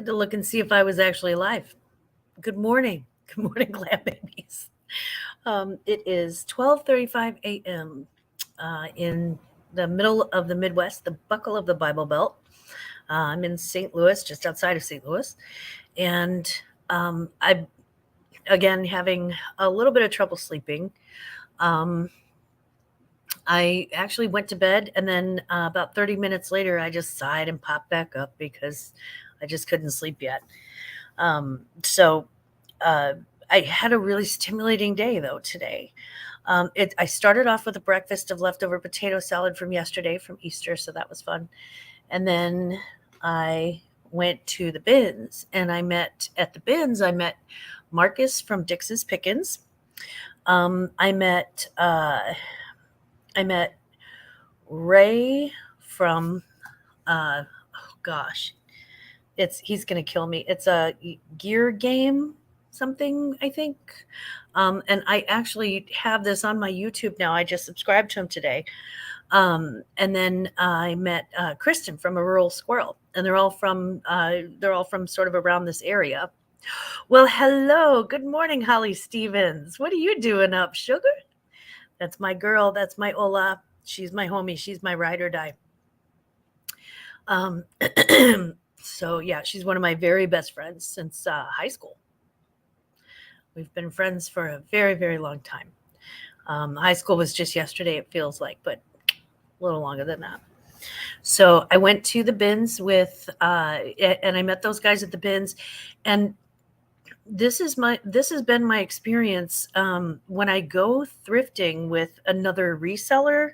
Had to look and see if I was actually alive. Good morning. Good morning, Glad Babies. It is 12:35 a.m. In the middle of the Midwest, the buckle of the Bible Belt. I'm in St. Louis, just outside of St. Louis, and I'm again having a little bit of trouble sleeping. Um, I actually went to bed, and then about 30 minutes later, I just sighed and popped back up because I just couldn't sleep yet. So uh, I had a really stimulating day though today. I started off with a breakfast of leftover potato salad from yesterday from Easter, so that was fun. And then I went to the bins, and I met Marcus from Dix's Pickens. I met I met Ray from oh gosh, he's gonna kill me. It's a gear game something, I think. And I actually have this on my YouTube now. I just subscribed to him today. And then I met Kristen from A Rural Squirrel, and they're all from sort of around this area. Well, hello, good morning, Holly Stevens. What are you doing up, sugar? That's my girl. That's my Ola. She's my homie. She's my ride or die. Um, so yeah, she's one of my very best friends since high school. We've been friends for a very, very long time. High school was just yesterday, it feels like, but a little longer than that. So I went to the bins and I met those guys at the bins, and this has been my experience when I go thrifting with another reseller.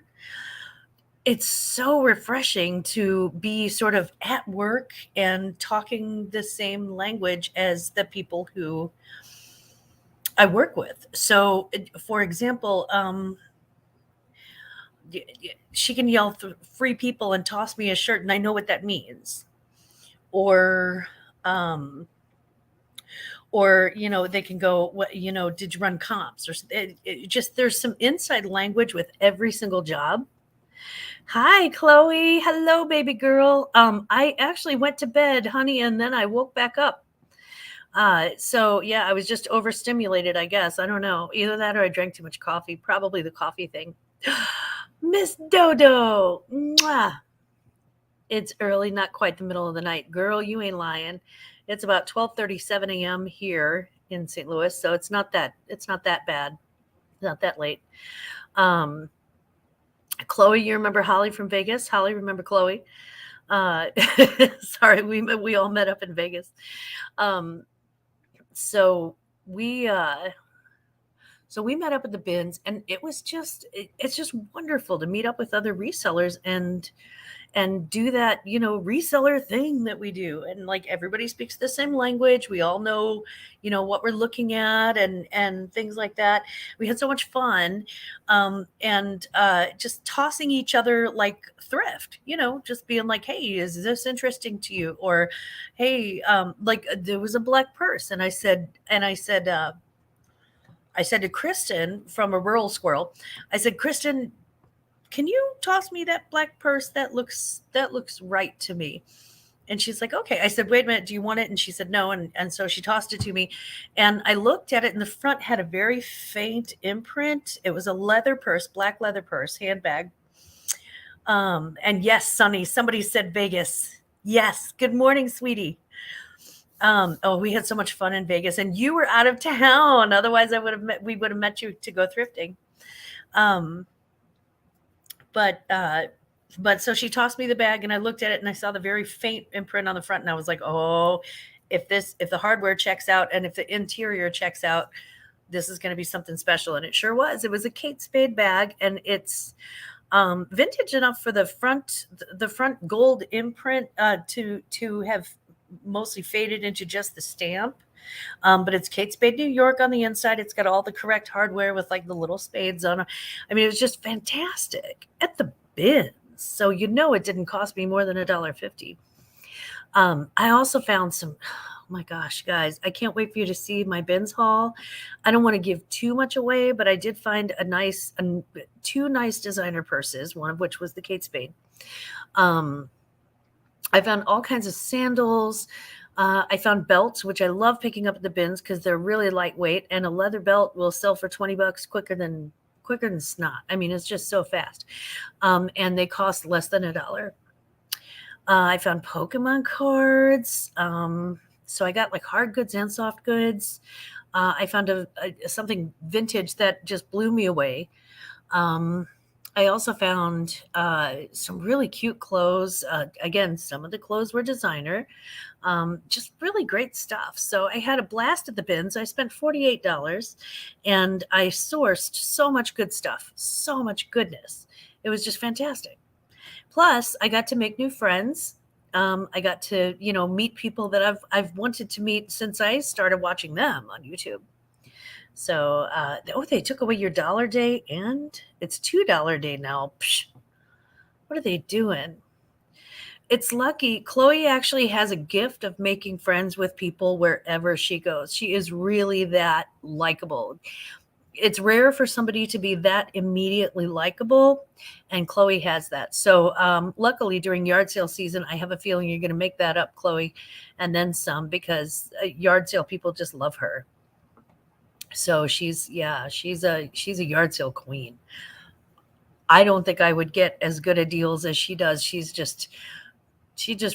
It's so refreshing to be sort of at work and talking the same language as the people who I work with. So, for example, she can yell free people and toss me a shirt, and I know what that means. Or, um, they can go, what, did you run comps? Or just there's some inside language with every single job. Hi, Chloe. Hello, baby girl. I actually went to bed, honey, and then I woke back up. So yeah, I was just overstimulated, I guess. I don't know. Either that or I drank too much coffee. Probably the coffee thing. Miss Dodo. Mwah. It's early, not quite the middle of the night. Girl, you ain't lying. It's about 12:37 a.m. here in St. Louis, so it's not that bad. Not that late. Um, Chloe, you remember Holly from Vegas? Holly, remember Chloe? Uh, sorry, we all met up in Vegas. Um, so we met up at the bins, and it's just wonderful to meet up with other resellers and do that, reseller thing that we do. And like everybody speaks the same language. We all know, what we're looking at and things like that. We had so much fun. And just tossing each other like thrift, just being like, hey, is this interesting to you? Or, hey, there was a black purse. And I said to Kristen from A Rural Squirrel, I said, Kristen, can you toss me that black purse? That looks right to me. And she's like, okay. I said, wait a minute, do you want it? And she said, no. And so she tossed it to me. And I looked at it, and the front had a very faint imprint. It was a leather purse, black leather purse, handbag. And yes, Sonny, somebody said Vegas. Yes. Good morning, sweetie. We had so much fun in Vegas, and you were out of town. Otherwise we would have met you to go thrifting. Um, but so she tossed me the bag, and I looked at it, and I saw the very faint imprint on the front, and I was like, oh, if the hardware checks out and if the interior checks out, this is going to be something special. And it sure was. It was a Kate Spade bag, and it's vintage enough for the front gold imprint to have mostly faded into just the stamp. But it's Kate Spade New York on the inside. It's got all the correct hardware with like the little spades on it. I mean, it was just fantastic at the bins. So it didn't cost me more than $1.50. I also found some. Oh my gosh, guys, I can't wait for you to see my bins haul. I don't want to give too much away, but I did find two nice designer purses, one of which was the Kate Spade. I found all kinds of sandals. I found belts, which I love picking up at the bins because they're really lightweight, and a leather belt will sell for $20 quicker than snot. I mean, it's just so fast, and they cost less than $1. I found Pokemon cards. So I got like hard goods and soft goods. I found something vintage that just blew me away. Um, I also found some really cute clothes. Again, some of the clothes were designer, just really great stuff. So I had a blast at the bins. I spent $48 and I sourced so much good stuff, so much goodness. It was just fantastic. Plus, I got to make new friends. I got to, meet people that I've wanted to meet since I started watching them on YouTube. So, they took away your dollar day, and it's $2 day now. Psh, what are they doing? It's lucky. Chloe actually has a gift of making friends with people wherever she goes. She is really that likable. It's rare for somebody to be that immediately likable, and Chloe has that. So, luckily, during yard sale season, I have a feeling you're going to make that up, Chloe, and then some, because yard sale people just love her. So she's a yard sale queen. I don't think I would get as good a deals as she does. She's just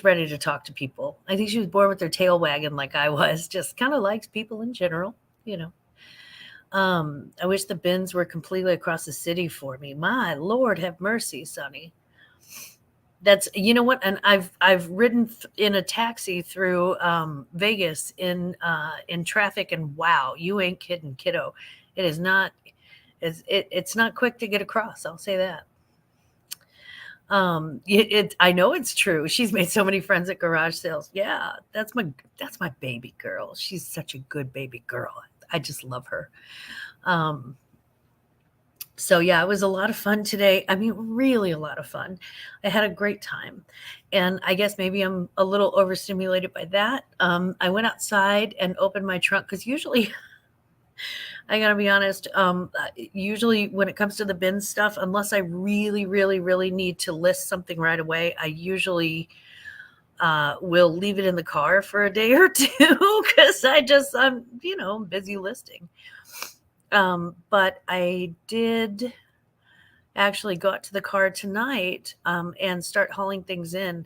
ready to talk to people. I think she was born with her tail wagging like I was. Just kind of likes people in general, you know. I wish the bins were completely across the city for me. My Lord, have mercy, Sonny. That's what, and I've ridden in a taxi through Vegas in traffic, and wow, you ain't kidding, kiddo. It is not. It's not quick to get across. I'll say that. I know it's true. She's made so many friends at garage sales. Yeah, that's my baby girl. She's such a good baby girl. I just love her. Um, so yeah, it was a lot of fun today. I mean, really a lot of fun. I had a great time. And I guess maybe I'm a little overstimulated by that. I went outside and opened my trunk because usually, I gotta be honest, usually when it comes to the bin stuff, unless I really, really, really need to list something right away, I usually will leave it in the car for a day or two because I'm busy listing. But I did actually go out to the car tonight and start hauling things in.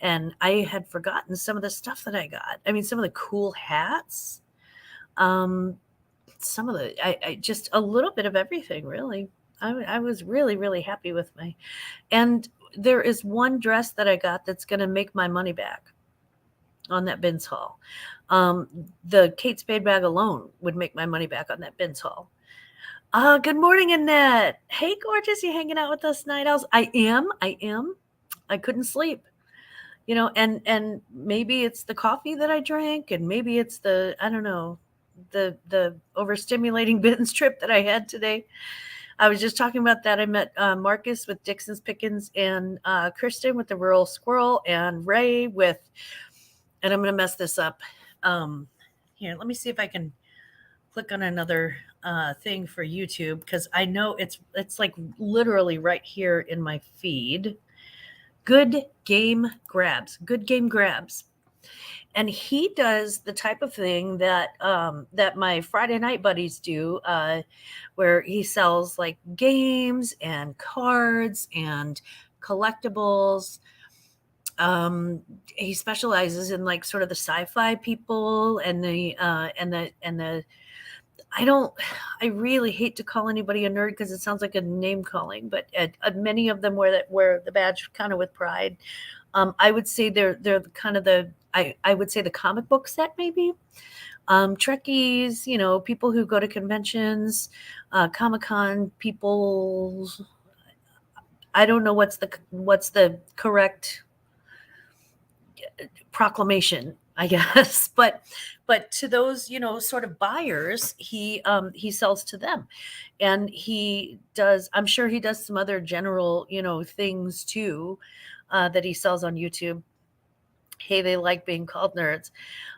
And I had forgotten some of the stuff that I got. I mean, some of the cool hats, um, some of I just a little bit of everything, really. I was really, really happy with my. And there is one dress that I got that's going to make my money back on that bins haul. The Kate Spade bag alone would make my money back on that bins haul. Good morning, Annette. Hey, gorgeous. You hanging out with us, night owls? I am. I am. I couldn't sleep. And maybe it's the coffee that I drank, and maybe it's the I don't know, the overstimulating bins trip that I had today. I was just talking about that. I met Marcus with Dixon's Pickens, and Kristen with the Rural Squirrel, and Ray with, and I'm going to mess this up. Here, let me see if I can click on another thing for YouTube because I know it's like literally right here in my feed. Good Game Grabs. Good Game Grabs. And he does the type of thing that my Friday night buddies do, where he sells like games and cards and collectibles. He specializes in like sort of the sci-fi people and the I really hate to call anybody a nerd because it sounds like a name calling, but many of them wear the badge kind of with pride. I would say they're kind of I would say the comic book set maybe. Trekkies, people who go to conventions, Comic Con people. I don't know what's the correct proclamation, I guess, but to those sort of buyers, he sells to them, and he does. I'm sure he does some other general things too, that he sells on YouTube. Hey, they like being called nerds.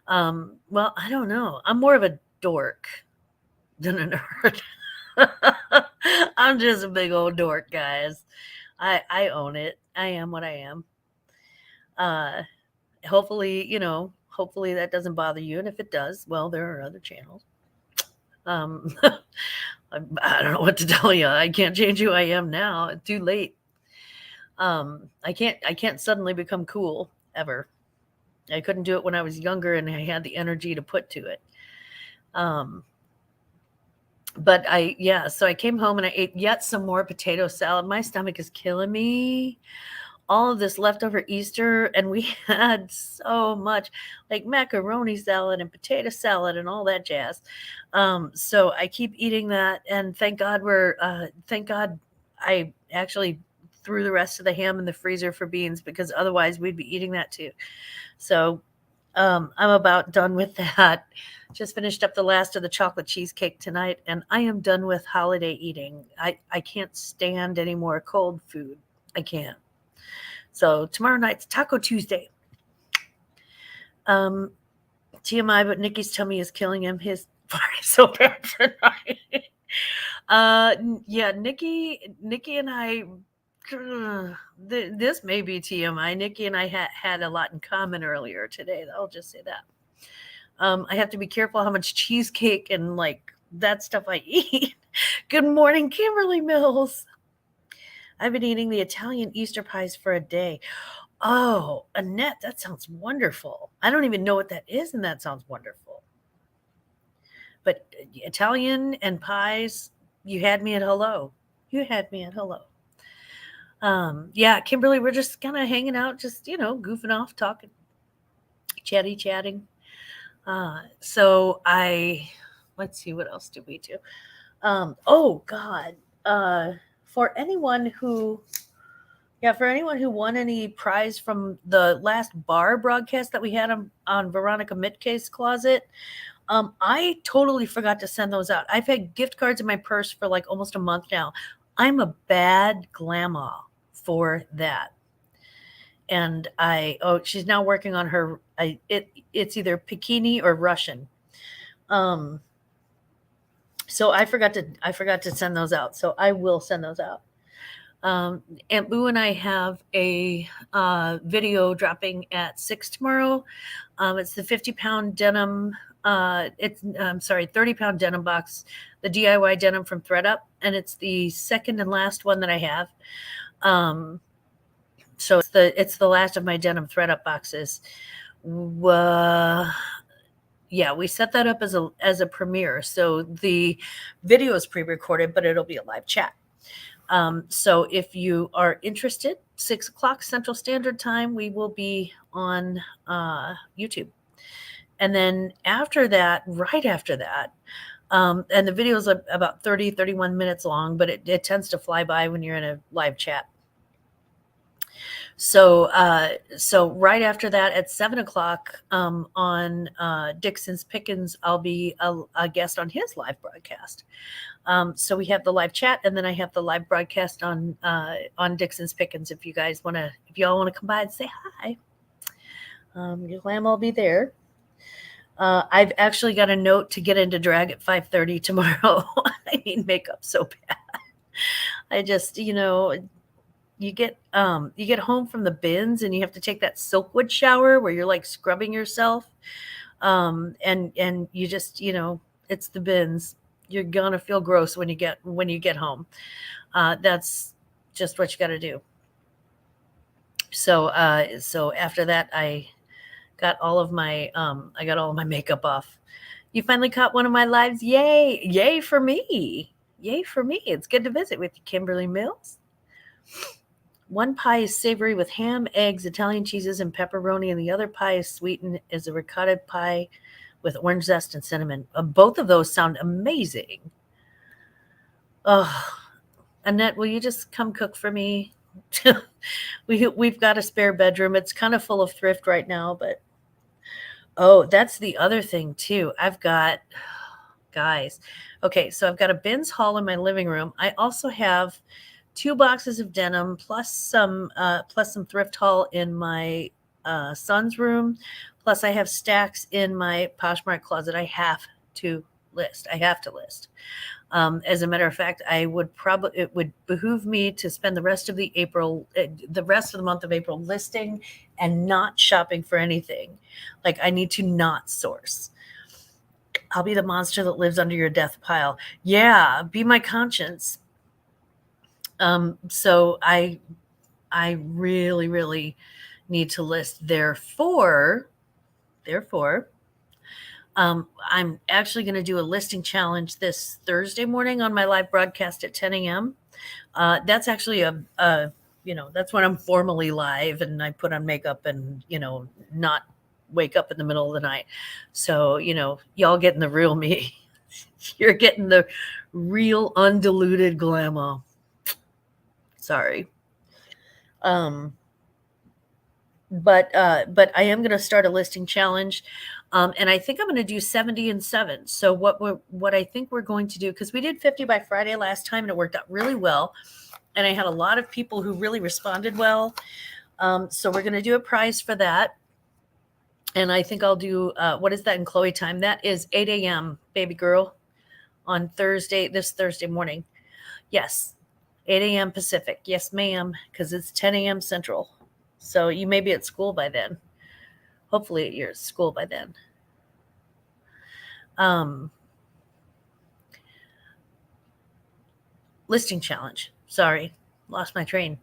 Well, I don't know. I'm more of a dork than a nerd. I'm just a big old dork, guys. I own it. I am what I am. Uh, hopefully, Hopefully that doesn't bother you. And if it does, well, there are other channels. I don't know what to tell you. I can't change who I am now. It's too late. I can't suddenly become cool ever. I couldn't do it when I was younger and I had the energy to put to it. But so I came home and I ate yet some more potato salad. My stomach is killing me. All of this leftover Easter, and we had so much like macaroni salad and potato salad and all that jazz. So I keep eating that, and thank God I actually threw the rest of the ham in the freezer for beans, because otherwise we'd be eating that too. So I'm about done with that. Just finished up the last of the chocolate cheesecake tonight, and I am done with holiday eating. I can't stand any more cold food. I can't. So tomorrow night's Taco Tuesday. TMI, but Nikki's tummy is killing him. His fart is so bad tonight. Yeah, Nikki and I. This may be TMI. Nikki and I had a lot in common earlier today. I'll just say that. I have to be careful how much cheesecake and like that stuff I eat. Good morning, Kimberly Mills. I've been eating the Italian Easter pies for a day. Oh, Annette, that sounds wonderful. I don't even know what that is, and that sounds wonderful. But Italian and pies, you had me at hello. You had me at hello. Yeah, Kimberly, we're just kind of hanging out, just, goofing off, talking, chatting. So let's see, what else did we do? Oh God. For anyone who won any prize from the last bar broadcast that we had on Veronica Mitke's closet, I totally forgot to send those out. I've had gift cards in my purse for like almost a month now. I'm a bad grandma for that. And she's now working on her. It's either Pekini or Russian. So I forgot to send those out. So I will send those out. Aunt Boo and I have a video dropping at 6 tomorrow. It's the 50-pound denim. 30-pound denim box, the DIY denim from ThreadUp, and it's the second and last one that I have. So it's the last of my denim ThreadUp boxes. Yeah, we set that up as a premiere. So the video is pre-recorded, but it'll be a live chat. So if you are interested, 6:00 Central Standard Time, we will be on YouTube. And then right after that, and the video is about 31 minutes long, but it tends to fly by when you're in a live chat. So right after that at 7:00 on Dixon's Pickens, I'll be a guest on his live broadcast. So we have the live chat, and then I have the live broadcast on Dixon's Pickens. If y'all want to come by and say hi, your lamb will be there. I've actually got a note to get into drag at 5:30 tomorrow. I need makeup so bad. I just, you get home from the bins and you have to take that Silkwood shower where you're like scrubbing yourself. And you just, it's the bins. You're gonna feel gross when you get home. That's just what you got to do. So after that, I got all of my makeup off. You finally caught one of my lives. Yay for me. It's good to visit with you, Kimberly Mills. One pie is savory with ham, eggs, Italian cheeses, and pepperoni, and the other pie is sweetened as a ricotta pie with orange zest and cinnamon. Both of those sound amazing. Oh, Annette, will you just come cook for me? We've got a spare bedroom. It's kind of full of thrift right now, but that's the other thing too. Guys. Okay, so I've got a bins haul in my living room. I also have 2 boxes of denim plus some thrift haul in my son's room. Plus I have stacks in my Poshmark closet. I have to list. As a matter of fact, it would behoove me to spend the rest of the month of April listing and not shopping for anything. Like I need to not source. I'll be the monster that lives under your death pile. Yeah, be my conscience. So I really, really need to list. Therefore, I'm actually going to do a listing challenge this Thursday morning on my live broadcast at 10 a.m. That's actually that's when I'm formally live and I put on makeup and, not wake up in the middle of the night. So, y'all getting the real me. You're getting the real undiluted glamour. Sorry. Um, but I am going to start a listing challenge. And I think I'm going to do 70 and 7. So what I think we're going to do, because we did 50 by Friday last time and it worked out really well. And I had a lot of people who really responded well. So we're going to do a prize for that. And I think I'll do, what is that in Chloe time? That is 8 a.m., baby girl, on this Thursday morning. Yes, 8 a.m. Pacific. Yes, ma'am, because it's 10 a.m. Central. So you may be at school by then. Hopefully you're at school by then. Listing challenge. Sorry, lost my train.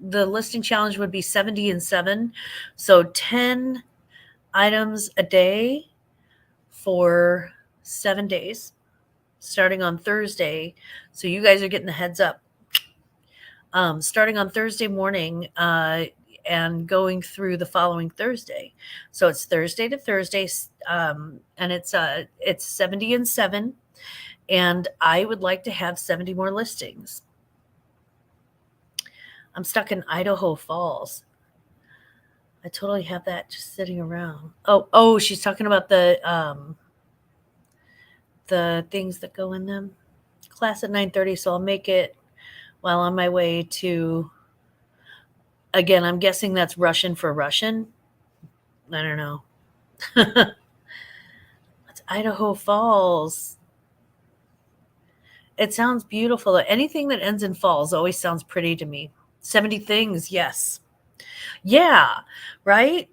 The listing challenge would be 70 and 7. So 10 items a day for 7 days, starting on Thursday. So you guys are getting the heads up. Starting on Thursday morning and going through the following Thursday. So it's Thursday to Thursday, and it's 70 and 7. And I would like to have 70 more listings. I'm stuck in Idaho Falls. I totally have that just sitting around. Oh, she's talking about the things that go in them. Class at 9:30, so I'll make it while on my way to. Again, I'm guessing that's Russian for Russian. I don't know. It's Idaho Falls. It sounds beautiful. Anything that ends in falls always sounds pretty to me. 70 things, yes. Yeah, right?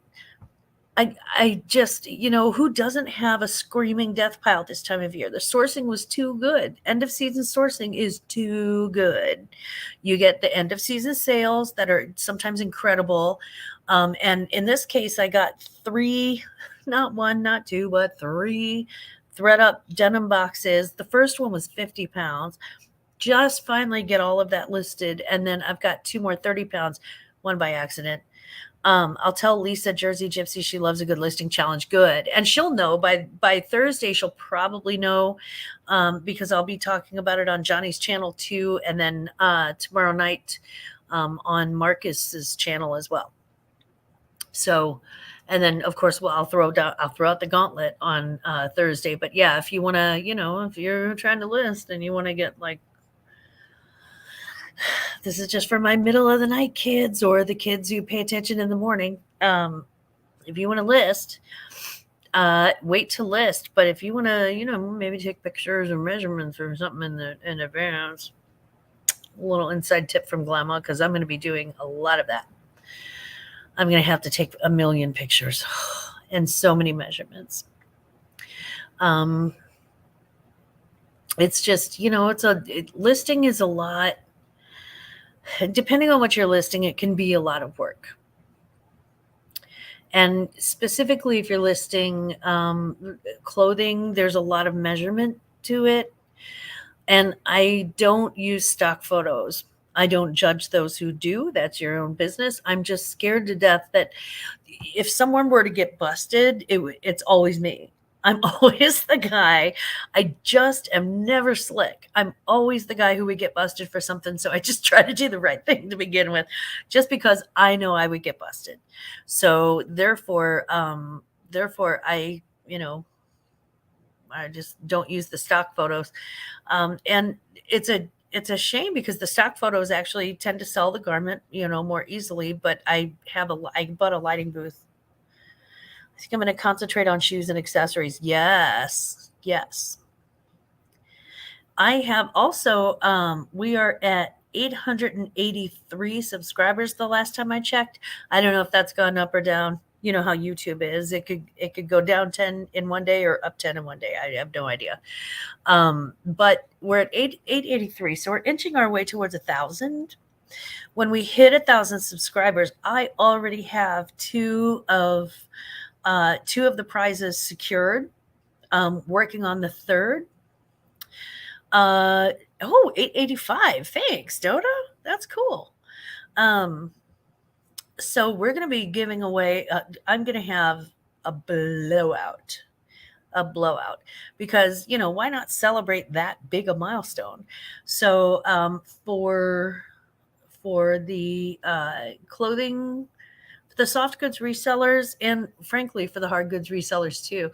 I just, who doesn't have a screaming death pile this time of year? The sourcing was too good. End of season sourcing is too good. You get the end of season sales that are sometimes incredible. And in this case, I got 3, not 1, not 2, but 3 thread up denim boxes. The first one was 50 pounds. Just finally get all of that listed. And then I've got 2 more 30 pounds, one by accident. I'll tell Lisa Jersey Gypsy she loves a good listing challenge. Good. And she'll know by Thursday. She'll probably know because I'll be talking about it on Johnny's channel too. And then tomorrow night on Marcus's channel as well. So, and then of course, I'll throw out the gauntlet on Thursday. But yeah, if you want to, if you're trying to list and you want to get like, this is just for my middle of the night kids or the kids who pay attention in the morning. If you want to list, wait to list. But if you want to, maybe take pictures or measurements or something in advance, a little inside tip from Glamour, because I'm going to be doing a lot of that. I'm going to have to take a million pictures and so many measurements. It's just, listing is a lot. Depending on what you're listing, it can be a lot of work. And specifically, if you're listing clothing, there's a lot of measurement to it. And I don't use stock photos. I don't judge those who do. That's your own business. I'm just scared to death that if someone were to get busted, it's always me. I'm always the guy. I just am never slick. I'm always the guy who would get busted for something. So I just try to do the right thing to begin with, just because I know I would get busted. So therefore I just don't use the stock photos. And it's a shame because the stock photos actually tend to sell the garment, more easily. But I bought a lighting booth. I think I'm going to concentrate on shoes and accessories. Yes. I have also, we are at 883 subscribers the last time I checked. I don't know if that's gone up or down. You know how YouTube is. It could go down 10 in one day or up 10 in one day. I have no idea. But we're at 883, so we're inching our way towards 1,000. When we hit 1,000 subscribers, I already have two of the prizes secured. Working on the third. 885. Thanks, Doda. That's cool. So we're going to be giving away, I'm going to have a blowout. A blowout, because why not celebrate that big a milestone? So for the clothing, the soft goods resellers, and frankly for the hard goods resellers too,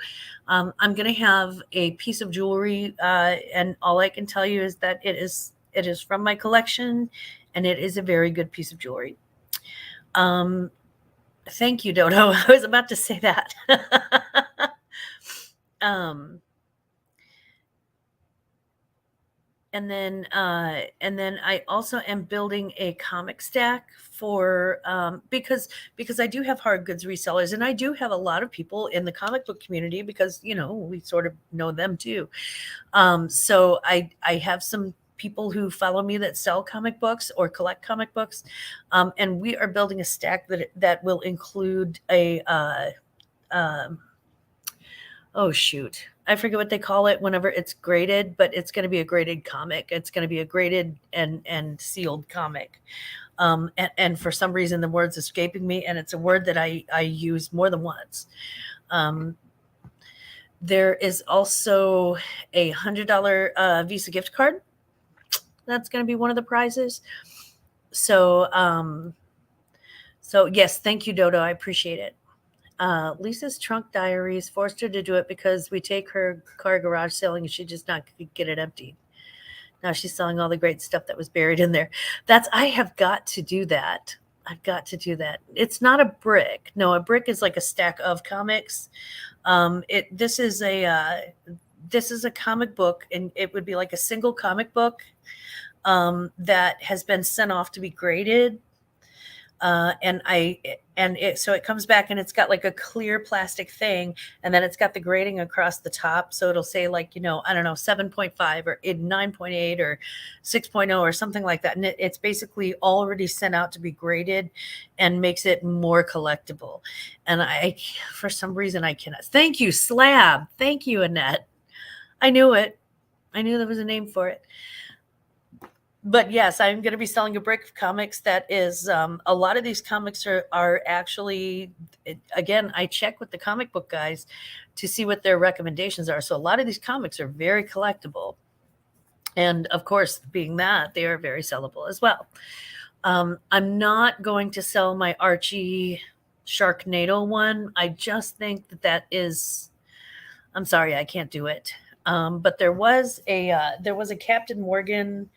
I'm going to have a piece of jewelry, and all I can tell you is that it is from my collection, and it is a very good piece of jewelry. Thank you, Dodo. I was about to say that. And then I also am building a comic stack for, because I do have hard goods resellers, and I do have a lot of people in the comic book community, because we sort of know them too. So I have some people who follow me that sell comic books or collect comic books, and we are building a stack that will include a oh shoot, I forget what they call it whenever it's graded, but it's going to be a graded comic. It's going to be a graded and sealed comic. And for some reason the word's escaping me, and it's a word that I use more than once. There is also a $100 Visa gift card. That's going to be one of the prizes. So yes, thank you, Dodo. I appreciate it. Lisa's trunk diaries forced her to do it because we take her car garage selling and she just not could get it emptied. Now she's selling all the great stuff that was buried in there. I have got to do that. I've got to do that. It's not a brick. No, a brick is like a stack of comics. This is a comic book, and it would be like a single comic book that has been sent off to be graded. So it comes back, and it's got like a clear plastic thing, and then it's got the grading across the top. So it'll say like, I don't know, 7.5 or 9.8 or 6.0 or something like that. And it's basically already sent out to be graded, and makes it more collectible. And for some reason I cannot. Thank you, Slab. Thank you, Annette. I knew it. I knew there was a name for it. But yes, I'm going to be selling a brick of comics that is, a lot of these comics are actually, again, I check with the comic book guys to see what their recommendations are. So a lot of these comics are very collectible. And of course, being that, they are very sellable as well. I'm not going to sell my Archie Sharknado one. I just think that is, I'm sorry, I can't do it. But there was a Captain Morgan.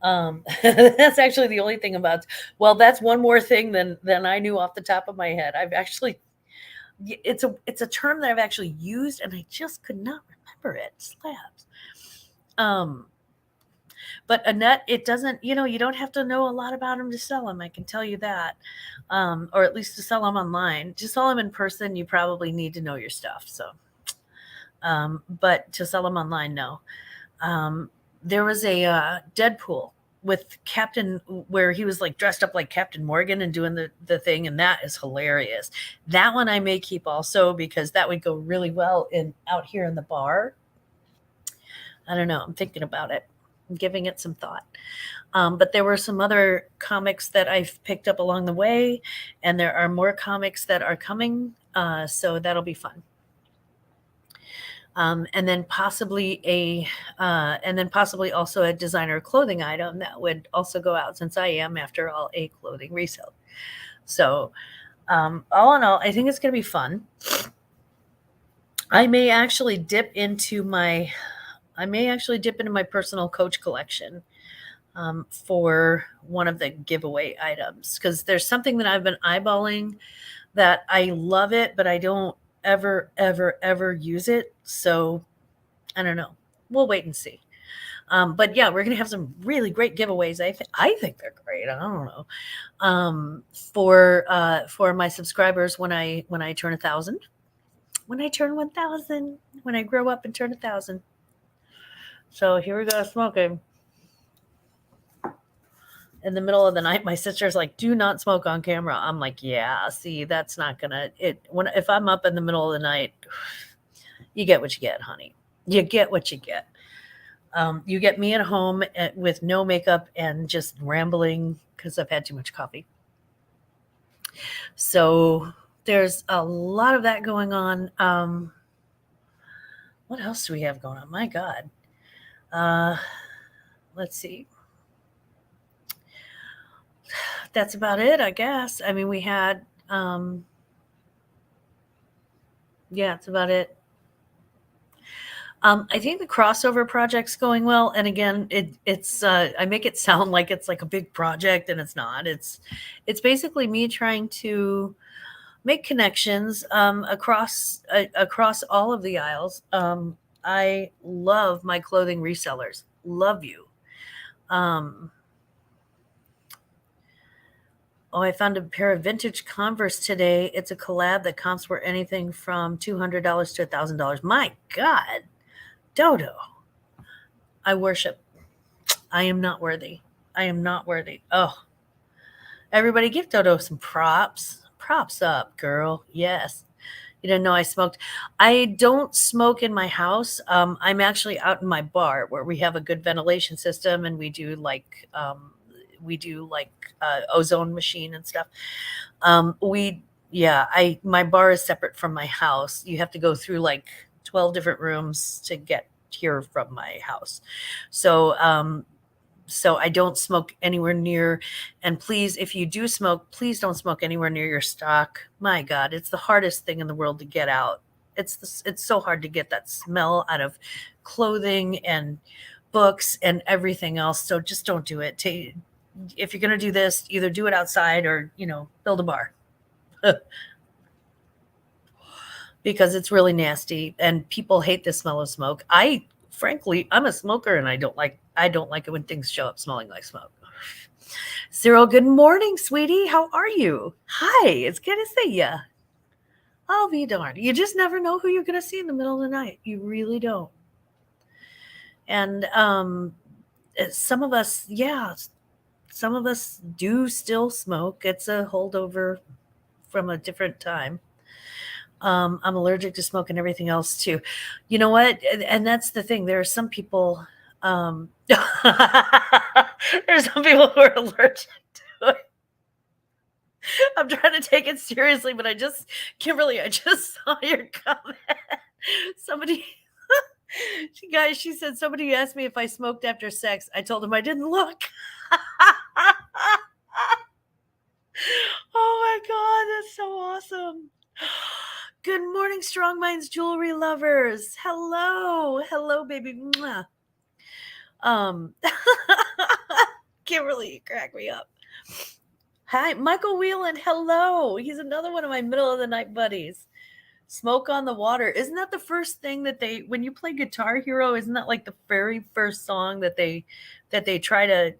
That's actually the only thing about, well, that's one more thing than I knew off the top of my head. It's a term that I've actually used, and I just could not remember it. Slabs. But Annette, it doesn't, you don't have to know a lot about them to sell them. I can tell you that. Or at least to sell them online. To sell them in person, you probably need to know your stuff. So, but to sell them online, no. There was a Deadpool with Captain, where he was like dressed up like Captain Morgan and doing the thing, and that is hilarious. That one I may keep also, because that would go really well out here in the bar. I don't know. I'm thinking about it. I'm giving it some thought. But there were some other comics that I've picked up along the way, and there are more comics that are coming. So that'll be fun. And then possibly also a designer clothing item that would also go out, since I am, after all, a clothing reseller. So, all in all, I think it's going to be fun. I may actually dip into my personal Coach collection, for one of the giveaway items, because there's something that I've been eyeballing that I love it, but I don't ever use it. So I don't know. We'll wait and see. But yeah, we're gonna have some really great giveaways. I think they're great. I don't know. For my subscribers when I turn 1,000, when I turn 1,000, when I grow up and turn 1,000. So here we go, smoking. In the middle of the night, my sister's like, "Do not smoke on camera." I'm like, "Yeah, see, that's not gonna it." When if I'm up in the middle of the night, you get what you get, honey. You get what you get. You get me at home with no makeup and just rambling because I've had too much coffee. So there's a lot of that going on. What else do we have going on? My God. Uh, let's see. That's about it, I guess. I mean, we had, yeah, that's about it. I think the crossover project's going well, and again, it's I make it sound like it's like a big project, and it's not. It's basically me trying to make connections across all of the aisles. I love my clothing resellers. Love you. Um, oh, I found a pair of vintage Converse today. It's a collab that comps were anything from $200 to $1,000. My God, Dodo, I worship. I am not worthy. I am not worthy. Oh, everybody give Dodo some props. Props up, girl. Yes. You didn't know I smoked. I don't smoke in my house. I'm actually out in my bar where we have a good ventilation system and we do like ozone machine and stuff. Yeah, my bar is separate from my house. You have to go through like 12 different rooms to get here from my house. So, so I don't smoke anywhere near. And please, if you do smoke, please don't smoke anywhere near your stock. My God, it's the hardest thing in the world to get out. It's so hard to get that smell out of clothing and books and everything else. So just don't do it. If you're going to do this, either do it outside or, build a bar. Because it's really nasty and people hate the smell of smoke. Frankly, I'm a smoker and I don't like it when things show up smelling like smoke. Cyril, good morning, sweetie. How are you? Hi, it's good to see you. I'll be darned. You just never know who you're going to see in the middle of the night. You really don't. And some of us do still smoke. It's a holdover from a different time. I'm allergic to smoke and everything else too. You know what? And that's the thing. There are some people. There's some people who are allergic to it. I'm trying to take it seriously, but Kimberly, I just saw your comment. Somebody, she said somebody asked me if I smoked after sex. I told him I didn't look. Oh my God, that's so awesome. Good morning, Strong Minds jewelry lovers. Hello, baby. Mwah. Kimberly, you crack me up. Hi, Michael Whelan. Hello. He's another one of my middle of the night buddies. Smoke on the Water. Isn't that the first thing that when you play Guitar Hero, isn't that like the very first song that they try to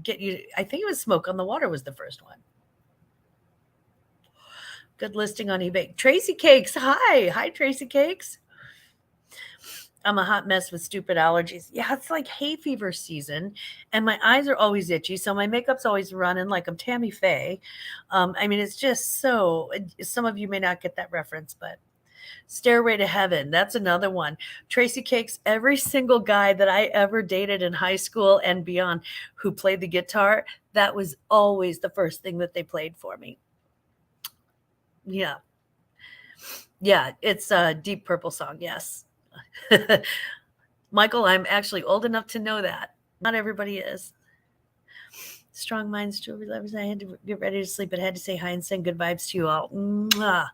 get you? I think it was Smoke on the Water was the first one. Good listing on eBay. Tracy Cakes. Hi, Tracy Cakes. I'm a hot mess with stupid allergies. Yeah, it's like hay fever season, and my eyes are always itchy, so my makeup's always running like I'm Tammy Faye. I mean, it's just so. Some of you may not get that reference, but Stairway to Heaven. That's another one. Tracy Cakes. Every single guy that I ever dated in high school and beyond who played the guitar, that was always the first thing that they played for me. Yeah. Yeah, it's a Deep Purple song, yes. Michael, I'm actually old enough to know that. Not everybody is. Strong Minds, jewelry lovers. I had to get ready to sleep, but I had to say hi and send good vibes to you all. Mwah.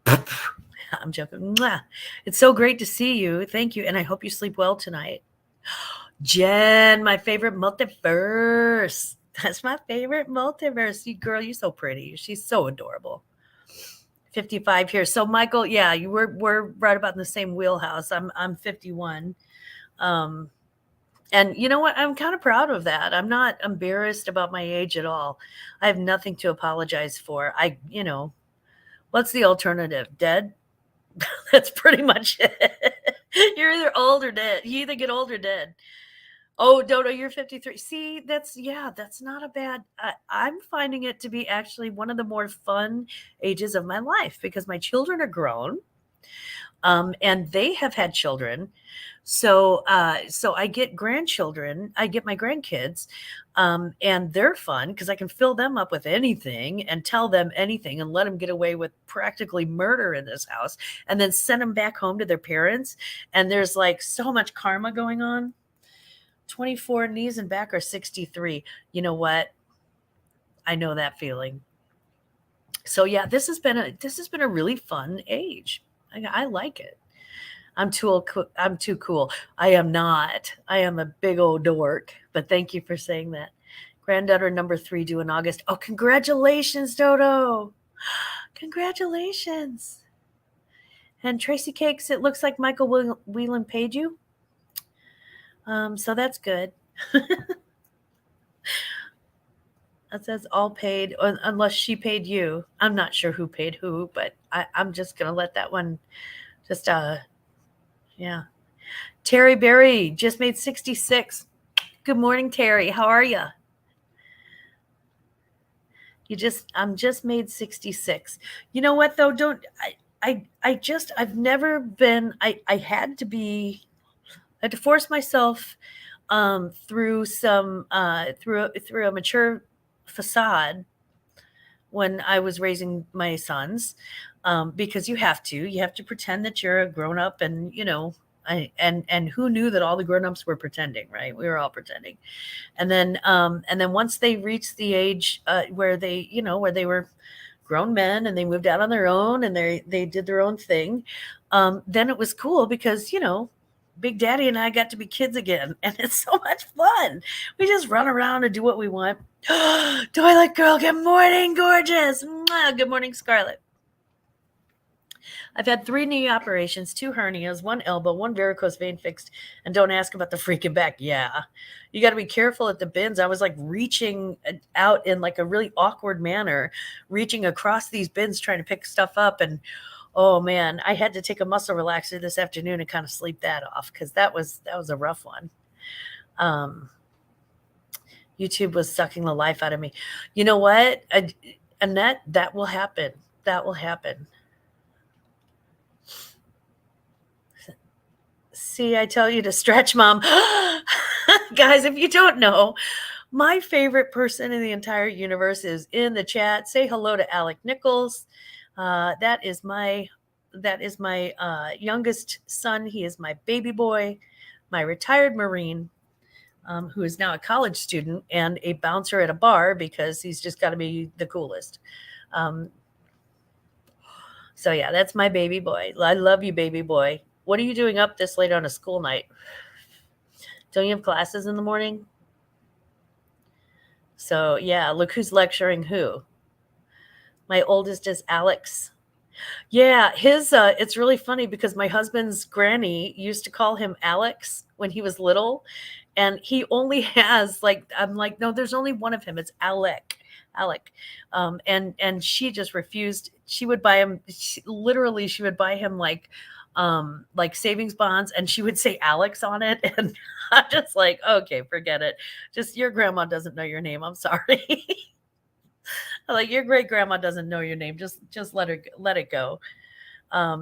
I'm joking. Mwah. It's so great to see you. Thank you. And I hope you sleep well tonight. Jen, my favorite multiverse. That's my favorite multiverse. You girl, you're so pretty. She's so adorable. 55 here. So Michael, yeah, we're right about in the same wheelhouse. I'm 51. Um, and you know what? I'm kind of proud of that. I'm not embarrassed about my age at all. I have nothing to apologize for. What's the alternative? Dead? That's pretty much it. You're either old or dead. You either get old or dead. Oh, Dodo, you're 53. See, that's not a bad. I'm finding it to be actually one of the more fun ages of my life because my children are grown, and they have had children. So I get grandchildren. I get my grandkids, and they're fun because I can fill them up with anything and tell them anything and let them get away with practically murder in this house, and then send them back home to their parents. And there's like so much karma going on. 24 knees and back are 63. You know what? I know that feeling. So yeah, this has been a really fun age. I like it. I'm too cool. I am not. I am a big old dork. But thank you for saying that. Granddaughter number 3 due in August. Oh, congratulations, Dodo. Congratulations. And Tracy Cakes, it looks like Michael Whelan paid you. So that's good. That says all paid, unless she paid you. I'm not sure who paid who, but I'm just gonna let that one just yeah. Terry Berry just made 66. Good morning, Terry. How are you? I'm just made 66. You know what though? Don't I've never been. I had to be. I had to force myself through through a mature facade when I was raising my sons, because you have to pretend that you're a grown up, and and who knew that all the grown ups were pretending, right? We were all pretending, and then once they reached the age where they were grown men and they moved out on their own and they did their own thing, then it was cool because Big Daddy and I got to be kids again, and it's so much fun. We just run around and do what we want. Toilet girl, good morning, gorgeous. Mwah, good morning, Scarlett. I've had 3 knee operations, 2 hernias, 1 elbow, 1 varicose vein fixed, and don't ask about the freaking back. Yeah. You got to be careful at the bins. I was like reaching out in like a really awkward manner, reaching across these bins trying to pick stuff up. And oh man, I had to take a muscle relaxer this afternoon and kind of sleep that off because that was a rough one. Um, YouTube was sucking the life out of me. You know what, Annette? That will happen. That will happen. See, I tell you to stretch, Mom. Guys, if you don't know, my favorite person in the entire universe is in the chat. Say hello to Alec Nichols. That is my youngest son. He is my baby boy, my retired Marine, who is now a college student and a bouncer at a bar because he's just got to be the coolest. Um, so yeah, that's my baby boy. I love you, baby boy. What are you doing up this late on a school night? Don't you have classes in the morning? So yeah, look who's lecturing who. My oldest is Alex. Yeah, his it's really funny because my husband's granny used to call him Alex when he was little, and he only has like, I'm like, no, there's only one of him. It's Alec. Alec. And she just refused. She would buy him, literally she would buy him like savings bonds, and she would say Alex on it. And I'm just like, okay, forget it. Just, your grandma doesn't know your name. I'm sorry. Like, your great grandma doesn't know your name. Just let it go.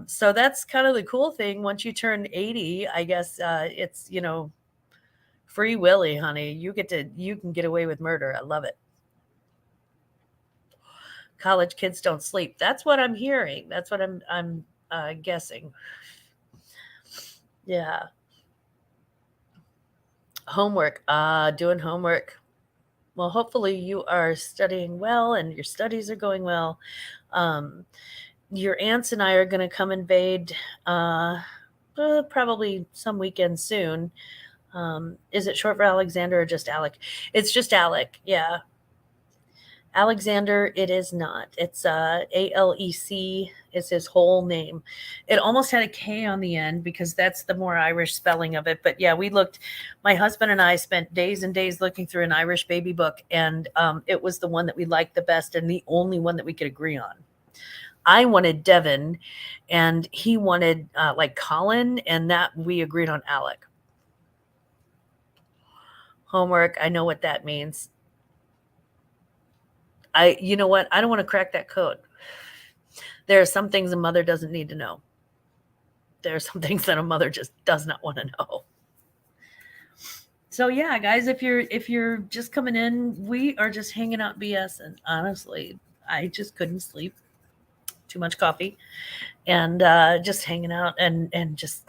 So that's kind of the cool thing. Once you turn 80, I guess it's free willy, honey. You can get away with murder. I love it. College kids don't sleep. That's what I'm hearing. That's what I'm guessing. Yeah. Homework. Doing homework. Well, hopefully you are studying well and your studies are going well. Um, your aunts and I are going to come invade probably some weekend soon. Is it short for Alexander or just Alec? It's just Alec. Yeah. Alexander, it is not. It's Alec is his whole name. It almost had a K on the end because that's the more Irish spelling of it. But yeah, we looked. My husband and I spent days and days looking through an Irish baby book, and it was the one that we liked the best and the only one that we could agree on. I wanted Devin, and he wanted like Colin, and that we agreed on Alec. Homework. I know what that means. You know what? I don't want to crack that code. There are some things a mother doesn't need to know. There are some things that a mother just does not want to know. So yeah, guys, if you're just coming in, we are just hanging out BS, and honestly, I just couldn't sleep. Too much coffee, and just hanging out, and just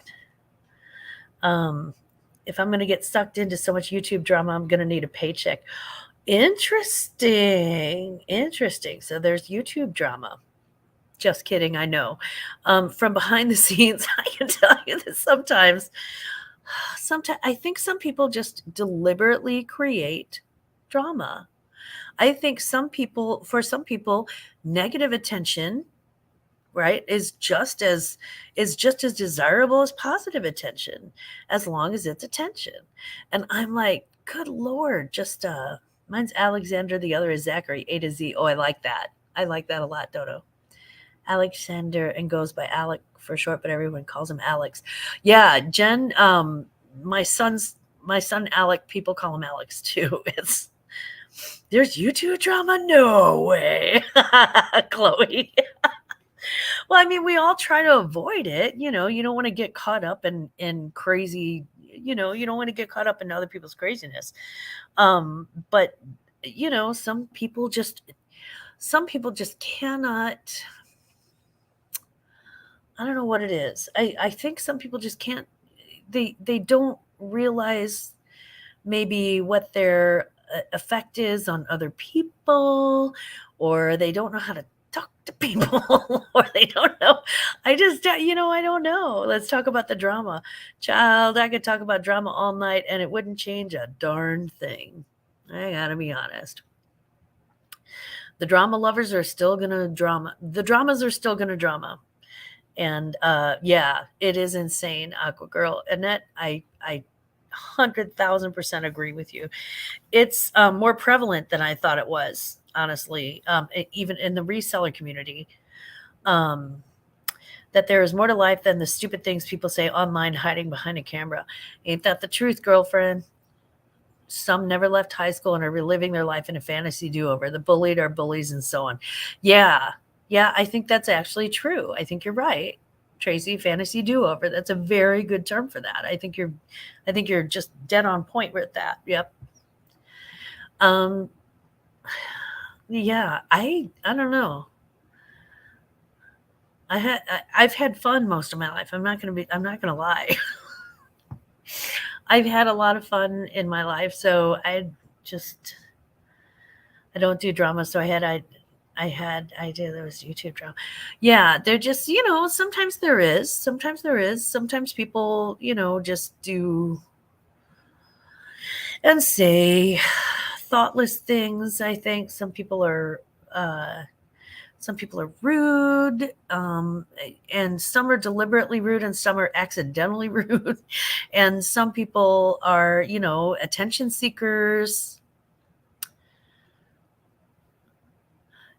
if I'm going to get sucked into so much YouTube drama, I'm going to need a paycheck. Interesting. So there's YouTube drama. Just kidding, I know. From behind the scenes, I can tell you that sometimes I think some people just deliberately create drama. I think for some people, negative attention, right, is just as desirable as positive attention, as long as it's attention. And I'm like, good Lord, just mine's Alexander, the other is Zachary, A to Z. Oh, I like that. I like that a lot, Dodo. Alexander, and goes by Alec for short, but everyone calls him Alex. Yeah, Jen, my son Alec, people call him Alex too. There's YouTube drama? No way. Chloe. Well, I mean, we all try to avoid it. You don't want to get caught up in crazy, you don't want to get caught up in other people's craziness. But some people just cannot. I don't know what it is. I think some people just can't. They don't realize maybe what their effect is on other people, or they don't know how to talk to people, or they don't know. I don't know. Let's talk about the drama. Child, I could talk about drama all night and it wouldn't change a darn thing. I gotta be honest. The drama lovers are still gonna drama. The dramas are still gonna drama. And yeah, it is insane, Aqua Girl. Annette, I 100,000% agree with you. It's more prevalent than I thought it was, honestly, even in the reseller community. That there is more to life than the stupid things people say online hiding behind a camera. Ain't that the truth, girlfriend? Some never left high school and are reliving their life in a fantasy do-over. The bullied are bullies and so on. Yeah, I think that's actually true. I think you're right, Tracy. Fantasy do-over. That's a very good term for that. I think you're just dead on point with that. Yep. Yeah, I don't know. I've had fun most of my life. I'm not gonna lie. I've had a lot of fun in my life, so I don't do drama. So I did. There was YouTube drama. Yeah, they're just, sometimes there is. Sometimes people, just do and say thoughtless things. I think some people are rude, and some are deliberately rude, and some are accidentally rude, and some people are, attention seekers.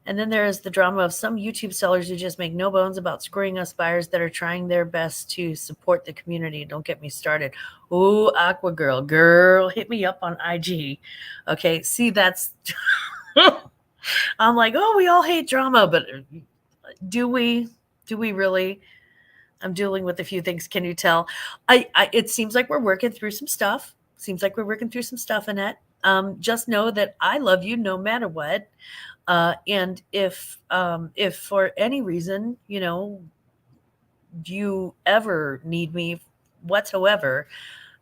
And then there is the drama of some YouTube sellers who just make no bones about screwing us buyers that are trying their best to support the community. Don't get me started. Ooh, Aqua Girl, hit me up on IG. Okay, see, that's I'm like, oh, we all hate drama, but do we? Do we really? I'm dealing with a few things. Can you tell? It seems like we're working through some stuff. Annette. Just know that I love you no matter what. And if for any reason, you ever need me whatsoever,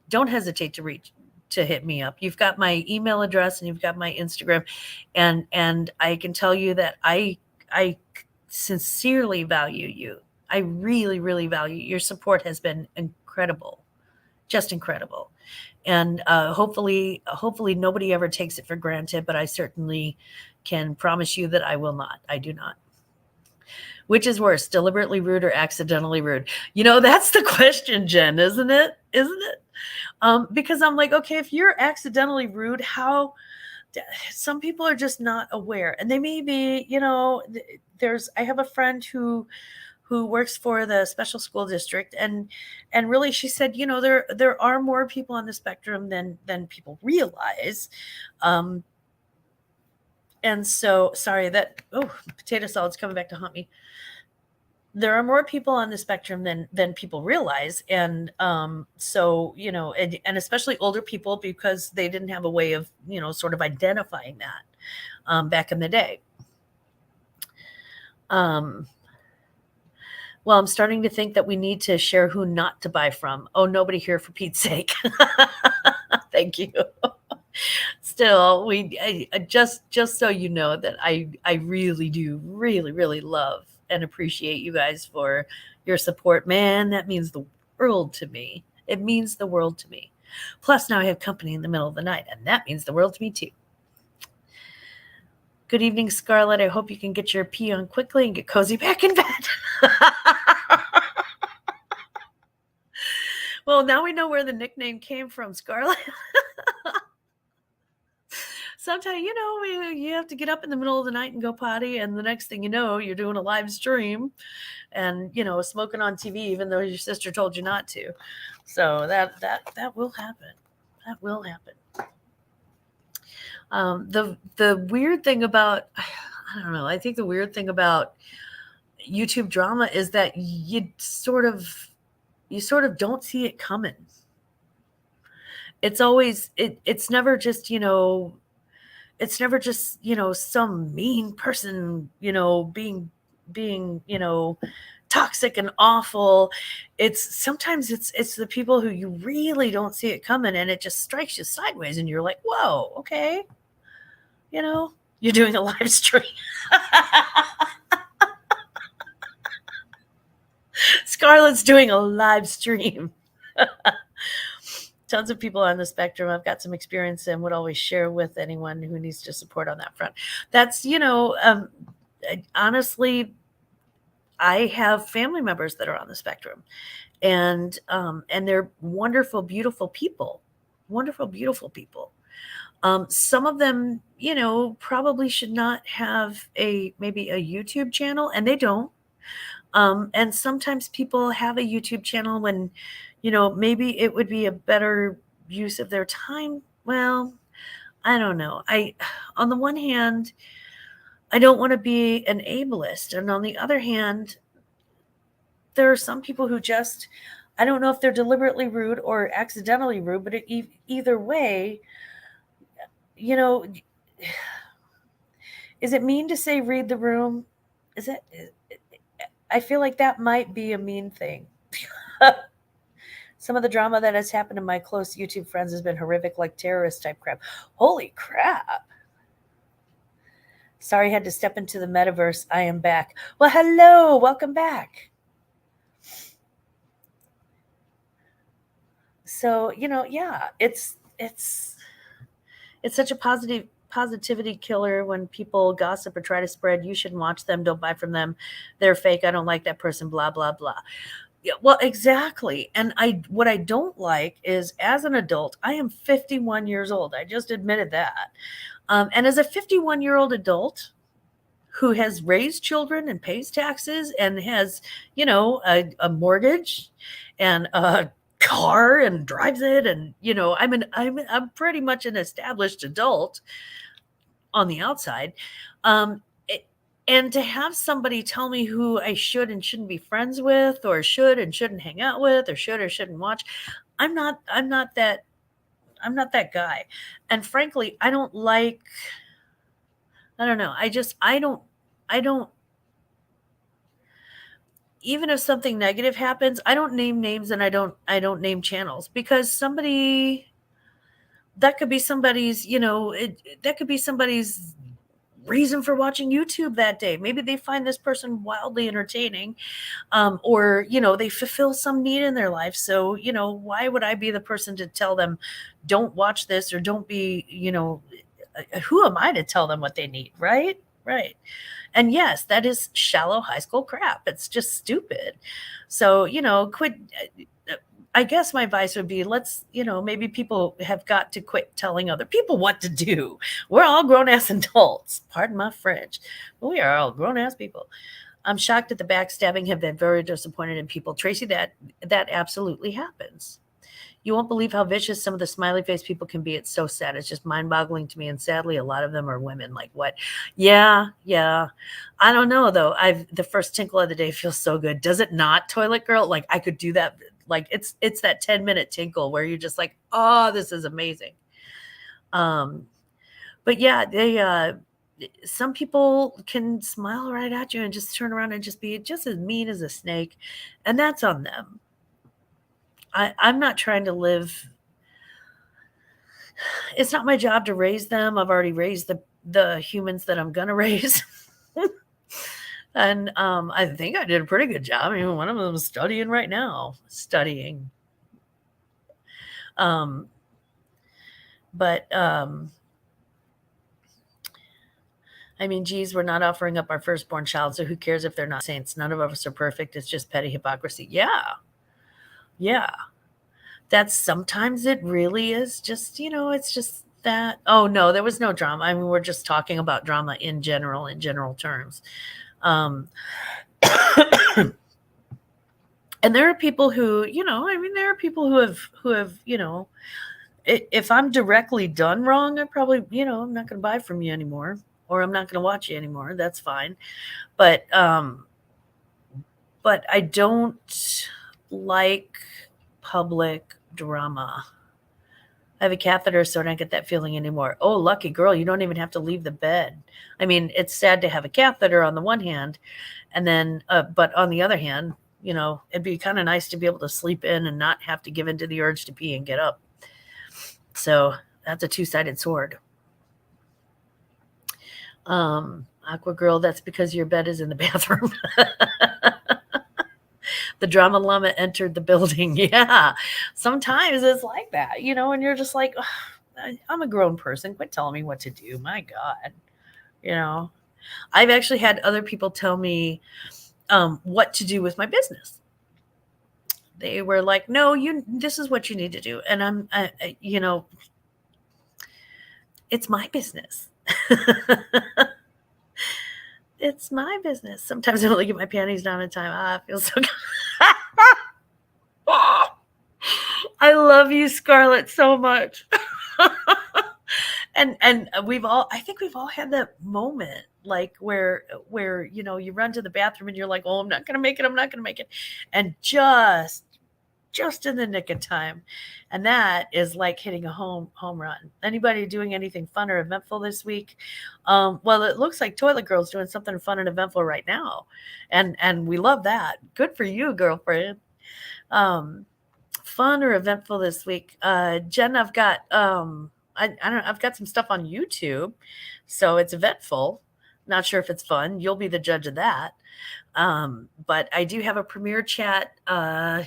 don't hesitate to hit me up. You've got my email address and you've got my Instagram, and I can tell you that I sincerely value you. I really, really value your support. Has been incredible, just incredible. And hopefully nobody ever takes it for granted, but I certainly can promise you that I will not. I do not. Which is worse, deliberately rude or accidentally rude? That's the question, Jen, isn't it? Isn't it? Because I'm like, okay, if you're accidentally rude, how some people are just not aware, and they may be, I have a friend who works for the special school district, and really she said, there are more people on the spectrum than people realize. And so, sorry, potato salad's coming back to haunt me. There are more people on the spectrum than people realize, and so and especially older people, because they didn't have a way of sort of identifying that back in the day. Well, I'm starting to think that we need to share who not to buy from. Oh, nobody here, for Pete's sake. Thank you. Still, just so you know that I really do really love and appreciate you guys for your support. Man, that means the world to me. It means the world to me. Plus, now I have company in the middle of the night, and that means the world to me too. Good evening, Scarlett. I hope you can get your pee on quickly and get cozy back in bed. Well, now we know where the nickname came from, Scarlett. Sometimes, you have to get up in the middle of the night and go potty, and the next thing you know, you're doing a live stream and, smoking on TV, even though your sister told you not to. So that will happen. That will happen. The weird thing about, I don't know, I think the weird thing about YouTube drama is that you sort of don't see it coming. It's always, it's never just, it's never just, some mean person, being, toxic and awful. Sometimes it's the people who you really don't see it coming, and it just strikes you sideways, and you're like, whoa, okay. You're doing a live stream. Scarlett's doing a live stream. Tons of people on the spectrum. I've got some experience and would always share with anyone who needs to support on that front. That's, honestly, I have family members that are on the spectrum, and they're wonderful, beautiful people. Wonderful, beautiful people. Some of them, probably should not have maybe a YouTube channel, and they don't. And sometimes people have a YouTube channel when, maybe it would be a better use of their time. Well, I don't know. On the one hand, I don't want to be an ableist. And on the other hand, there are some people who just, I don't know if they're deliberately rude or accidentally rude, but either way, is it mean to say read the room? Is it? I feel like that might be a mean thing. Some of the drama that has happened to my close YouTube friends has been horrific, like terrorist type crap. Holy crap. Sorry, I had to step into the metaverse. I am back. Well, hello. Welcome back. So, yeah, it's such a positivity killer when people gossip or try to spread, you shouldn't watch them, don't buy from them, they're fake, I don't like that person, blah blah blah. Yeah, well, exactly. And what I don't like is, as an adult, I am 51 years old. I just admitted that. And as a 51-year-old adult who has raised children and pays taxes and has, a mortgage and a car and drives it, and I'm pretty much an established adult on the outside, and to have somebody tell me who I should and shouldn't be friends with, or should and shouldn't hang out with, or should or shouldn't watch, I'm not that guy. And frankly, I don't know, I don't even if something negative happens, I don't name names, and I don't name channels, because that could be somebody's, that could be somebody's reason for watching YouTube that day. Maybe they find this person wildly entertaining, or, they fulfill some need in their life. So, why would I be the person to tell them, don't watch this, or don't be, who am I to tell them what they need, right? Right. And yes, that is shallow high school crap. It's just stupid. So, quit. I guess my advice would be, let's, maybe people have got to quit telling other people what to do. We're all grown ass adults. Pardon my French. But we are all grown ass people. I'm shocked at the backstabbing, have been very disappointed in people. Tracy, that absolutely happens. You won't believe how vicious some of the smiley face people can be. It's so sad. It's just mind boggling to me. And sadly, a lot of them are women. Like what? Yeah, yeah. I don't know though. The first tinkle of the day feels so good. Does it not, toilet girl? Like I could do that. Like it's that 10-minute tinkle where you're just like, oh, this is amazing. But yeah, some people can smile right at you and just turn around and just be just as mean as a snake. And that's on them. I'm not trying to live. It's not my job to raise them. I've already raised the humans that I'm gonna raise. And I think I did a pretty good job. I mean, one of them is studying right now. Studying. But I mean, geez, we're not offering up our firstborn child, so who cares if they're not saints? None of us are perfect. It's just petty hypocrisy. Yeah. Yeah. That's sometimes it really is just, it's just that. Oh no, there was no drama. I mean, we're just talking about drama in general terms. And there are people who, there are people who have, if I'm directly done wrong, I probably, I'm not going to buy from you anymore, or I'm not going to watch you anymore. That's fine. But I don't like public drama. I have a catheter, so I don't get that feeling anymore. Oh, lucky girl, you don't even have to leave the bed. I mean, it's sad to have a catheter on the one hand, and then, but on the other hand, it'd be kind of nice to be able to sleep in and not have to give in to the urge to pee and get up. So that's a two-sided sword. Aqua girl, that's because your bed is in the bathroom. The drama llama entered the building. Yeah. Sometimes it's like that, and you're just like, I'm a grown person. Quit telling me what to do. My God. I've actually had other people tell me what to do with my business. They were like, no, this is what you need to do. And it's my business. It's my business. Sometimes I don't get my panties down in time. I feel so good. I love you, Scarlett, so much. and I think we've all had that moment, like where you run to the bathroom and you're like, oh, I'm not gonna make it, and just in the nick of time. And that is like hitting a home run. Anybody doing anything fun or eventful this week? Well, it looks like Toilet Girl's doing something fun and eventful right now, and we love that. Good for you, girlfriend. Fun or eventful this week? Jen, I've got I don't know, I've got some stuff on YouTube, so it's eventful. Not sure if it's fun. You'll be the judge of that. But I do have a premiere chat, I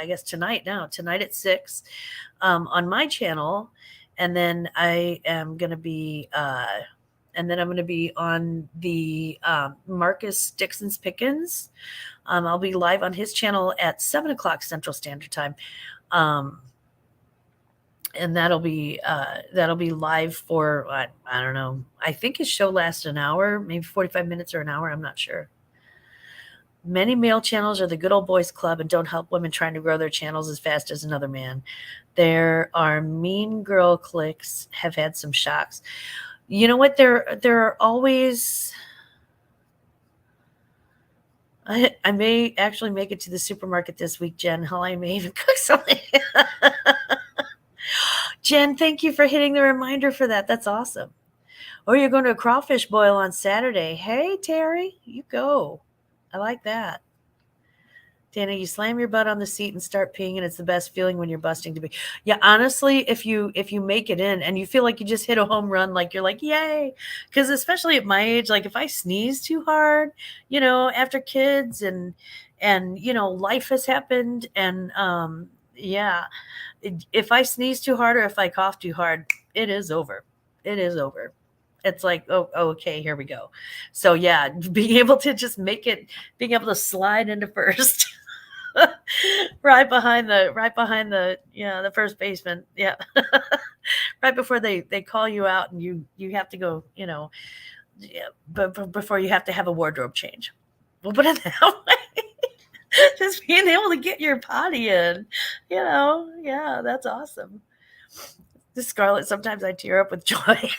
guess tonight at 6, on my channel. And then I am going to be, I'm going to be on the, Marcus Dixon's Pickens. I'll be live on his channel at 7:00 Central Standard Time. And that'll be live for, I don't know. I think his show lasts an hour, maybe 45 minutes or an hour. I'm not sure. Many male channels are the good old boys club and don't help women trying to grow their channels as fast as another man. There are mean girl cliques have had some shocks. You know what? There are always. I may actually make it to the supermarket this week, Jen. Hell, I may even cook something. Jen, thank you for hitting the reminder for that. That's awesome. Or you're going to a crawfish boil on Saturday. Hey, Terry, you go. I like that. Dana, you slam your butt on the seat and start peeing, and it's the best feeling when you're busting to be. Yeah, honestly, if you make it in and you feel like you just hit a home run, like you're like, yay. Because especially at my age, like if I sneeze too hard, after kids and life has happened, and if I sneeze too hard or if I cough too hard, it is over. It is over. It's like, oh, okay, here we go. So yeah, being able to just being able to slide into first, the first baseman, yeah, right before they call you out and you have to go, yeah, but before you have to have a wardrobe change. We'll put it that way. Just being able to get your potty in, yeah, that's awesome. This Scarlett, sometimes I tear up with joy.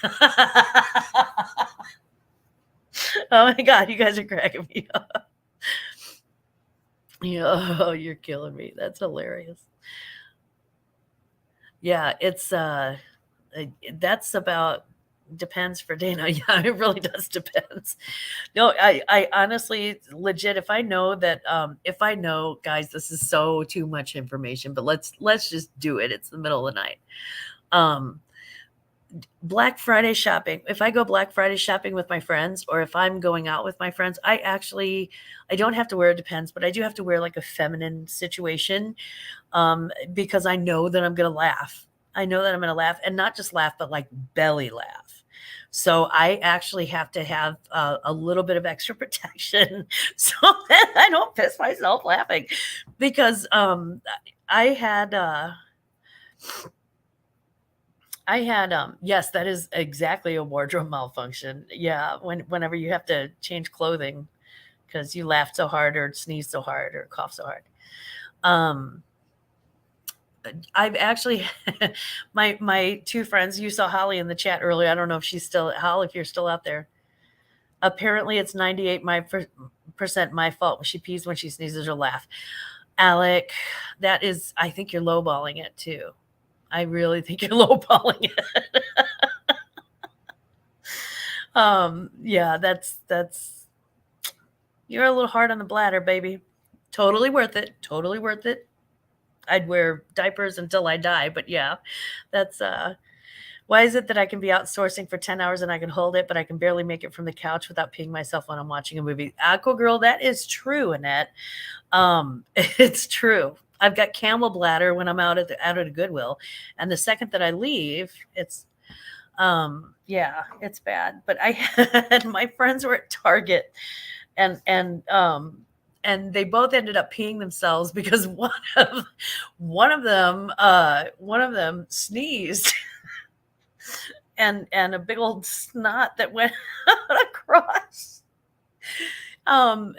Oh my God, you guys are cracking me up. Yeah, oh, you're killing me. That's hilarious. Yeah, that's about depends for Dana. Yeah, it really does depends. No, I honestly, legit, if I know, guys, this is so too much information, but let's just do it. It's the middle of the night. Um, Black Friday shopping. If I go Black Friday shopping with my friends, or if I'm going out with my friends, I don't have to wear, it depends, but I do have to wear like a feminine situation, because I know that I'm going to laugh. I know that I'm going to laugh, and not just laugh, but like belly laugh. So I actually have to have a little bit of extra protection so that I don't piss myself laughing, because I had yes, that is exactly a wardrobe malfunction. Yeah, whenever you have to change clothing because you laughed so hard or sneezed so hard or coughed so hard. Um, I've actually my two friends, you saw Holly in the chat earlier. I don't know if she's still Holly, if you're still out there. Apparently it's 98 percent my fault when she pees, when she sneezes, or laugh. Alec, that is, I think you're lowballing it too. I really think you're lowballing it. Yeah, that's you're a little hard on the bladder, baby. Totally worth it. Totally worth it. I'd wear diapers until I die, but yeah, that's why is it that I can be outsourcing for 10 hours and I can hold it, but I can barely make it from the couch without peeing myself when I'm watching a movie? Aqua girl, that is true, Annette. It's true. I've got camel bladder when I'm out at a Goodwill, and the second that I leave, yeah, it's bad. But I had my friends were at Target, and they both ended up peeing themselves because one of them sneezed, and a big old snot that went across. Um,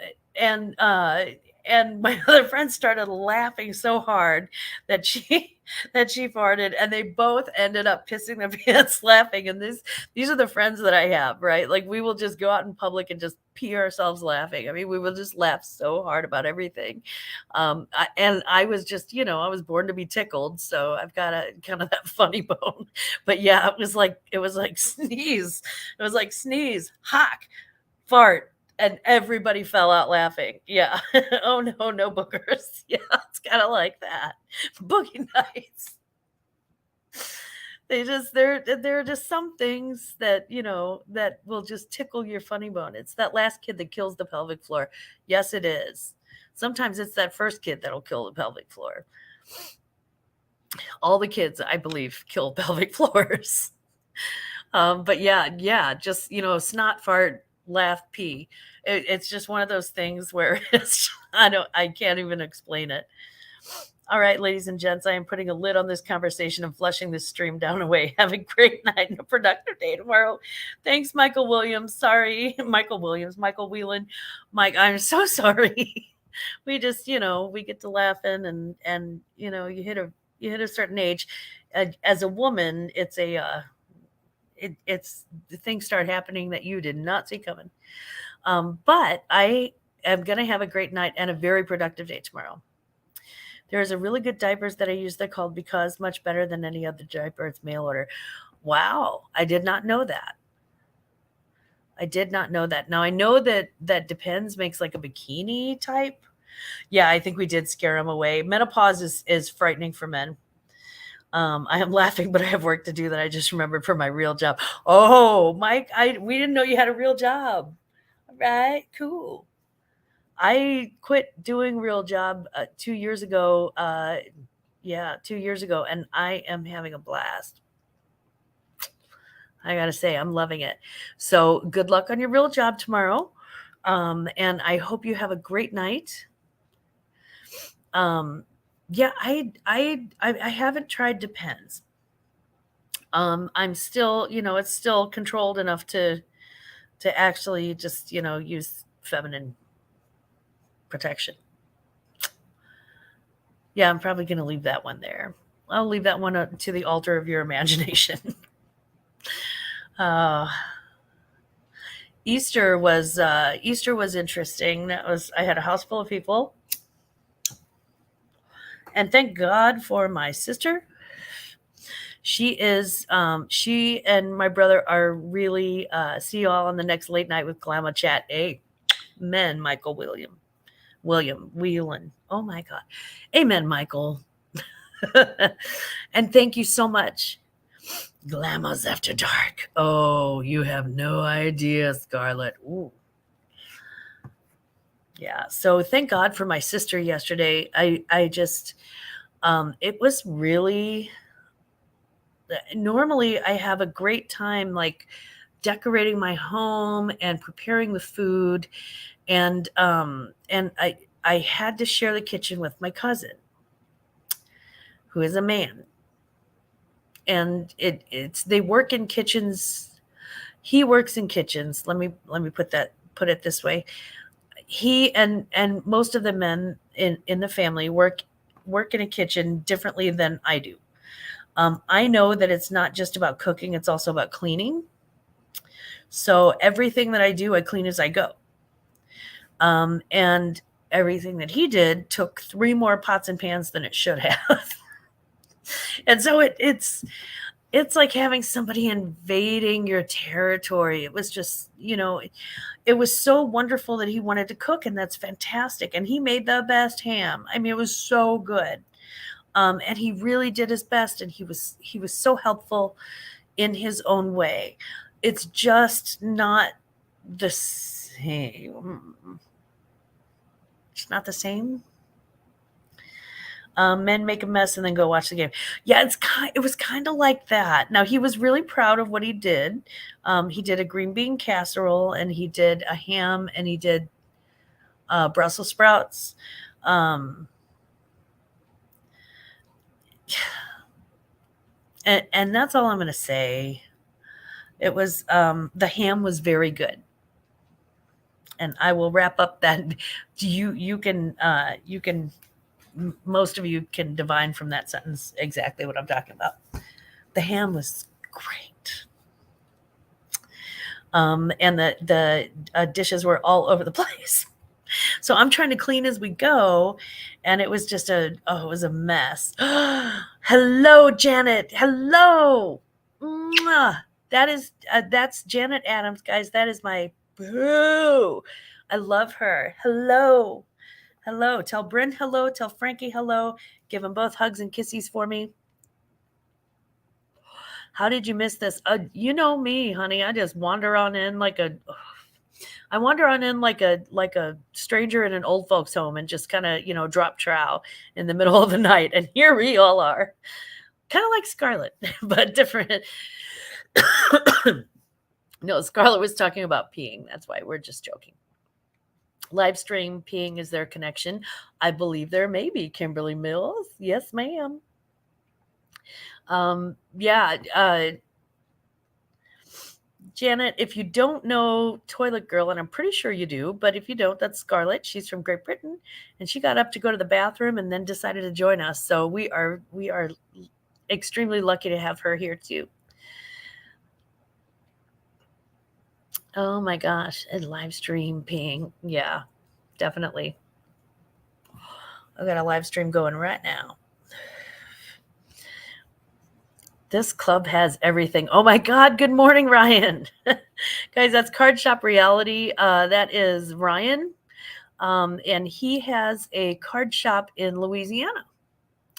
and my other friend started laughing so hard that she that she farted, and they both ended up pissing their pants laughing. And these are the friends that I have, right? Like, we will just go out in public and just pee ourselves laughing. I mean, we will just laugh so hard about everything. And I was just, I was born to be tickled, so I've got a kind of that funny bone. But yeah, it was like sneeze. It was like sneeze, hock, fart, and everybody fell out laughing. Yeah. Oh no, no boogers. Yeah, it's kind of like that. Boogie nights. There are just some things that that will just tickle your funny bone. It's that last kid that kills the pelvic floor. Yes, it is. Sometimes it's that first kid that'll kill the pelvic floor. All the kids, I believe, kill pelvic floors. But yeah, just snot, fart, laugh, pee. It's just one of those things where I can't even explain it. All right, ladies and gents, I am putting a lid on this conversation and flushing this stream down away. Have a great night and a productive day tomorrow. Thanks, Michael Williams. Sorry, Michael Williams, Michael Whelan. Mike, I'm so sorry. We just, we get to laughing, and you hit a certain age. As a woman, it's the things start happening that you did not see coming. But I am going to have a great night and a very productive day tomorrow. There's a really good diapers that I use. They're called Because, much better than any other diaper. It's mail order. Wow, I did not know that. I did not know that. Now I know that Depends makes like a bikini type. Yeah, I think we did scare them away. Menopause is frightening for men. I am laughing, but I have work to do that I just remembered for my real job. Oh, Mike, we didn't know you had a real job. All right, cool. I quit doing real job 2 years ago. Yeah, 2 years ago, and I am having a blast. I gotta say, I'm loving it. So good luck on your real job tomorrow. And I hope you have a great night. Yeah, I haven't tried Depends. I'm still, it's still controlled enough to actually just, use feminine protection. Yeah, I'm probably going to leave that one there. I'll leave that one to the altar of your imagination. uh, Easter was interesting. I had a house full of people, and thank God for my sister. She and my brother are really, see you all on the next late night with Glamour Chat. Amen, Michael William Whelan. Oh my God. Amen, Michael. And thank you so much. Glamours After Dark. Oh, you have no idea, Scarlett. Ooh. Yeah. So thank God for my sister yesterday. I just, it was really, normally I have a great time like decorating my home and preparing the food. And I had to share the kitchen with my cousin, who is a man. And it's they work in kitchens. He works in kitchens. Let me put it this way. He and most of the men in the family work in a kitchen differently than I do. I know that it's not just about cooking, it's also about cleaning. So everything that I do, I clean as I go. And everything that he did took 3 more pots and pans than it should have. And so it's like having somebody invading your territory. It was just, it was so wonderful that he wanted to cook, and that's fantastic. And he made the best ham. I mean, it was so good. And he really did his best, and he was so helpful in his own way. It's just not the same. It's not the same. Men make a mess and then go watch the game. Yeah, it was kind of like that. Now he was really proud of what he did. He did a green bean casserole, and he did a ham, and he did Brussels sprouts. Um, and that's all I'm going to say. It was the ham was very good, and I will wrap up that. You can most of you can divine from that sentence exactly what I'm talking about. The ham was great. And the dishes were all over the place. So I'm trying to clean as we go, and it was just it was a mess. Hello, Janet. Hello. Mwah. That's Janet Adams, guys. That is my boo. I love her. Hello. Hello. Tell Bryn hello. Tell Frankie hello. Give them both hugs and kisses for me. How did you miss this? You know me, honey. I just wander on in like a stranger in an old folks home and just kind of, drop trow in the middle of the night. And here we all are. Kind of like Scarlett, but different. No, Scarlett was talking about peeing. That's why we're just joking. Live stream peeing is their connection. I believe there may be, Kimberly Mills. Yes, ma'am. Yeah. Janet, if you don't know Toilet Girl, and I'm pretty sure you do, but if you don't, that's Scarlett. She's from Great Britain, and she got up to go to the bathroom and then decided to join us. So we are extremely lucky to have her here too. Oh my gosh, a live stream peeing. Yeah, definitely. I've got a live stream going right now. This club has everything. Oh my God. Good morning, Ryan. Guys, that's Card Shop Reality. That is Ryan. And he has a card shop in Louisiana.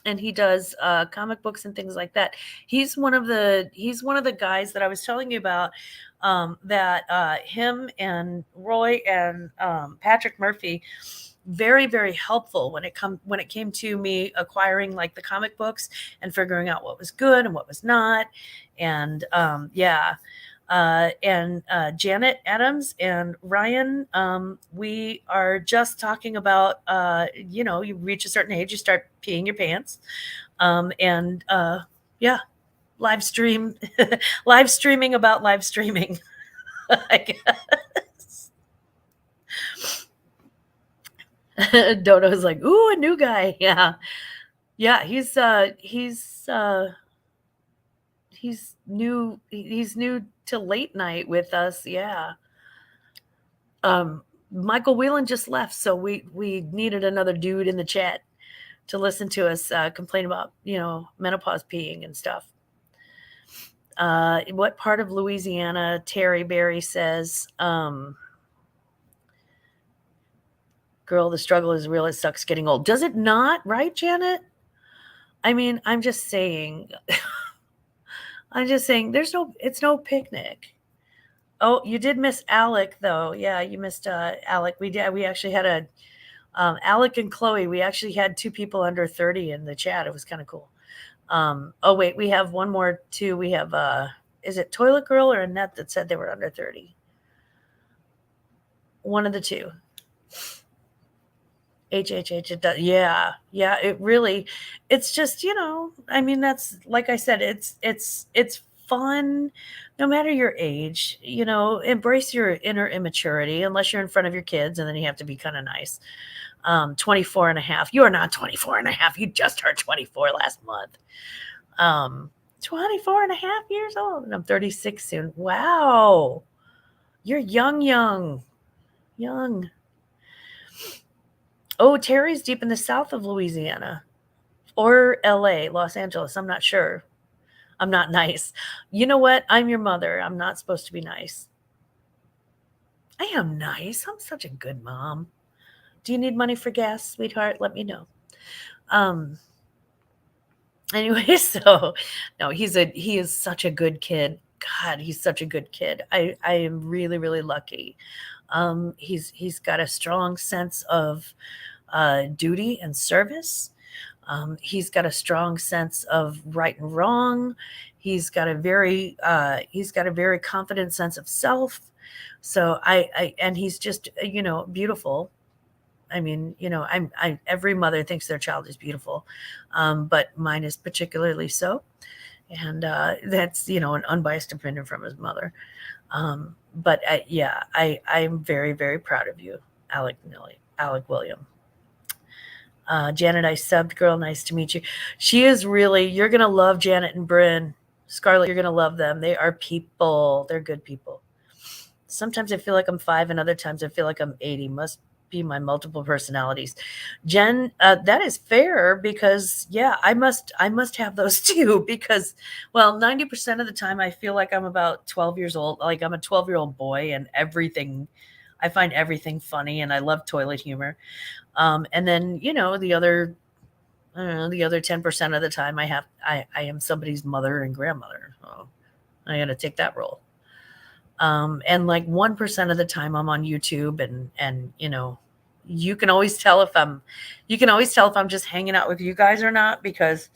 And he does comic books and things like that. He's one of the guys that I was telling you about, that him and Roy and Patrick Murphy very, very helpful when it came to me acquiring like the comic books and figuring out what was good and what was not. And Janet Adams and Ryan, we are just talking about, you reach a certain age, you start peeing your pants. And yeah, live stream, live streaming about live streaming. I guess. Dodo's like, ooh, a new guy. Yeah. Yeah, he's new to late night with us. Yeah. Michael Whelan just left, so we needed another dude in the chat to listen to us complain about, menopause peeing and stuff. What part of Louisiana? Terry Berry says, girl, the struggle is real. It sucks getting old. Does it not? Right, Janet? I mean, I'm just saying, it's no picnic. Oh, you did miss Alec though. Yeah, you missed Alec. We actually had Alec and Chloe. We actually had two people under 30 in the chat. It was kind of cool. Oh wait, we have one more too. We have is it Toilet Girl or Annette that said they were under 30? One of the two. It does. Yeah. It really, it's just, I mean, that's, like I said, it's fun no matter your age, embrace your inner immaturity, unless you're in front of your kids, and then you have to be kind of nice. 24 and a half. You are not 24 and a half. You just turned 24 last month. 24 and a half years old, and I'm 36 soon. Wow. You're young. Oh, Terry's deep in the south of Louisiana or LA, Los Angeles. I'm not sure. I'm not nice. You know what? I'm your mother. I'm not supposed to be nice. I am nice. I'm such a good mom. Do you need money for gas, sweetheart? Let me know. Anyway, so no, he is such a good kid. God, he's such a good kid. I am really, really lucky. He's got a strong sense of duty and service. He's got a strong sense of right and wrong. He's got a very confident sense of self. So and he's just beautiful. I mean, every mother thinks their child is beautiful, but mine is particularly so, and that's an unbiased opinion from his mother. But I'm very, very proud of you, Alec William. Janet, I subbed. Girl, nice to meet you. She is really, you're going to love Janet and Bryn. Scarlett, you're going to love them. They are people. They're good people. Sometimes I feel like I'm 5, and other times I feel like I'm 80. Must be my multiple personalities. Jen, that is fair, because I must have those too, because 90% of the time I feel like I'm about 12 years old. Like I'm a 12-year-old boy, and I find everything funny, and I love toilet humor. And then, the other 10% of the time I am somebody's mother and grandmother. So I got to take that role. And like 1% of the time I'm on YouTube, and you can always tell if I'm just hanging out with you guys or not, because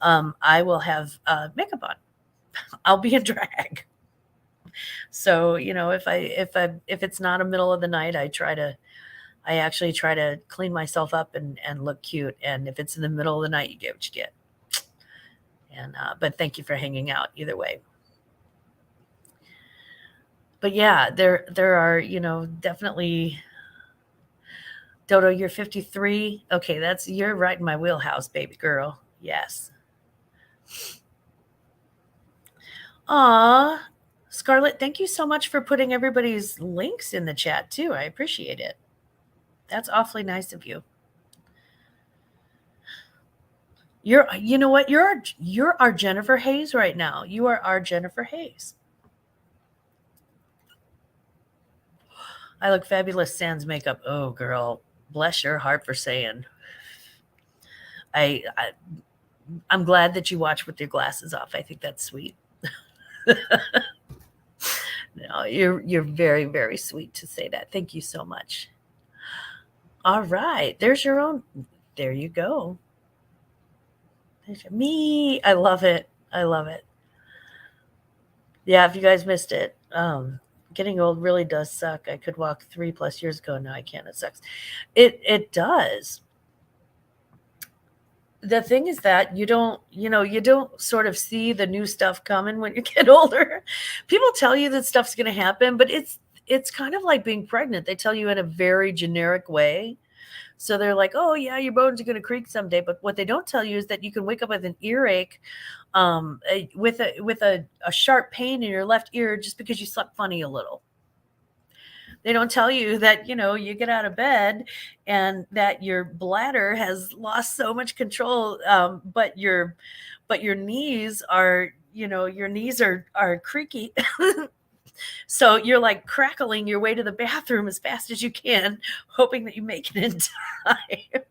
I will have makeup on. I'll be in drag. So, if it's not a middle of the night, I actually try to clean myself up and look cute. And if it's in the middle of the night, you get what you get. And but thank you for hanging out either way. But yeah, there are, definitely. Dodo, you're 53. Okay, you're right in my wheelhouse, baby girl. Yes. Aw, Scarlett, thank you so much for putting everybody's links in the chat too. I appreciate it. That's awfully nice of you. You know what? You're our Jennifer Hayes right now. You are our Jennifer Hayes. I look fabulous sans makeup. Oh, girl, bless your heart for saying. I'm glad that you watch with your glasses off. I think that's sweet. No, you're very, very sweet to say that. Thank you so much. All right. There's your own. There you go. Me. I love it. I love it. Yeah, if you guys missed it, getting old really does suck. I could walk 3+ years ago. Now I can't. It sucks. It does. The thing is that you don't sort of see the new stuff coming when you get older. People tell you that stuff's going to happen, but it's kind of like being pregnant. They tell you in a very generic way. So they're like, "Oh yeah, your bones are going to creak someday." But what they don't tell you is that you can wake up with an earache, with a sharp pain in your left ear just because you slept funny a little. They don't tell you that, you get out of bed and that your bladder has lost so much control, but your knees are creaky. So you're like crackling your way to the bathroom as fast as you can, hoping that you make it in time.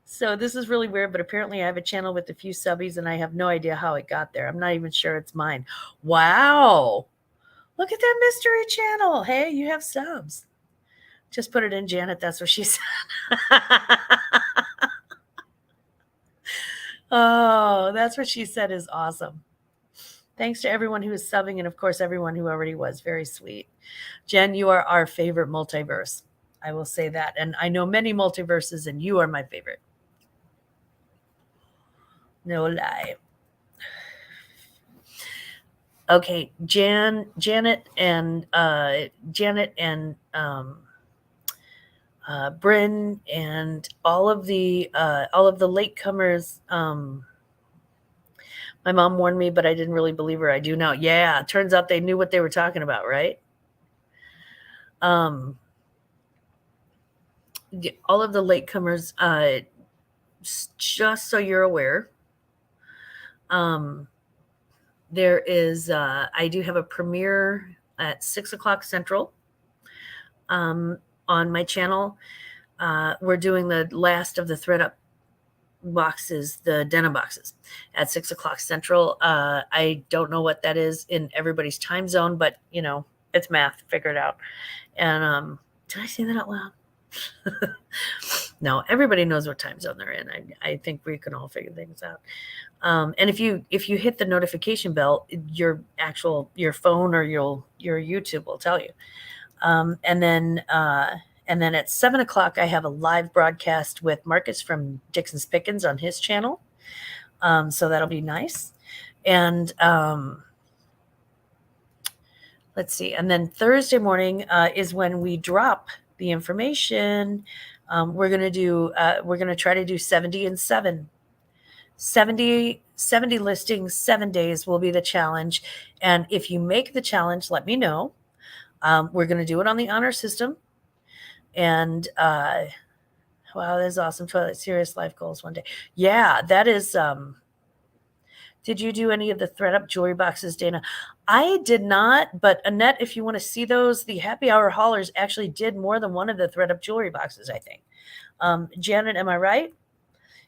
So this is really weird, but apparently I have a channel with a few subbies and I have no idea how it got there. I'm not even sure it's mine. Wow. Look at that mystery channel. Hey, you have subs. Just put it in, Janet. That's what she said. Oh, that's what she said is awesome. Thanks to everyone who is subbing and, of course, everyone who already was. Very sweet. Jen, you are our favorite multiverse. I will say that. And I know many multiverses, and you are my favorite. No lie. Okay, Janet and Bryn and all of the latecomers. My mom warned me, but I didn't really believe her. I do now. Yeah, turns out they knew what they were talking about, right? All of the latecomers. Just so you're aware, there is. I do have a premiere at 6:00 Central. On my channel, we're doing the last of the ThreadUp boxes, the denim boxes, at 6:00 Central. I don't know what that is in everybody's time zone, but it's math. Figure it out. And did I say that out loud? No, everybody knows what time zone they're in. I think we can all figure things out. And if you hit the notification bell, your phone or your YouTube will tell you. And then at 7:00, I have a live broadcast with Marcus from Dixon's Pickens on his channel. So that'll be nice. And let's see. And then Thursday morning is when we drop the information. We're going to try to do 70 and 7. 70 listings, 7 days will be the challenge. And if you make the challenge, let me know. We're going to do it on the honor system. And wow, that is awesome. Twilight Serious life goals one day. Yeah, that is. Did you do any of the ThreadUp jewelry boxes, Dana? I did not, but Annette, if you want to see those, the happy hour haulers actually did more than one of the ThreadUp jewelry boxes, I think. Janet, am I right?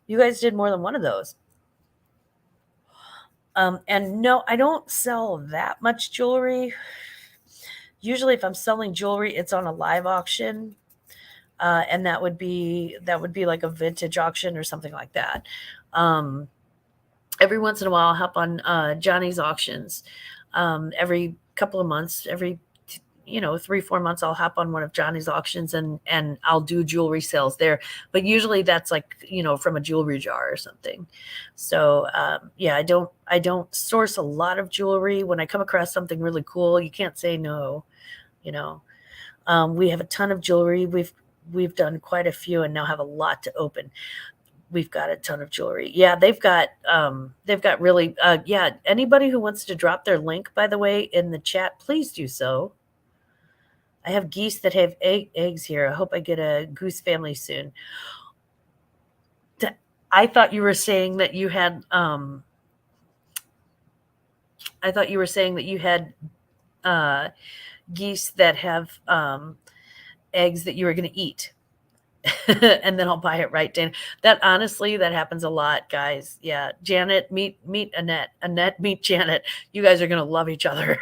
You guys did more than one of those. And no, I don't sell that much jewelry. Usually if I'm selling jewelry, it's on a live auction. And that would be like a vintage auction or something like that. Every once in a while, I'll hop on Johnny's auctions. Every couple of months, every 3-4 months, I'll hop on one of Johnny's auctions and I'll do jewelry sales there. But usually that's like from a jewelry jar or something. So yeah, I don't source a lot of jewelry. When I come across something really cool, you can't say no. We have a ton of jewelry. We've done quite a few and now have a lot to open. We've got a ton of jewelry. Yeah, they've got really, yeah, anybody who wants to drop their link, by the way, in the chat, please do so. I have geese that have eggs here. I hope I get a goose family soon. I thought you were saying that you had, geese that have eggs that you were going to eat. And then I'll buy it, right, Dan? That honestly, that happens a lot, guys. Yeah, Janet, meet Annette. Annette, meet Janet. You guys are gonna love each other.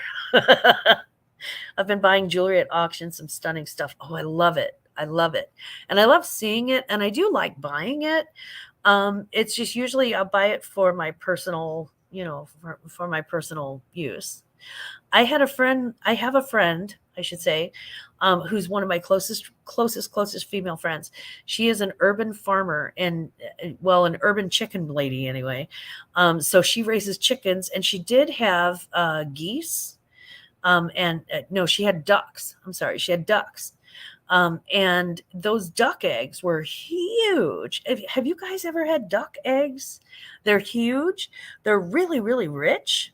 I've been buying jewelry at auctions, some stunning stuff. Oh, I love it. I love it. And I love seeing it, and I do like buying it. It's just usually I'll buy it for my personal, for my personal use. I have a friend, I should say, who's one of my closest female friends. She is an urban farmer and, well, an urban chicken lady anyway. So she raises chickens, and she did have geese. And no, she had ducks. I'm sorry, she had ducks. And those duck eggs were huge. Have you guys ever had duck eggs? They're huge. They're really, really rich.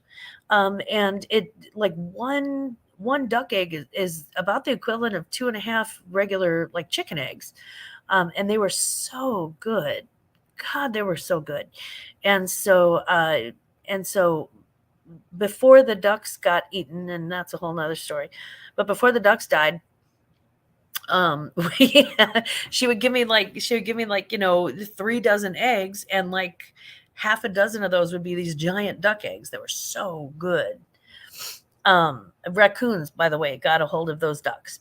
And it like one duck egg is about the equivalent of 2.5 regular like chicken eggs. And they were so good. God, they were so good. And so and so before the ducks got eaten, and that's a whole nother story. But before the ducks died, we, she would give me like 3 dozen eggs, and like half a dozen of those would be these giant duck eggs that were so good. Raccoons, by the way, got a hold of those ducks.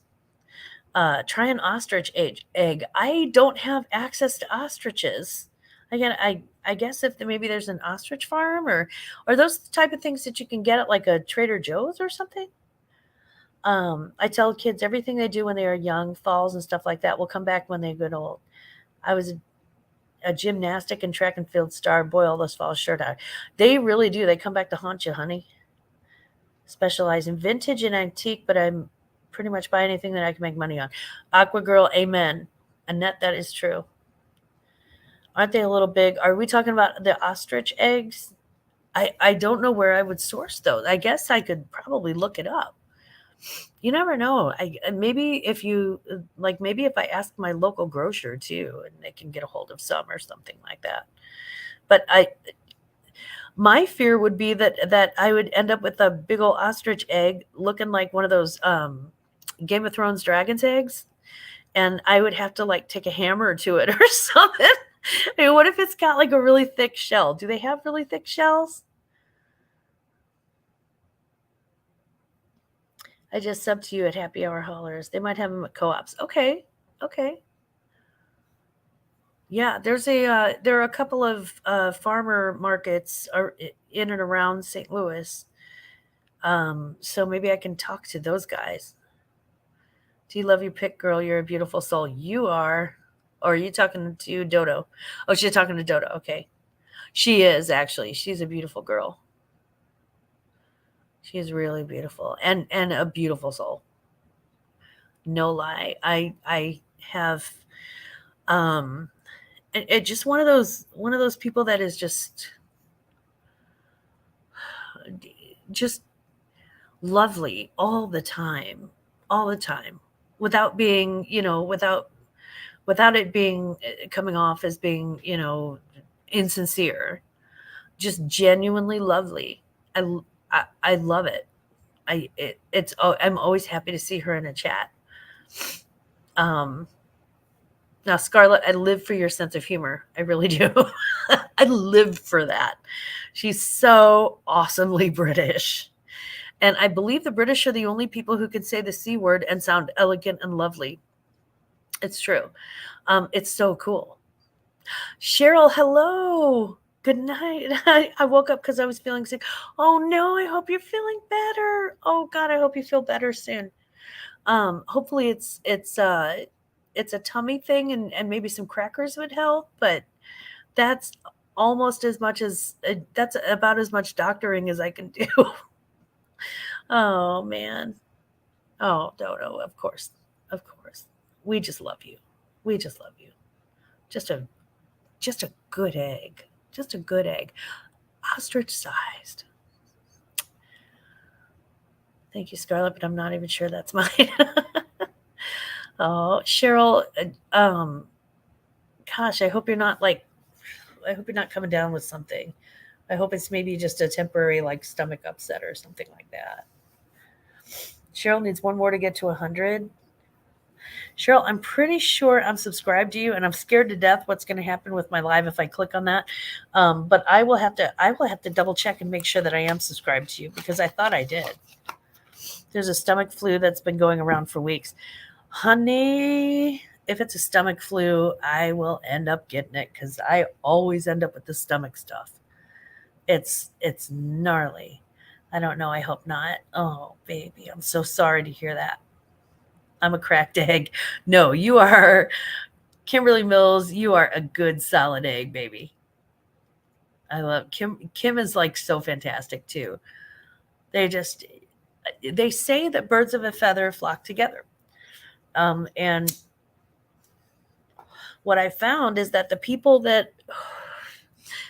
Try an ostrich egg. I don't have access to ostriches. Again, I guess if maybe there's an ostrich farm, or those type of things that you can get at like a Trader Joe's or something. I tell kids everything they do when they are young, falls and stuff like that, will come back when they get old. I was a gymnastic and track and field star. Boy, all those falls sure die. They really do. They come back to haunt you, honey. Specialize in vintage and antique, but I'm pretty much buy anything that I can make money on. Aqua Girl, amen. Annette, that is true. Aren't they a little big? Are we talking about the ostrich eggs? I don't know where I would source those. I guess I could probably look it up. You never know. Maybe if I ask my local grocer too, and they can get a hold of some or something like that. But my fear would be that I would end up with a big old ostrich egg looking like one of those Game of Thrones dragon's eggs, and I would have to like take a hammer to it or something. I mean, what if it's got like a really thick shell? Do they have really thick shells? I just subbed to you at Happy Hour Haulers. They might have them at co-ops. Okay. Yeah, there are a couple of farmer markets in and around St. Louis. So maybe I can talk to those guys. Do you love your pick, girl? You're a beautiful soul. You are. Or are you talking to Dodo? Oh, she's talking to Dodo. Okay. She is actually. She's a beautiful girl. She is really beautiful and a beautiful soul. No lie. I have it just one of those people that is just lovely all the time, without being, without it being coming off as being, insincere, just genuinely lovely. I love it. I'm always happy to see her in a chat. Now, Scarlett, I live for your sense of humor. I really do. I live for that. She's so awesomely British. And I believe the British are the only people who can say the C word and sound elegant and lovely. It's true. It's so cool. Cheryl, hello. Good night. I woke up because I was feeling sick. Oh no, I hope you're feeling better. Oh God, I hope you feel better soon. Hopefully it's a tummy thing, and maybe some crackers would help, but that's almost as much as that's about as much doctoring as I can do. Oh man. Oh, Dodo, of course. We just love you. Just a good egg. Just a good egg. Ostrich sized. Thank you, Scarlett, but I'm not even sure that's mine. Oh, Cheryl, gosh, I hope you're not coming down with something. I hope it's maybe just a temporary like stomach upset or something like that. Cheryl needs one more to get to 100. Cheryl, I'm pretty sure I'm subscribed to you, and I'm scared to death what's going to happen with my live if I click on that. But I will have to double check and make sure that I am subscribed to you, because I thought I did. There's a stomach flu that's been going around for weeks. Honey, if it's a stomach flu, I will end up getting it because I always end up with the stomach stuff. It's gnarly. I don't know. I hope not. Oh, baby, I'm so sorry to hear that. I'm a cracked egg. No, you are Kimberly Mills. You are a good solid egg, baby. I love Kim. Kim is like so fantastic too. They just they say that birds of a feather flock together. And what I found is that the people that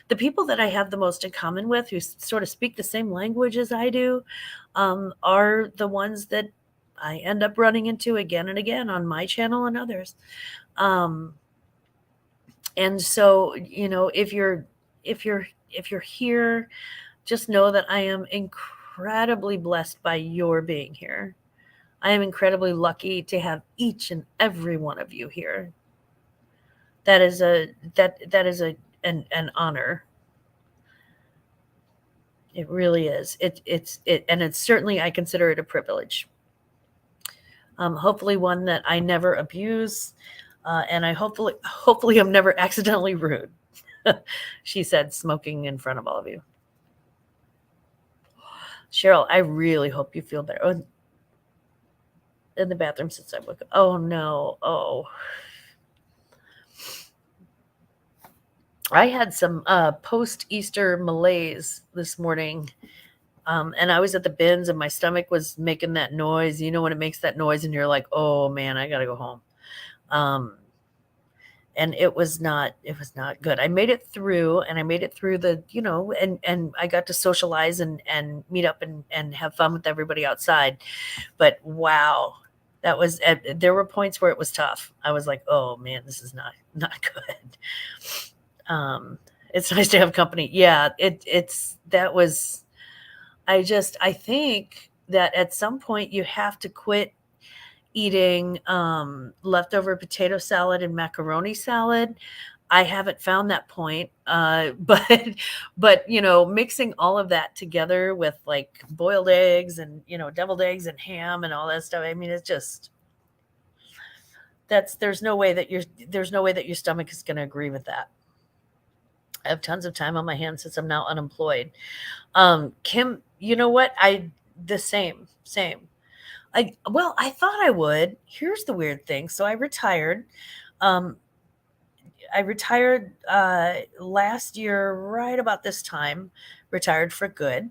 I have the most in common with, who sort of speak the same language as I do, are the ones that I end up running into again and again on my channel and others. Um, and so, if you're here, just know that I am incredibly blessed by your being here. I am incredibly lucky to have each and every one of you here. That is an honor. It really is. And it's certainly, I consider it a privilege. Hopefully one that I never abuse, and I hopefully I'm never accidentally rude. She said, smoking in front of all of you. Cheryl, I really hope you feel better. Oh, in the bathroom since I woke up. Oh no. Oh, I had some post Easter malaise this morning. And I was at the bins and my stomach was making that noise. You know, when it makes that noise and you're like, oh man, I got to go home. Um, and it was not good. I made it through, and I made it through and I got to socialize and meet up and have fun with everybody outside. But wow, there were points where it was tough. I was like, oh man, this is not good. It's nice to have company. Yeah, it's that was I think that at some point you have to quit eating leftover potato salad and macaroni salad. I haven't found that point, but mixing all of that together with like boiled eggs and deviled eggs and ham and all that stuff. I mean, it's just that's there's no way that your stomach is going to agree with that. I have tons of time on my hands since I'm now unemployed. Kim, you know what? The same. I thought I would. Here's the weird thing. So I retired. Um, I retired last year, right about this time. Retired for good.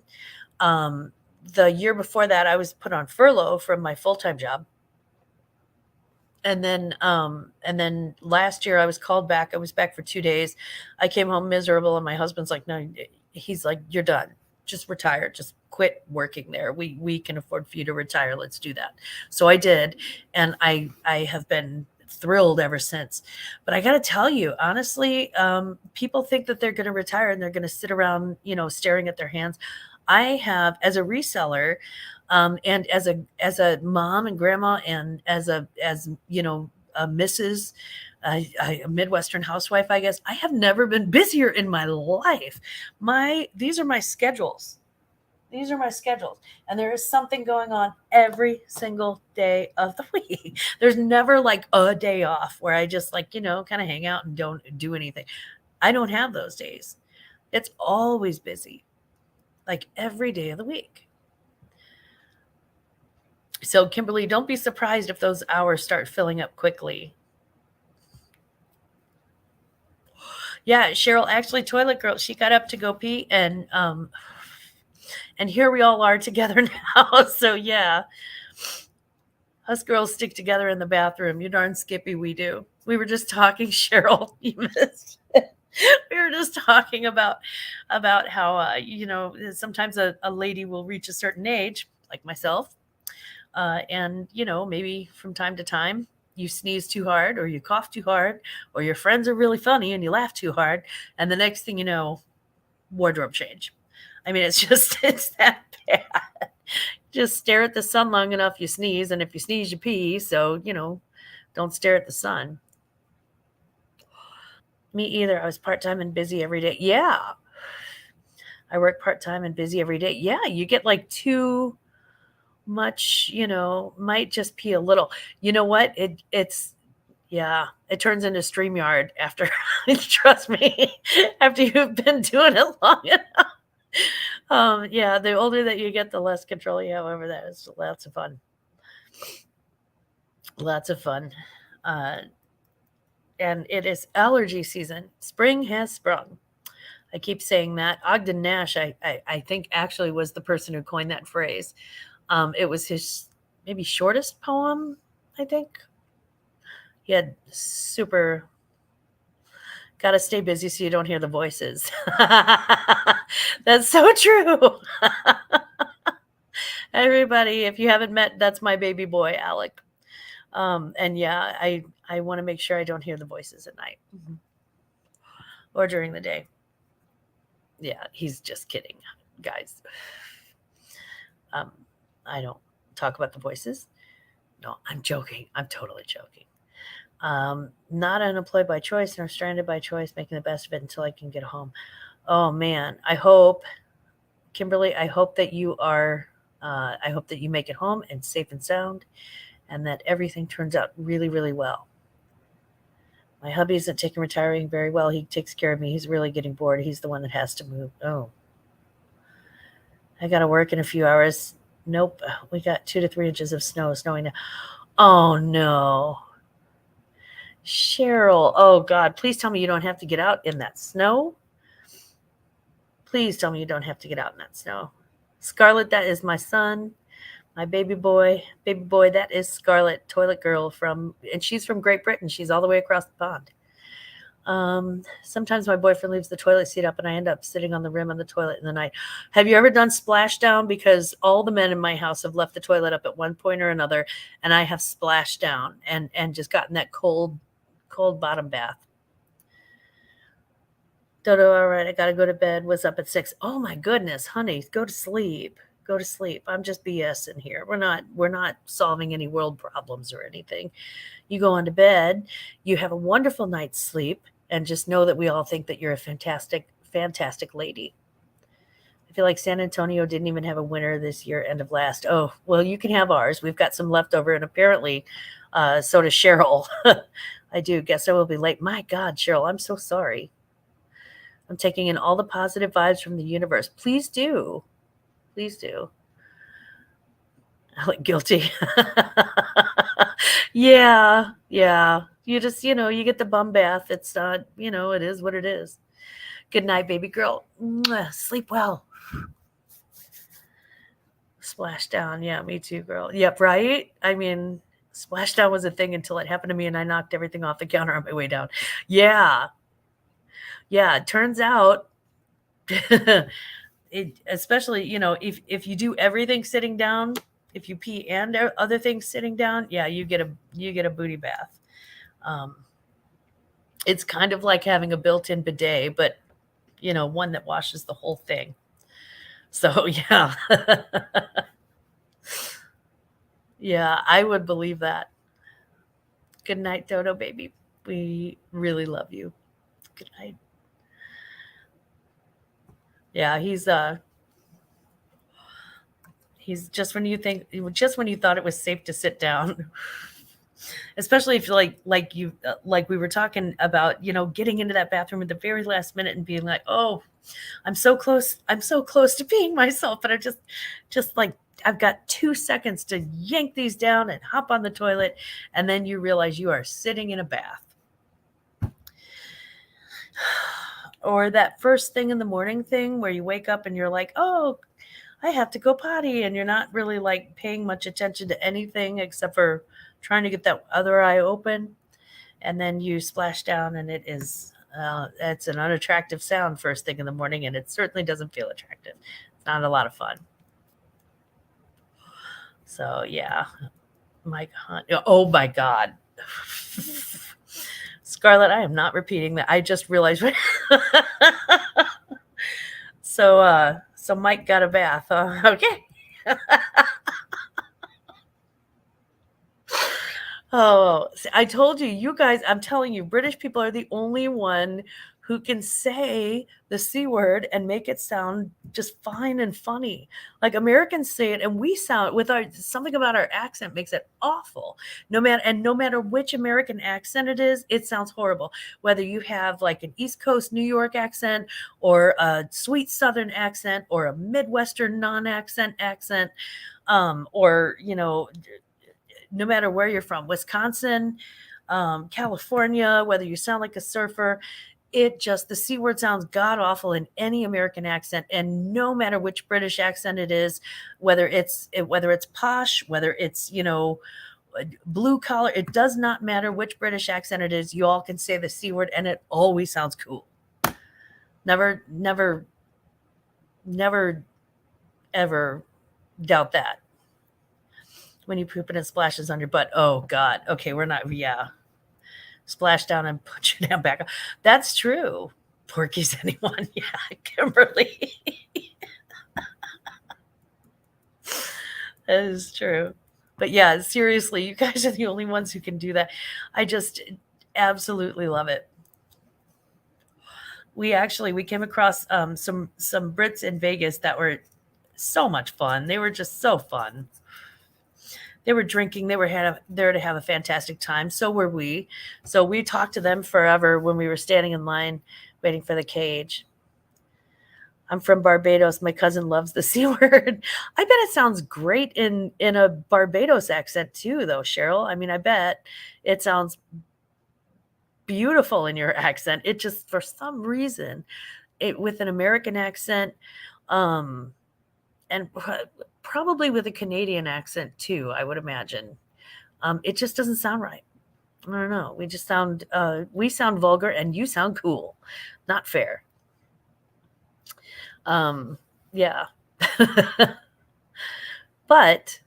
Um, the year before that, I was put on furlough from my full time job, and then last year I was called back. I was back for 2 days. I came home miserable, and my husband's like, "No," he's like, "You're done. Just retire. Just quit working there. We can afford for you to retire. Let's do that." So I did, and I have been thrilled ever since. But I got to tell you, honestly, people think that they're going to retire and they're going to sit around, staring at their hands. I have, as a reseller, and as a mom and grandma, and a Mrs. A Midwestern housewife, I guess I have never been busier in my life. These are my schedules. These are my schedules. And there is something going on every single day of the week. There's never like a day off where I just like, kind of hang out and don't do anything. I don't have those days. It's always busy, like every day of the week. So, Kimberly, don't be surprised if those hours start filling up quickly. Yeah, Cheryl, actually, Toilet Girl, she got up to go pee, and here we all are together now. So yeah, us girls stick together in the bathroom. You darn skippy, we do. We were just talking, Cheryl. You missed it. We were just talking about how sometimes a lady will reach a certain age, like myself, and maybe from time to time you sneeze too hard, or you cough too hard, or your friends are really funny and you laugh too hard, and the next thing you know, wardrobe change. I mean, it's that bad. Just stare at the sun long enough, you sneeze, and if you sneeze, you pee. So don't stare at the sun. Me either. I was part-time and busy every day. Yeah, I work part-time and busy every day. Yeah, you get like too much, might just pee a little. You know what? It's Yeah, it turns into StreamYard after, trust me, after you've been doing it long enough. Yeah, the older that you get, the less control you have over that. It's lots of fun. Lots of fun. Uh, and it is allergy season. Spring has sprung. I keep saying that. Ogden Nash, I think, actually was the person who coined that phrase. It was his maybe shortest poem, I think. He had super, gotta stay busy so you don't hear the voices. That's so true. Everybody, if you haven't met, that's my baby boy, Alec. And yeah, I want to make sure I don't hear the voices at night or during the day. Yeah, he's just kidding, guys. Um, I don't talk about the voices. No, I'm joking. I'm totally joking. Not unemployed by choice nor stranded by choice, making the best of it until I can get home. Oh man, I hope, Kimberly, I hope that you are, I hope that you make it home and safe and sound and that everything turns out really, really well. My hubby isn't taking retiring very well. He takes care of me. He's really getting bored. He's the one that has to move. Oh, I got to work in a few hours. Nope. We got 2 to 3 inches of snow snowing now. Oh no. Cheryl. Oh God, please tell me you don't have to get out in that snow. Please tell me you don't have to get out in that snow. Scarlett, that is my son, my baby boy. Baby boy, that is Scarlett, toilet girl and she's from Great Britain. She's all the way across the pond. Sometimes my boyfriend leaves the toilet seat up and I end up sitting on the rim of the toilet in the night. Have you ever done splashdown? Because all the men in my house have left the toilet up at one point or another, and I have splashed down and just gotten that cold bottom bath. Dodo, all right, I gotta go to bed. Was up at 6. Oh my goodness, honey, go to sleep. Go to sleep. I'm just BSing here. We're not solving any world problems or anything. You go on to bed, you have a wonderful night's sleep, and just know that we all think that you're a fantastic, fantastic lady. I feel like San Antonio didn't even have a winter this year, end of last. Oh, well, you can have ours. We've got some leftover, and apparently, so does Cheryl. I do. Guess I will be late. My God, Cheryl, I'm so sorry. I'm taking in all the positive vibes from the universe. Please do. Please do. I look guilty. Yeah. You just, you get the bum bath. It's not, it is what it is. Good night, baby girl. Mwah. Sleep well. Splashdown. Yeah, me too, girl. Yep, right? I mean, splashdown was a thing until it happened to me and I knocked everything off the counter on my way down. Yeah. Yeah, it turns out especially, if you do everything sitting down, if you pee and other things sitting down, yeah, you get a booty bath. It's kind of like having a built-in bidet, but one that washes the whole thing. So yeah. Yeah, I would believe that. Good night, Dodo baby. We really love you. Good night. Yeah, he's just when you thought it was safe to sit down. Especially if like we were talking about, getting into that bathroom at the very last minute and being like, oh, I'm so close to peeing myself, but I just like, I've got 2 seconds to yank these down and hop on the toilet, and then you realize you are sitting in a bath. Or that first thing in the morning thing where you wake up and you're like, oh, I have to go potty, and you're not really like paying much attention to anything except for trying to get that other eye open, and then you splash down, and it's an unattractive sound first thing in the morning, and it certainly doesn't feel attractive. It's not a lot of fun. So yeah, oh my God. Scarlett, I am not repeating that. I just realized. So Mike got a bath. Okay. Oh, I told you guys, I'm telling you, British people are the only one who can say the C word and make it sound just fine and funny. Like Americans say it, and we sound with our something about our accent makes it awful. No matter which American accent it is, it sounds horrible. Whether you have like an East Coast New York accent or a sweet Southern accent or a Midwestern non-accent accent, or no matter where you're from, Wisconsin, California, whether you sound like a surfer, the C word sounds god awful in any American accent. And no matter which British accent it is, whether it's posh, whether it's, blue collar, it does not matter which British accent it is. You all can say the C word and it always sounds cool. Never, ever doubt that. When you poop and it splashes on your butt. Oh God. Okay. We're not, yeah. Splash down and put you down back. That's true. Porky's anyone. Yeah. Kimberly. That is true. But yeah, seriously, you guys are the only ones who can do that. I just absolutely love it. We came across some Brits in Vegas that were so much fun. They were just so fun. They were drinking. They were there to have a fantastic time. So were we. So we talked to them forever when we were standing in line waiting for the cage. I'm from Barbados. My cousin loves the C word. I bet it sounds great in a Barbados accent too, though, Cheryl. I mean, I bet it sounds beautiful in your accent. It just, for some reason, with an American accent, and probably with a Canadian accent too, I would imagine. It just doesn't sound right. I don't know. We sound vulgar and you sound cool. Not fair. Yeah. But,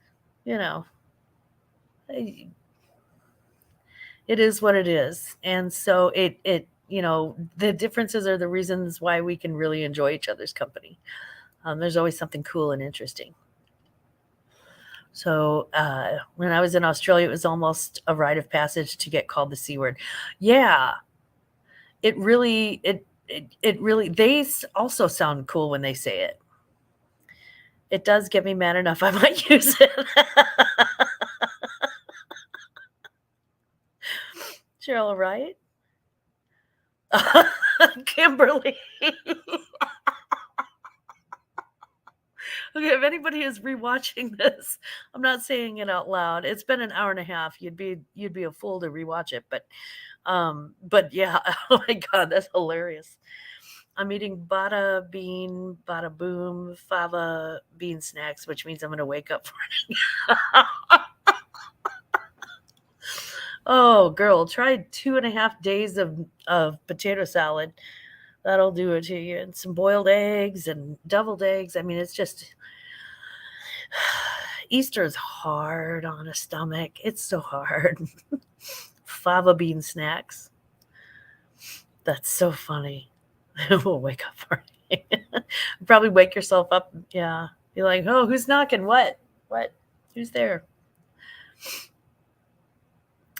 it is what it is. And so the differences are the reasons why we can really enjoy each other's company. There's always something cool and interesting. So when I was in Australia, it was almost a rite of passage to get called the C word. Yeah. It really, they also sound cool when they say it. It does get me mad enough. I might use it. Cheryl, right? Kimberly. Okay, if anybody is rewatching this, I'm not saying it out loud. It's been an hour and a half. You'd be a fool to rewatch it, but yeah, oh my God, that's hilarious. I'm eating bada bean, bada boom, fava bean snacks, which means I'm going to wake up for it. Oh, girl, try 2.5 days of potato salad. That'll do it to you. And some boiled eggs and deviled eggs. I mean, it's just, Easter's hard on a stomach. It's so hard. Fava bean snacks. That's so funny. We'll wake up for it. Probably wake yourself up. Yeah. Be like, oh, who's knocking? What? Who's there?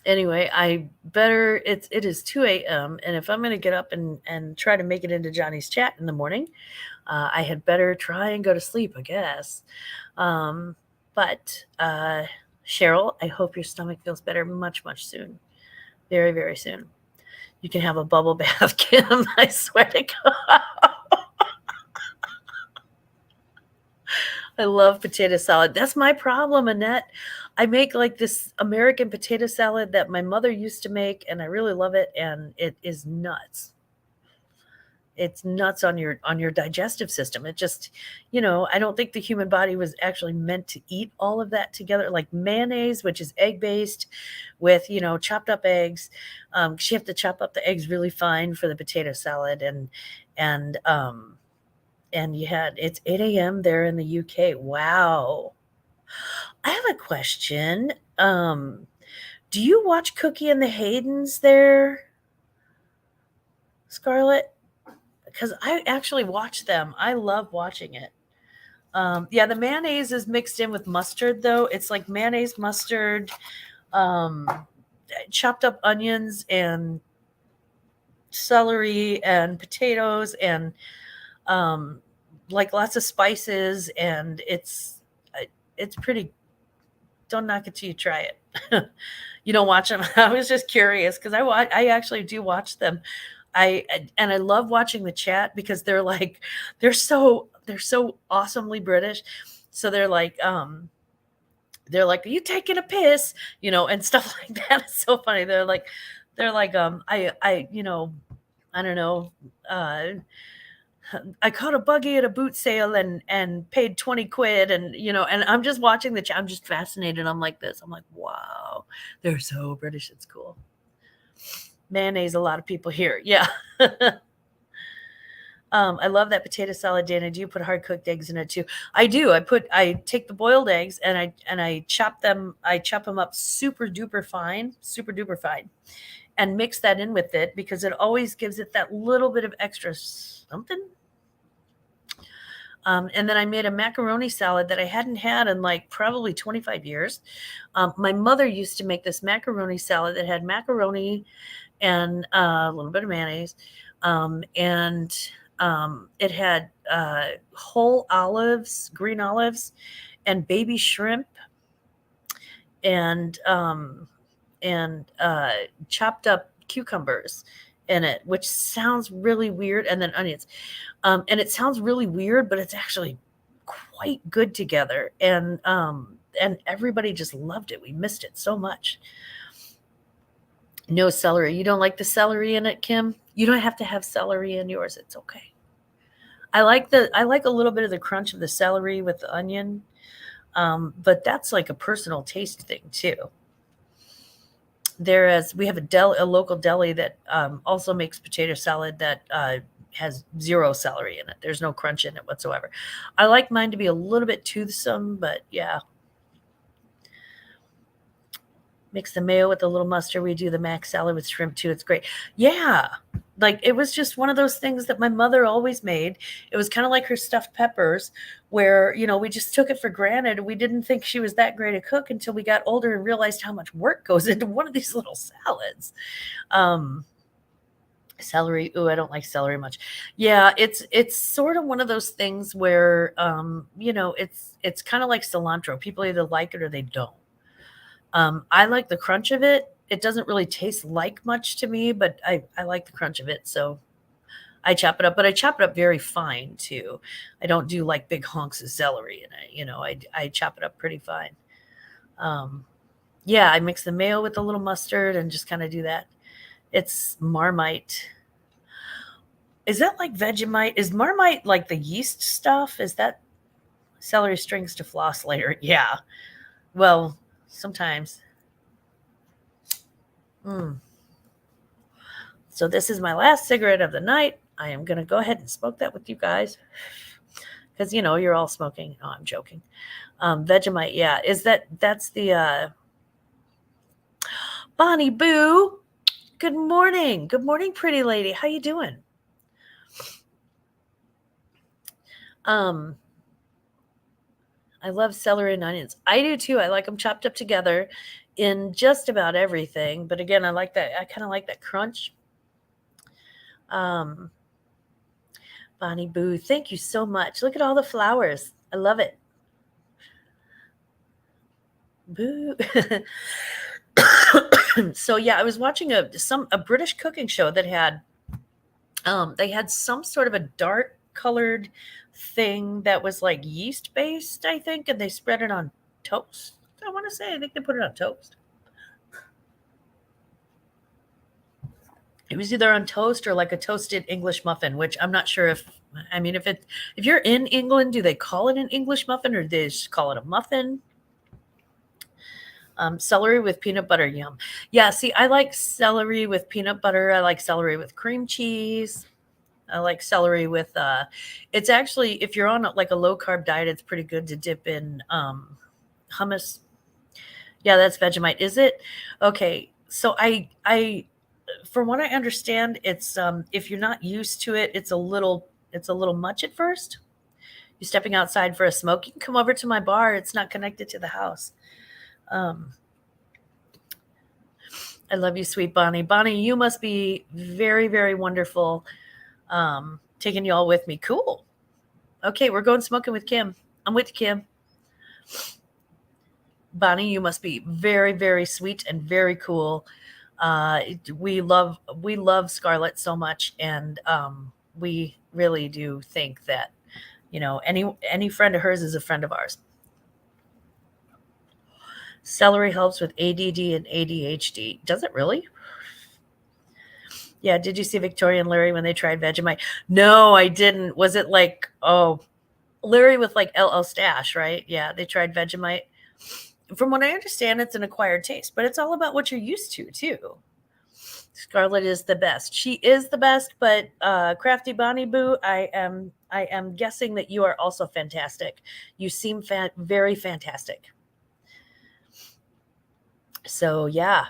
Anyway, it is 2 a.m. And if I'm going to get up and try to make it into Johnny's chat in the morning, I had better try and go to sleep, I guess. But Cheryl, I hope your stomach feels better much, much soon. Very, very soon. You can have a bubble bath, Kim. I swear to God. I love potato salad. That's my problem, Annette. I make like this American potato salad that my mother used to make, and I really love it, and it is nuts. It's nuts on your digestive system. It just, I don't think the human body was actually meant to eat all of that together. Like mayonnaise, which is egg-based with, chopped up eggs. You have to chop up the eggs really fine for the potato salad. And it's 8 a.m. there in the UK. Wow. I have a question. Do you watch Cookie and the Haydens there, Scarlett? Because I actually watch them. I love watching it. Yeah, the mayonnaise is mixed in with mustard, though. It's like mayonnaise, mustard, chopped up onions, and celery and potatoes and um, like lots of spices, and it's pretty. Don't knock it till you try it. You don't watch them. I was just curious because I actually do watch them. And I love watching the chat because they're so awesomely British. So they're like, "Are you taking a piss?" And stuff like that. It's so funny. They're like, I don't know, uh, I caught a buggy at a boot sale and paid 20 quid, and I'm just watching I'm just fascinated. I'm like this. I'm like, wow, they're so British. It's cool. Mayonnaise, a lot of people here. Yeah. I love that potato salad, Dana. Do you put hard cooked eggs in it too? I do. I take the boiled eggs and I chop them. I chop them up super duper fine, and mix that in with it because it always gives it that little bit of extra something. And then I made a macaroni salad that I hadn't had in like probably 25 years. My mother used to make this macaroni salad that had macaroni and a little bit of mayonnaise. And it had whole olives, green olives, and baby shrimp, and chopped up cucumbers in it, which sounds really weird, and then onions. And it sounds really weird, but it's actually quite good together. And everybody just loved it. We missed it so much. No celery. You don't like the celery in it, Kim? You don't have to have celery in yours. It's okay. I like a little bit of the crunch of the celery with the onion, but that's like a personal taste thing too. We have a local deli that also makes potato salad that has zero celery in it. There's no crunch in it whatsoever. I like mine to be a little bit toothsome, but yeah. Mix the mayo with a little mustard. We do the mac salad with shrimp too. It's great. Yeah. Like it was just one of those things that my mother always made. It was kind of like her stuffed peppers, where, we just took it for granted. We didn't think she was that great a cook until we got older and realized how much work goes into one of these little salads. Um, Celery. Ooh, I don't like celery much. Yeah, it's sort of one of those things where it's kind of like cilantro. People either like it or they don't. I like the crunch of it. It doesn't really taste like much to me, but I like the crunch of it. So I chop it up, but I chop it up very fine too. I don't do like big honks of celery in it. I chop it up pretty fine. Um, yeah, I mix the mayo with a little mustard and just kind of do that. It's Marmite. Is that like Vegemite? Is Marmite like the yeast stuff? Is that celery strings to floss later? Yeah. Well, sometimes. Mm. So this is my last cigarette of the night. I am going to go ahead and smoke that with you guys because you're all smoking. Oh, I'm joking. Vegemite, yeah, that's the Bonnie Boo. Good morning. Good morning, pretty lady. How you doing? Um, I love celery and onions. I do too. I like them chopped up together in just about everything. But again, I like that. I kind of like that crunch. Um, Bonnie Boo, thank you so much. Look at all the flowers. I love it. Boo. So yeah, I was watching a British cooking show that had they had some sort of a dark colored thing that was like yeast based, I think, and they spread it on toast. I want to say I think they put it on toast. It was either on toast or like a toasted English muffin, which I'm not sure if I mean if you're in England, do they call it an English muffin or do they just call it a muffin? Celery with peanut butter, yum. Yeah, see, I like celery with peanut butter. I like celery with cream cheese. I like celery with it's actually if you're on like a low carb diet, it's pretty good to dip in hummus. Yeah, that's Vegemite. Is it? Okay. So I from what I understand, it's if you're not used to it, it's a little much at first. You're stepping outside for a smoke. You can come over to my bar. It's not connected to the house. Um I love you, sweet Bonnie. Bonnie, you must be very, very wonderful. Taking you all with me. Cool. Okay, we're going smoking with Kim. I'm with Kim. Bonnie, you must be very, very sweet and very cool. We love Scarlett so much, and we really do think that any friend of hers is a friend of ours. Celery helps with ADD and ADHD. Does it really? Yeah. Did you see Victoria and Larry when they tried Vegemite? No, I didn't. Was it like, oh, Larry with like LL Stash, right? Yeah, they tried Vegemite. From what I understand, it's an acquired taste, but it's all about what you're used to, too. Scarlett is the best. She is the best, but Crafty Bonnie Boo, I am guessing that you are also fantastic. You seem very fantastic. So yeah,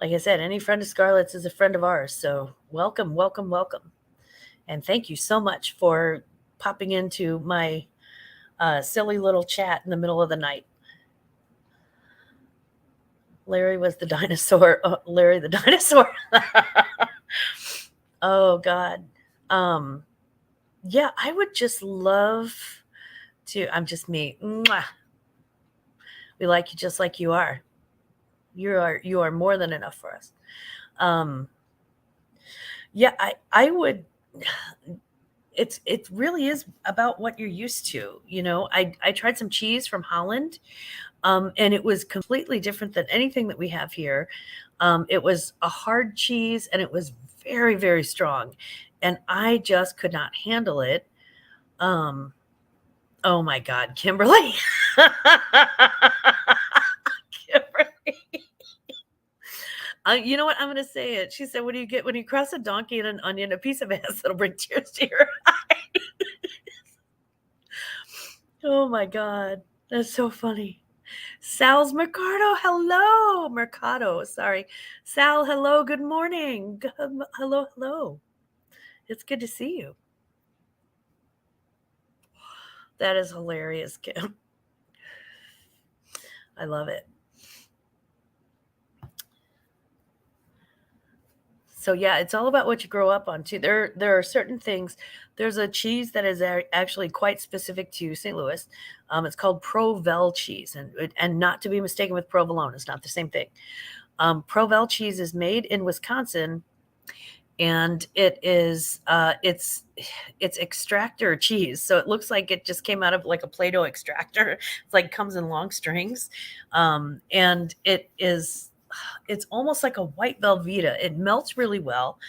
like I said, any friend of Scarlett's is a friend of ours. So welcome, welcome, welcome. And thank you so much for popping into my silly little chat in the middle of the night. Larry was the dinosaur. Oh, Larry the dinosaur. Oh God. Um, yeah, I would just love to. I'm just me. Mwah. We like you just like you are. You are more than enough for us. Um, yeah, I would. It really is about what you're used to. I tried some cheese from Holland, and it was completely different than anything that we have here. It was a hard cheese, and it was very, very strong, and I just could not handle it. Um, oh my God, Kimberly. Kimberly. You know what? I'm going to say it. She said, "What do you get when you cross a donkey and an onion? A piece of ass that'll bring tears to your eyes." Oh my God, that's so funny. Sal's Mercado. Hello, Mercado. Sorry, Sal. Hello. Good morning. Hello, hello. It's good to see you. That is hilarious, Kim. I love it. So yeah, it's all about what you grow up on too. There are certain things. There's a cheese that is actually quite specific to St. Louis. It's called Provel cheese, and not to be mistaken with provolone. It's not the same thing. Provel cheese is made in Wisconsin, and it's extractor cheese, so it looks like it just came out of like a Play-Doh extractor. It's like comes in long strings, and it's almost like a white Velveeta. It melts really well.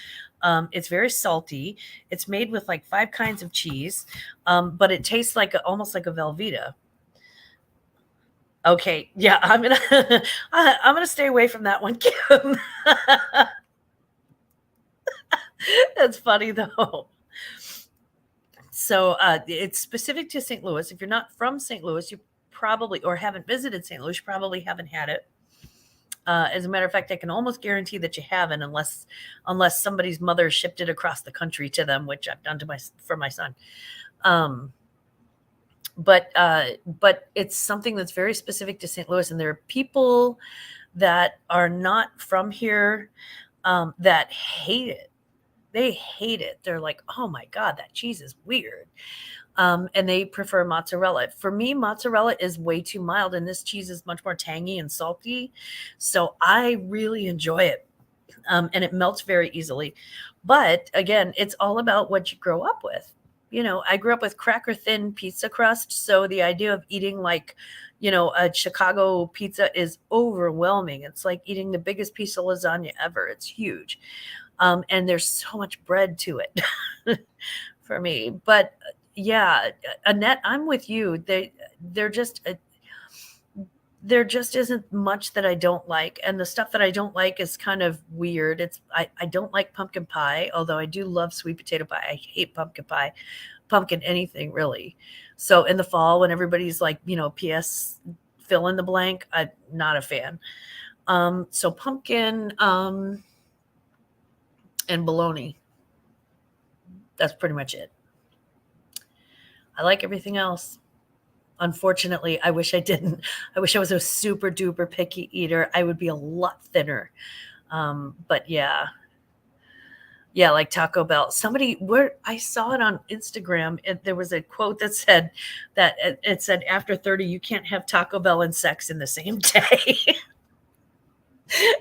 It's very salty. It's made with like five kinds of cheese, but it tastes like almost like a Velveeta. Okay, yeah, I'm gonna stay away from that one, Kim. That's funny though. So it's specific to St. Louis. If you're not from St. Louis, you probably or haven't visited St. Louis, you probably haven't had it. As a matter of fact, I can almost guarantee that you haven't, unless somebody's mother shipped it across the country to them, which I've done for my son. Um, but it's something that's very specific to St. Louis, and there are people that are not from here that hate it. They hate it. They're like, "Oh my God, that cheese is weird." And they prefer mozzarella. For me, mozzarella is way too mild, and this cheese is much more tangy and salty. So I really enjoy it, and it melts very easily. But again, it's all about what you grow up with. I grew up with cracker thin pizza crust, so the idea of eating like, a Chicago pizza is overwhelming. It's like eating the biggest piece of lasagna ever. It's huge, and there's so much bread to it for me. But yeah, Annette, I'm with you. They're just there just isn't much that I don't like, and the stuff that I don't like is kind of weird. I don't like pumpkin pie, although I do love sweet potato pie. I hate pumpkin pie, pumpkin anything really. So in the fall, when everybody's like, P.S. fill in the blank, I'm not a fan. So pumpkin and bologna. That's pretty much it. I like everything else. Unfortunately, I wish I didn't. I wish I was a super duper picky eater. I would be a lot thinner. But yeah, like Taco Bell. Somebody where I saw it on Instagram, there was a quote that said that it said after 30 you can't have Taco Bell and sex in the same day.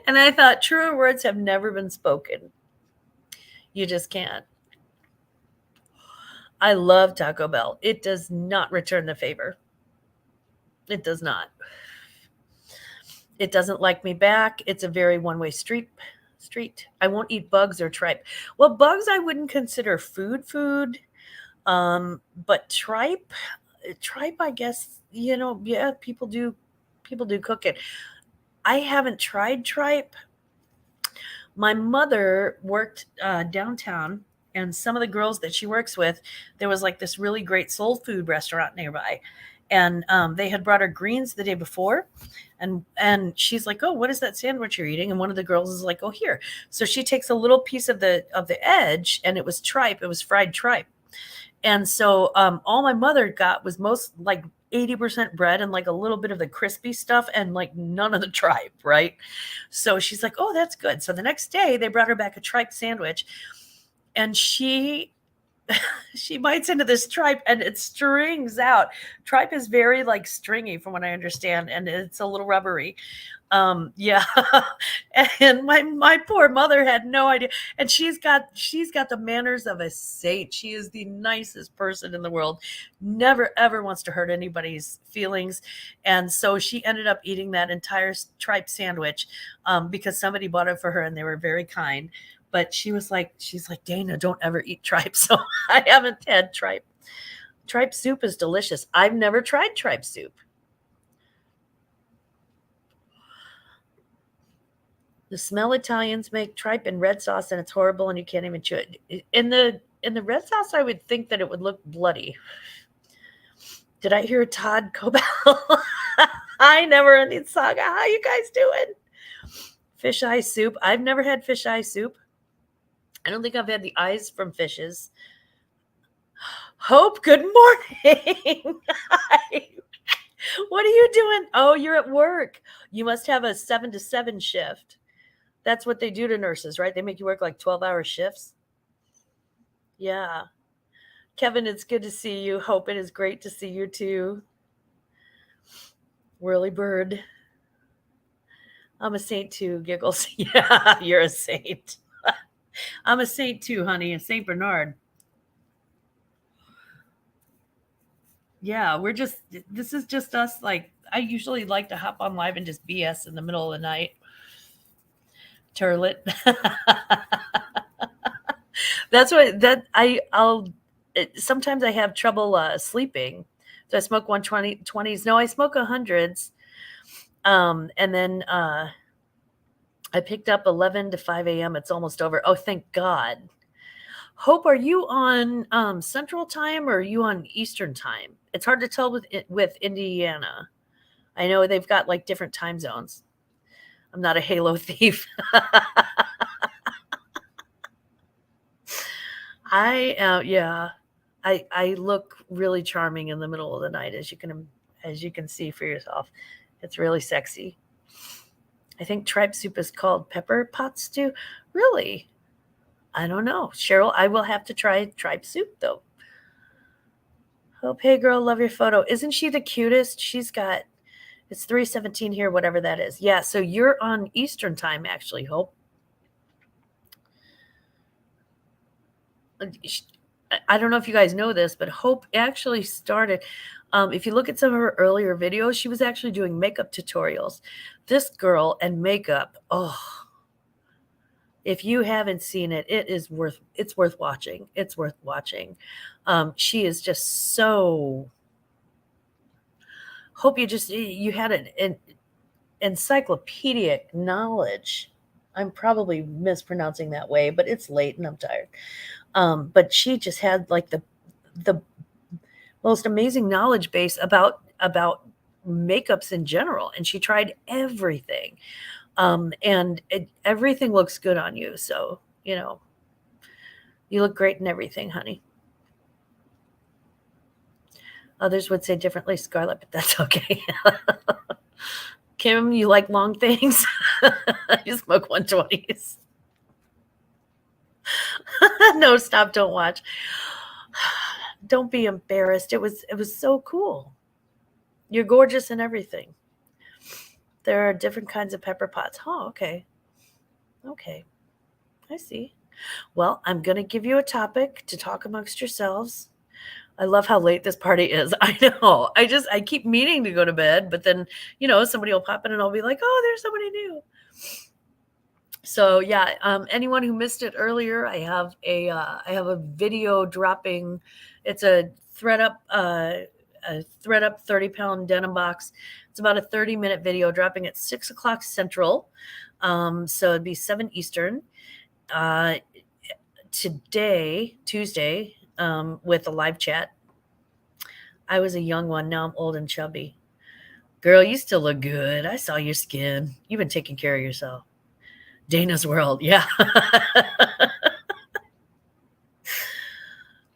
And I thought truer words have never been spoken. You just can't. I love Taco Bell. It does not return the favor. It does not. It doesn't like me back. It's a very one-way street. I won't eat bugs or tripe. Well, bugs I wouldn't consider food. But tripe, I guess, yeah, people do cook it. I haven't tried tripe. My mother worked downtown, and some of the girls that she works with, there was like this really great soul food restaurant nearby, and they had brought her greens the day before, and she's like, "Oh, what is that sandwich you're eating?" And one of the girls is like, "Oh, here." So she takes a little piece of the edge, and it was tripe. It was fried tripe. And so all my mother got was most like 80% bread and like a little bit of the crispy stuff and like none of the tripe, right? So she's like, "Oh, that's good." So the next day they brought her back a tripe sandwich, and she bites into this tripe and it strings out. Tripe is very like stringy from what I understand, and it's a little rubbery. Yeah. And my poor mother had no idea. And she's got the manners of a saint. She is the nicest person in the world. Never ever wants to hurt anybody's feelings. And so she ended up eating that entire tripe sandwich because somebody bought it for her and they were very kind. But she's like, "Dana, don't ever eat tripe." So I haven't had tripe. Tripe soup is delicious. I've never tried tripe soup. The smell Italians make tripe in red sauce, and it's horrible, and you can't even chew it. In the red sauce, I would think that it would look bloody. Did I hear Todd Cobell? I never ending saga. How you guys doing? Fish eye soup. I've never had fish eye soup. I don't think I've had the eyes from fishes. Hope, good morning. What are you doing? Oh, you're at work. You must have a 7 to 7 shift. That's what they do to nurses, right? They make you work like 12-hour shifts. Yeah. Kevin, it's good to see you. Hope, it is great to see you too. Whirly bird. I'm a saint too, giggles. Yeah, you're a saint. I'm a saint too, honey, a Saint Bernard. Yeah, this is just us. Like, I usually like to hop on live and just BS in the middle of the night. Turlet. That's what that I'll sometimes I have trouble sleeping. So I smoke 120s. No, I smoke 100s. And then I picked up 11 to 5 a.m. It's almost over. Oh, thank God. Hope, are you on Central Time or are you on Eastern Time? It's hard to tell with Indiana. I know they've got like different time zones. I'm not a Halo thief. Yeah. I look really charming in the middle of the night, as you can see for yourself. It's really sexy. I think tripe soup is called pepper pot stew. Really? I don't know. Cheryl, I will have to try tripe soup though. Hope, hey girl, love your photo. Isn't she the cutest? It's 3:17 here, whatever that is. Yeah, so you're on Eastern time actually, Hope. I don't know if you guys know this, but Hope actually started. If you look at some of her earlier videos, she was actually doing makeup tutorials. This girl and makeup, oh, if you haven't seen it, it's worth watching. It's worth watching. She is just so. Hope you had an encyclopedic knowledge. I'm probably mispronouncing that way, but it's late and I'm tired. But she just had like the most amazing knowledge base about makeups in general, and she tried everything. And everything looks good on you. So you look great in everything, honey. Others would say differently, Scarlett, but that's okay. Kim, you like long things? I smoke 120s. No, stop, don't watch. Don't be embarrassed. It was so cool. You're gorgeous and everything. There are different kinds of pepper pots. Oh, okay. Okay. I see. Well, I'm going to give you a topic to talk amongst yourselves. I love how late this party is. I know. I keep meaning to go to bed, but then, somebody will pop in and I'll be like, "Oh, there's somebody new." So, yeah, anyone who missed it earlier, I have a video dropping. It's a thread up 30-pound denim box. It's about a 30-minute video dropping at 6 o'clock Central. So it'd be 7 Eastern. Today, Tuesday, with a live chat. I was a young one. Now I'm old and chubby. Girl, you still look good. I saw your skin. You've been taking care of yourself. Dana's World. Yeah.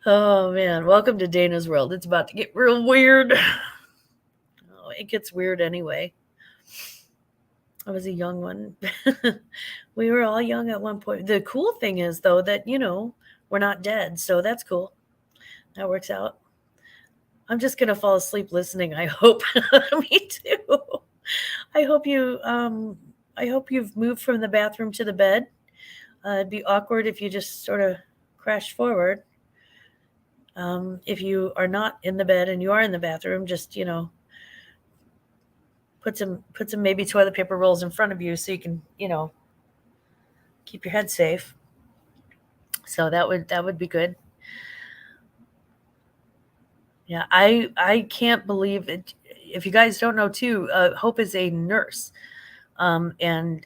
Oh, man. Welcome to Dana's World. It's about to get real weird. Oh, it gets weird anyway. I was a young one. We were all young at one point. The cool thing is, though, that, we're not dead. So that's cool. That works out. I'm just going to fall asleep listening, I hope. Me too. I hope you've moved from the bathroom to the bed. It'd be awkward if you just sort of crashed forward. If you are not in the bed and you are in the bathroom, just, put some maybe toilet paper rolls in front of you so you can, keep your head safe. So that would be good. Yeah, I can't believe it. If you guys don't know too, Hope is a nurse. And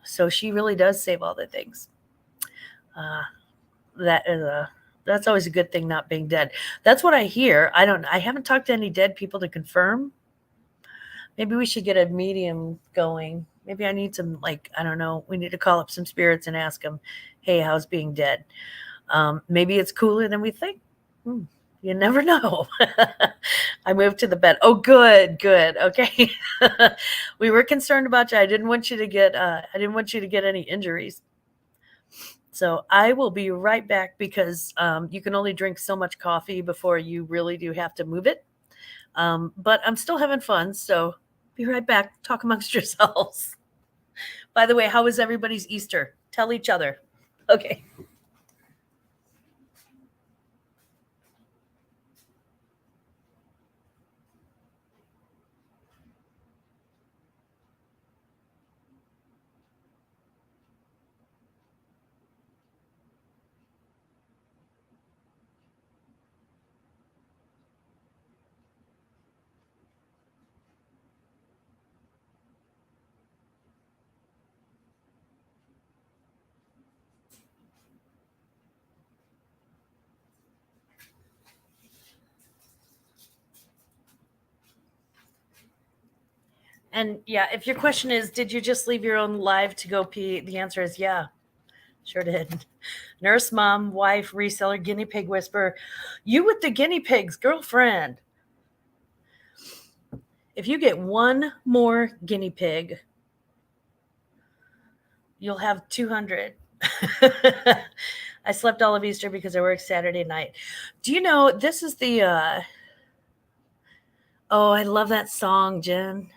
so she really does save all the things. That's always a good thing, not being dead. That's what I hear. I haven't talked to any dead people to confirm. Maybe we should get a medium going. Maybe I need some, I don't know, we need to call up some spirits and ask them, hey, how's being dead? Maybe it's cooler than we think. You never know. I moved to the bed. Oh, good. Okay. We were concerned about you. I didn't want you to get any injuries. So I will be right back because you can only drink so much coffee before you really do have to move it. But I'm still having fun. So be right back. Talk amongst yourselves. By the way, how was everybody's Easter? Tell each other. Okay. And yeah, if your question is, did you just leave your own live to go pee? The answer is yeah, sure did. Nurse, mom, wife, reseller, guinea pig whisperer. You with the guinea pigs, girlfriend. If you get one more guinea pig, you'll have 200. I slept all of Easter because I worked Saturday night. Do you know this is the oh, I love that song, Jen.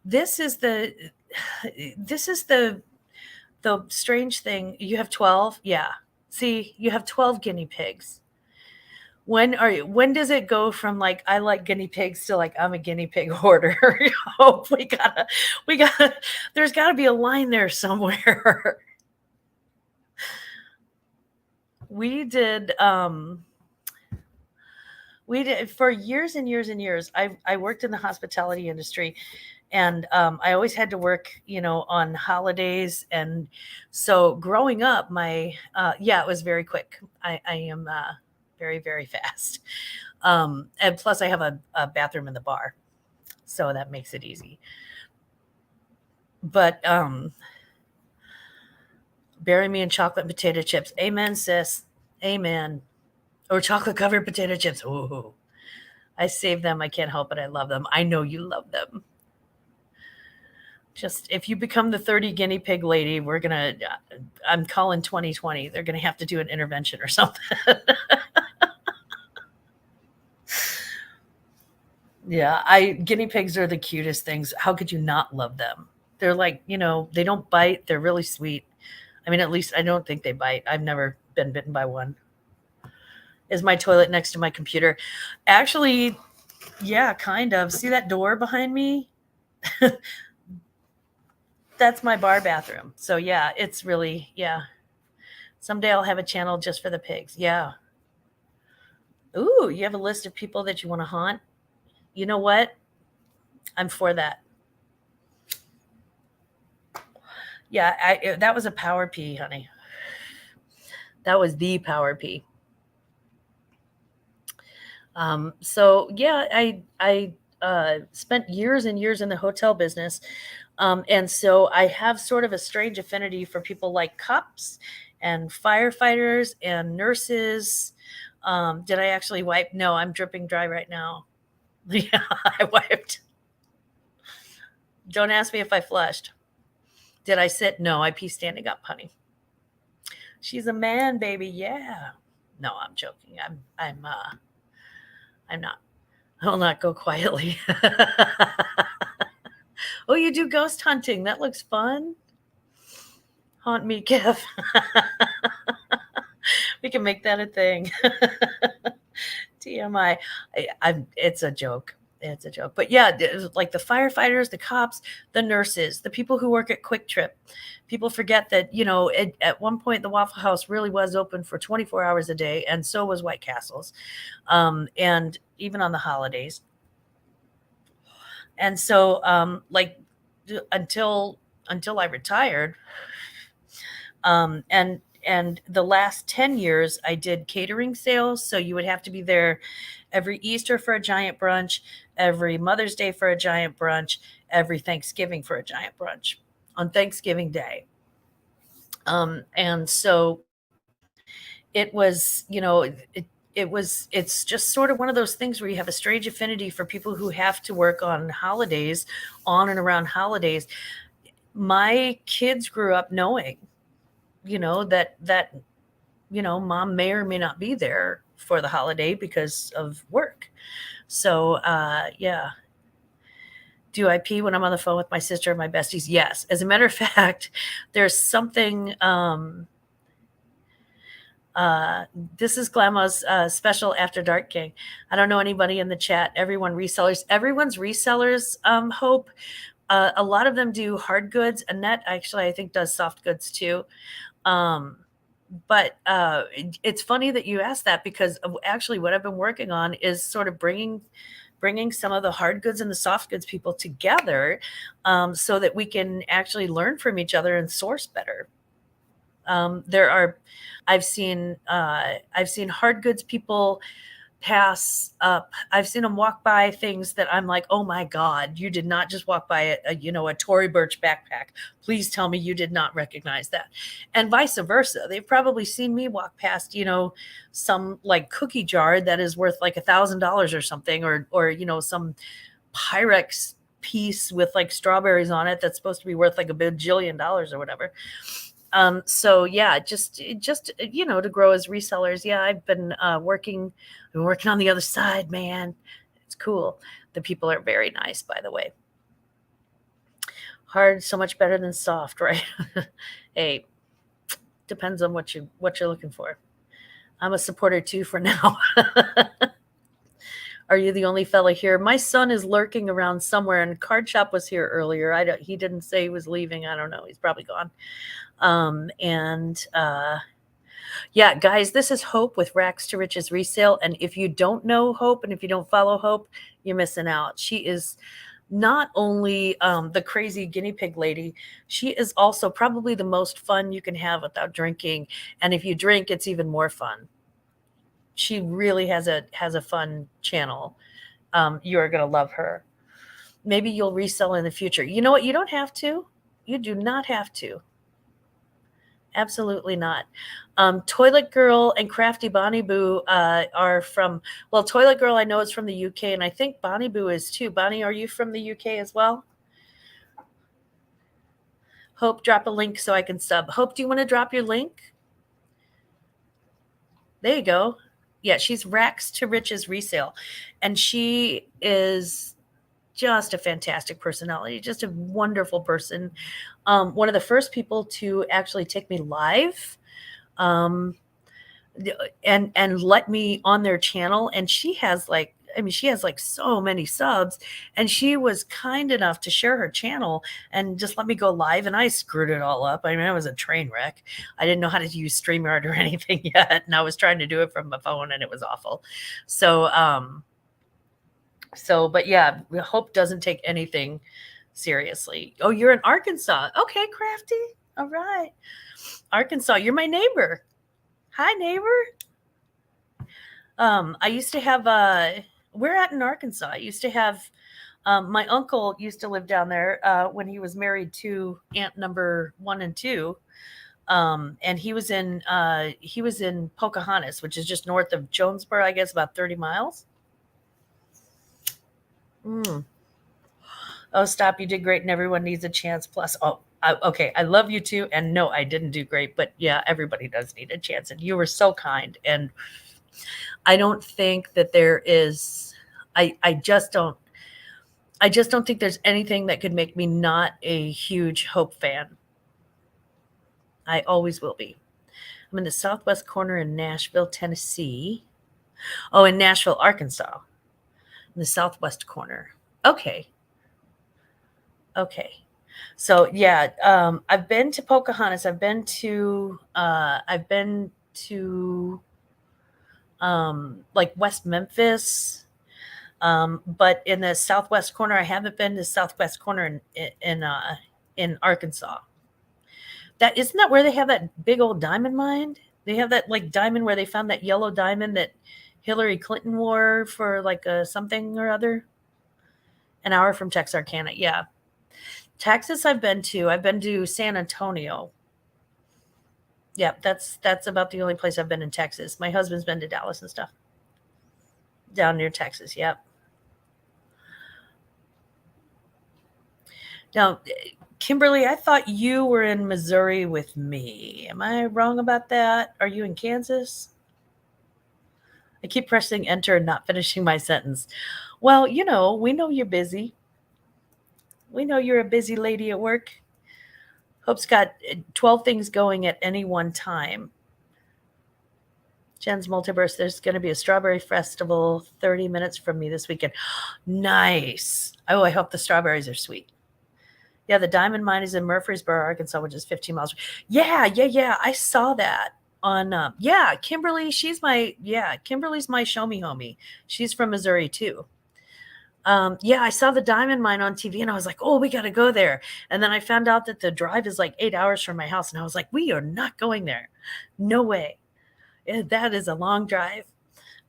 This is the strange thing. You have 12? Yeah. See, you have 12 guinea pigs. When does it go from I like guinea pigs to I'm a guinea pig hoarder? Oh, we gotta there's gotta be a line there somewhere. We did for years and years and years. I worked in the hospitality industry, and I always had to work, on holidays. And so growing up, it was very quick. I am very, very fast. And plus I have a bathroom in the bar, so that makes it easy. But bury me in chocolate and potato chips. Amen, sis. Amen. Or chocolate covered potato chips. Ooh, I save them. I can't help it. I love them. I know you love them. Just if you become the 30 guinea pig lady, I'm calling 2020. They're gonna have to do an intervention or something. Yeah, I guinea pigs are the cutest things. How could you not love them? They're like, they don't bite. They're really sweet. I mean, at least I don't think they bite. I've never been bitten by one. Is my toilet next to my computer? Actually, yeah, kind of. See that door behind me? That's my bar bathroom. So yeah, it's really, yeah. Someday I'll have a channel just for the pigs. Yeah. Ooh, you have a list of people that you want to haunt? You know what? I'm for that. Yeah, that was a power pee, honey. That was the power pee. So yeah, I spent years and years in the hotel business, and so I have sort of a strange affinity for people like cops and firefighters and nurses. Did I actually wipe? No, I'm dripping dry right now. Yeah, I wiped. Don't ask me if I flushed. Did I sit? No, I pee standing up, honey. She's a man, baby. Yeah. No, I'm joking. I'm not. I will not go quietly. Oh, you do ghost hunting. That looks fun. Haunt me, Kev. We can make that a thing. TMI. It's a joke. It's a joke. But yeah, like the firefighters, the cops, the nurses, the people who work at Quick Trip. People forget that, at one point the Waffle House really was open for 24 hours a day, and so was White Castle's. And even on the holidays. And so, like, until I retired, and the last 10 years I did catering sales. So you would have to be there every Easter for a giant brunch, every Mother's Day for a giant brunch, every Thanksgiving for a giant brunch on Thanksgiving Day. And so it was, it's just sort of one of those things where you have a strange affinity for people who have to work on holidays, on and around holidays. My kids grew up knowing, that mom may or may not be there for the holiday because of work. So yeah. Do I pee when I'm on the phone with my sister and my besties? Yes. As a matter of fact, there's something this is Glama's special After Dark King. I don't know anybody in the chat. Everyone's resellers, Hope. A lot of them do hard goods. Annette actually, I think, does soft goods too. But it's funny that you asked that, because actually what I've been working on is sort of bringing some of the hard goods and the soft goods people together, so that we can actually learn from each other and source better. I've seen hard goods people pass up. I've seen them walk by things that I'm like, oh my God, you did not just walk by a Tory Burch backpack. Please tell me you did not recognize that. And vice versa. They've probably seen me walk past, some like cookie jar that is worth like $1,000 or something, or some Pyrex piece with like strawberries on it that's supposed to be worth like $1 bajillion or whatever. So yeah, just to grow as resellers. Yeah, I've been working on the other side, man. It's cool. The people are very nice, by the way. Hard, so much better than soft, right? Hey, depends on what you're looking for. I'm a supporter too for now. Are you the only fella here? My son is lurking around somewhere, and Card Shop was here earlier. He didn't say he was leaving. I don't know. He's probably gone. Yeah, guys, this is Hope with Racks to Riches Resale. And if you don't know Hope, and if you don't follow Hope, you're missing out. She is not only the crazy guinea pig lady, she is also probably the most fun you can have without drinking. And if you drink, it's even more fun. She really has a fun channel. You are going to love her. Maybe you'll resell in the future. You know what? You don't have to. You do not have to. Absolutely not. Toilet Girl and Crafty Bonnie Boo are from, well, Toilet Girl I know is from the UK, and I think Bonnie Boo is too. Bonnie, are you from the UK as well? Hope, drop a link so I can sub. Hope, do you want to drop your link? There you go. Yeah, she's Rax to Riches Resale. And she is just a fantastic personality, just a wonderful person. One of the first people to actually take me live. Um, and let me on their channel, and she has like, I mean, she has like so many subs, and she was kind enough to share her channel and just let me go live, and I screwed it all up. I mean, I was a train wreck. I didn't know how to use StreamYard or anything yet, and I was trying to do it from my phone, and it was awful. But yeah, Hope doesn't take anything seriously. Oh, you're in Arkansas. Okay, Crafty. All right. Arkansas, you're my neighbor. Hi, neighbor. I used to have we're at in Arkansas. I used to have my uncle used to live down there when he was married to aunt number 1 and 2. And he was in Pocahontas, which is just north of Jonesboro, I guess about 30 miles. Mm. Oh, stop. You did great, and everyone needs a chance. Plus, okay, I love you too. And no, I didn't do great, but yeah, everybody does need a chance. And you were so kind. And I don't think that there is, I just don't think there's anything that could make me not a huge Hope fan. I always will be. I'm in the southwest corner in Nashville, Tennessee. Oh, in Nashville, Arkansas. In the southwest corner. Okay. So yeah, I've been to Pocahontas. I've been to like West Memphis. But in the southwest corner, I haven't been to the southwest corner in Arkansas. That isn't that where they have that big old diamond mine? They have that like diamond where they found that yellow diamond that Hillary Clinton wore for like a something or other. An hour from Texarkana, yeah. Texas, I've been to. I've been to San Antonio. Yeah, that's about the only place I've been in Texas. My husband's been to Dallas and stuff. Down near Texas, yep. Now, Kimberly, I thought you were in Missouri with me. Am I wrong about that? Are you in Kansas? I keep pressing enter and not finishing my sentence. Well, we know you're busy. We know you're a busy lady at work. Hope's got 12 things going at any one time. Jen's Multiverse, there's going to be a strawberry festival 30 minutes from me this weekend. Nice. Oh, I hope the strawberries are sweet. Yeah, the diamond mine is in Murfreesboro, Arkansas, which is 15 miles. Yeah. I saw that on, Kimberly. Kimberly's my show me homie. She's from Missouri too. Yeah, I saw the diamond mine on TV and I was like, oh, we got to go there. And then I found out that the drive is like 8 hours from my house. And I was like, we are not going there. No way. That is a long drive.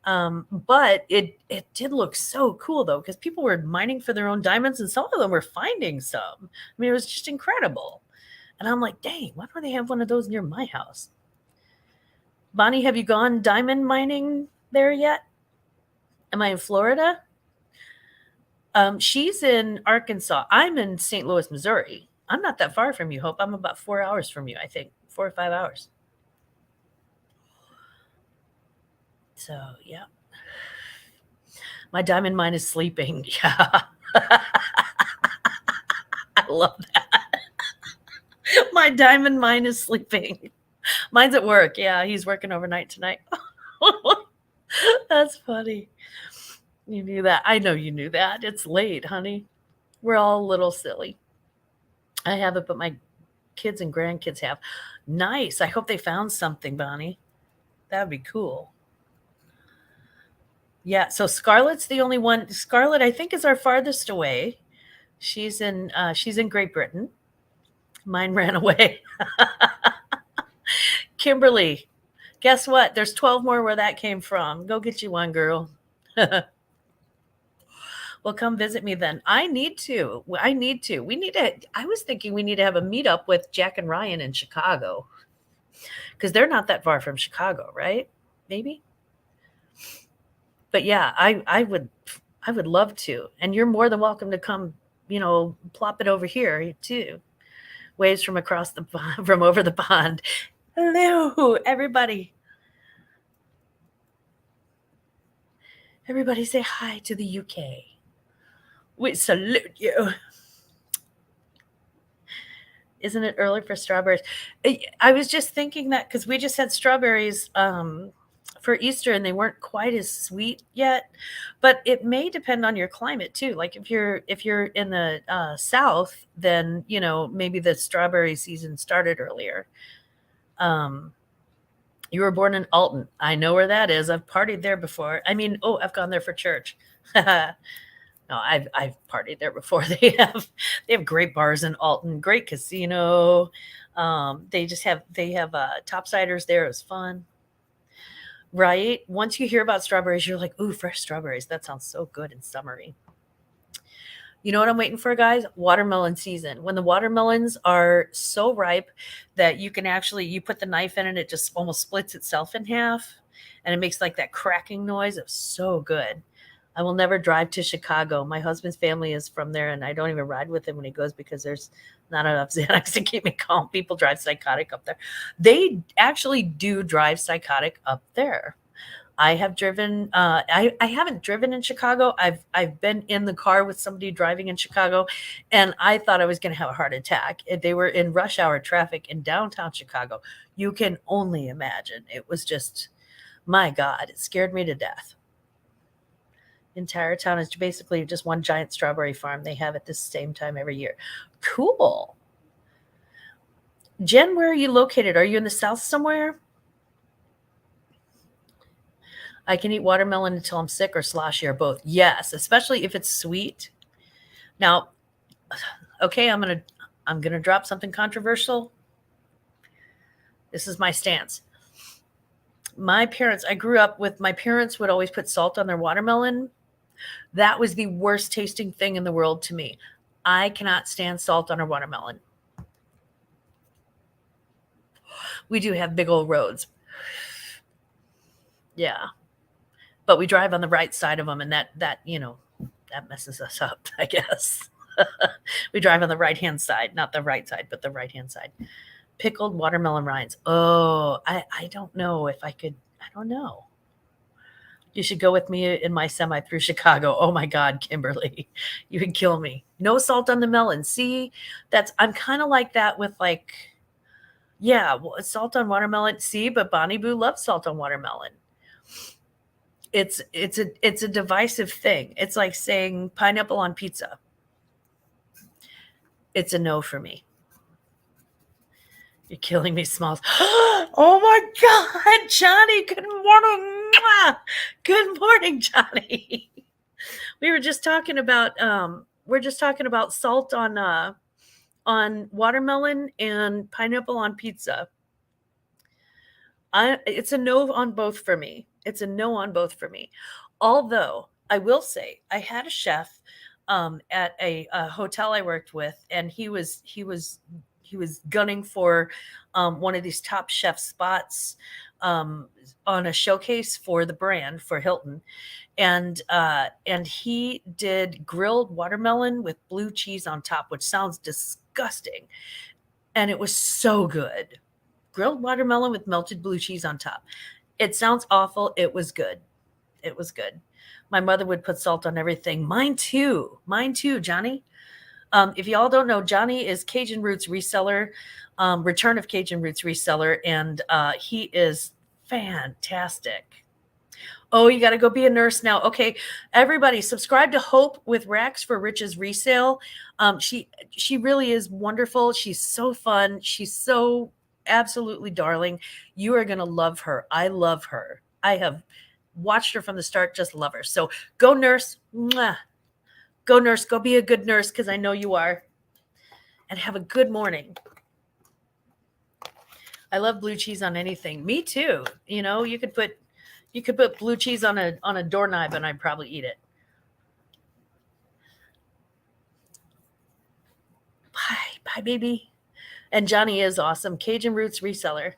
But it did look so cool though, because people were mining for their own diamonds and some of them were finding some. I mean, it was just incredible. And I'm like, dang, why don't they have one of those near my house? Bonnie, have you gone diamond mining there yet? Am I in Florida? She's in Arkansas. I'm in St. Louis, Missouri. I'm not that far from you, Hope. I'm about 4 hours from you, I think. 4 or 5 hours. So, yeah. My diamond mine is sleeping. Yeah. I love that. My diamond mine is sleeping. Mine's at work. Yeah, he's working overnight tonight. That's funny. You knew that. I know you knew that. It's late, honey. We're all a little silly. I haven't, but my kids and grandkids have. Nice. I hope they found something, Bonnie. That would be cool. Yeah, so Scarlett's the only one. Scarlett, I think, is our farthest away. She's in Great Britain. Mine ran away. Kimberly, guess what? There's 12 more where that came from. Go get you one, girl. Well, come visit me then. I need to. We need to. I was thinking we need to have a meetup with Jack and Ryan in Chicago because they're not that far from Chicago, right? Maybe. But yeah, I would love to. And you're more than welcome to come, plop it over here too. Waves from across the pond, from over the pond. Hello, everybody. Everybody say hi to the UK. We salute you. Isn't it early for strawberries? I was just thinking that because we just had strawberries for Easter and they weren't quite as sweet yet. But it may depend on your climate too. Like if you're in the South, then maybe the strawberry season started earlier. Um, you were born in Alton. I know where that is. I've partied there before. I mean, I've gone there for church. No, I've partied there before. They have great bars in Alton, great casino. They have topsiders there. It was fun, right? Once you hear about strawberries, you're like, ooh, fresh strawberries. That sounds so good and summery. You know what I'm waiting for, guys? Watermelon season. When the watermelons are so ripe that you put the knife in and it just almost splits itself in half, and it makes like that cracking noise. It's so good. I will never drive to Chicago. My husband's family is from there, and I don't even ride with him when he goes because there's not enough Xanax to keep me calm. People drive psychotic up there. They actually do drive psychotic up there. I have driven. I haven't driven in Chicago. I've been in the car with somebody driving in Chicago, and I thought I was going to have a heart attack. They were in rush hour traffic in downtown Chicago. You can only imagine. It was just, my God, it scared me to death. Entire town is basically just one giant strawberry farm. They have it the same time every year. Cool. Jen, where are you located? Are you in the South somewhere? I can eat watermelon until I'm sick or sloshy or both. Yes, especially if it's sweet. Now, okay, I'm gonna drop something controversial. This is my stance. I grew up with my parents would always put salt on their watermelon. That was the worst tasting thing in the world to me. I cannot stand salt on a watermelon. We do have big old roads. Yeah. But we drive on the right side of them, and that messes us up, I guess. We drive on the right-hand side, not the right side, but the right-hand side. Pickled watermelon rinds. Oh, I don't know if I could. I don't know. You should go with me in my semi through Chicago. Oh my God, Kimberly, you would kill me. No salt on the melon. See, I'm kind of like that with like, yeah, salt on watermelon. See, but Bonnie Boo loves salt on watermelon. It's a divisive thing. It's like saying pineapple on pizza. It's a no for me. You're killing me, Smalls. Oh my God, Johnny. Good morning. Good morning, Johnny. We were just talking about salt on watermelon and pineapple on pizza. It's a no on both for me. It's a no on both for me. Although I will say I had a chef at a hotel I worked with, and he was gunning for one of these top chef spots on a showcase for the brand for Hilton, and he did grilled watermelon with blue cheese on top, which sounds disgusting, and it was so good. Grilled watermelon with melted blue cheese on top. It sounds awful. It was good. It was good. My mother would put salt on everything. Mine too. Mine too, Johnny. If y'all don't know, Johnny is Cajun Roots reseller, Return of Cajun Roots reseller, and he is fantastic. Oh, you got to go be a nurse now. Okay, everybody, subscribe to Hope with Racks for Riches resale. She really is wonderful. She's so fun. She's so absolutely darling. You are gonna love her. I love her. I have watched her from the start. Just love her. So go nurse. Mwah. Go nurse. Go be a good nurse because I know you are. And have a good morning. I love blue cheese on anything. Me too. You could put blue cheese on a doorknob and I'd probably eat it. Bye, baby. And Johnny is awesome. Cajun Roots reseller.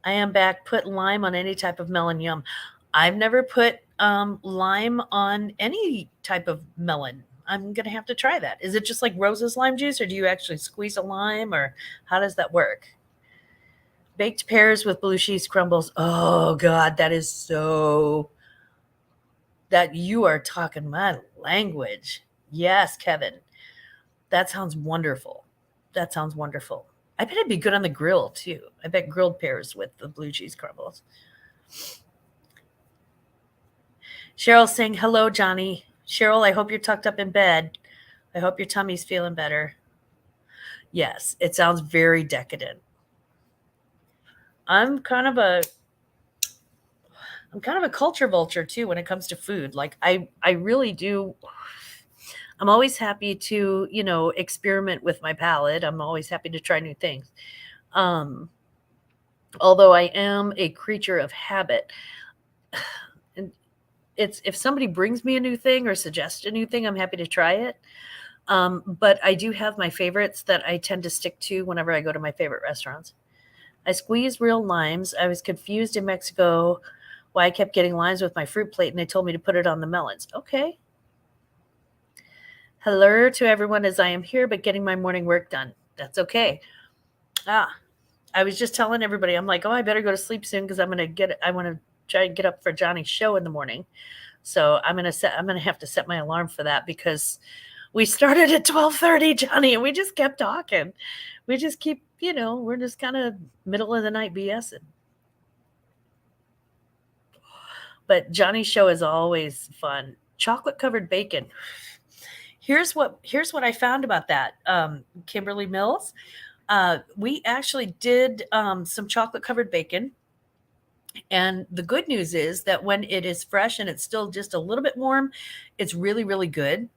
I am back. Put lime on any type of melon. Yum. I've never put lime on any type of melon. I'm going to have to try that. Is it just like Rose's lime juice, or do you actually squeeze a lime, or how does that work? Baked pears with blue cheese crumbles. Oh God, that is so, that you are talking my language. Yes, Kevin. That sounds wonderful. That sounds wonderful. I bet it'd be good on the grill too. I bet grilled pears with the blue cheese crumbles. Cheryl saying, hello, Johnny. Cheryl, I hope you're tucked up in bed. I hope your tummy's feeling better. Yes, it sounds very decadent. I'm kind of a culture vulture too when it comes to food. Like I really do. I'm always happy to, experiment with my palate. I'm always happy to try new things. Um, Although I am a creature of habit. And it's, if somebody brings me a new thing or suggests a new thing, I'm happy to try it. But I do have my favorites that I tend to stick to whenever I go to my favorite restaurants. I squeeze real limes. I was confused in Mexico why I kept getting limes with my fruit plate, and they told me to put it on the melons. Okay. Hello to everyone as I am here, but getting my morning work done. That's okay. I was just telling everybody, I'm like, oh, I better go to sleep soon because I want to try and get up for Johnny's show in the morning. So I'm going to have to set my alarm for that because we started at 12:30, Johnny, and we just kept talking. We just keep, we're just kind of middle of the night BSing. But Johnny's show is always fun. Chocolate covered bacon. Here's what I found about that, Kimberly Mills. We actually did some chocolate covered bacon. And the good news is that when it is fresh and it's still just a little bit warm, it's really, really good.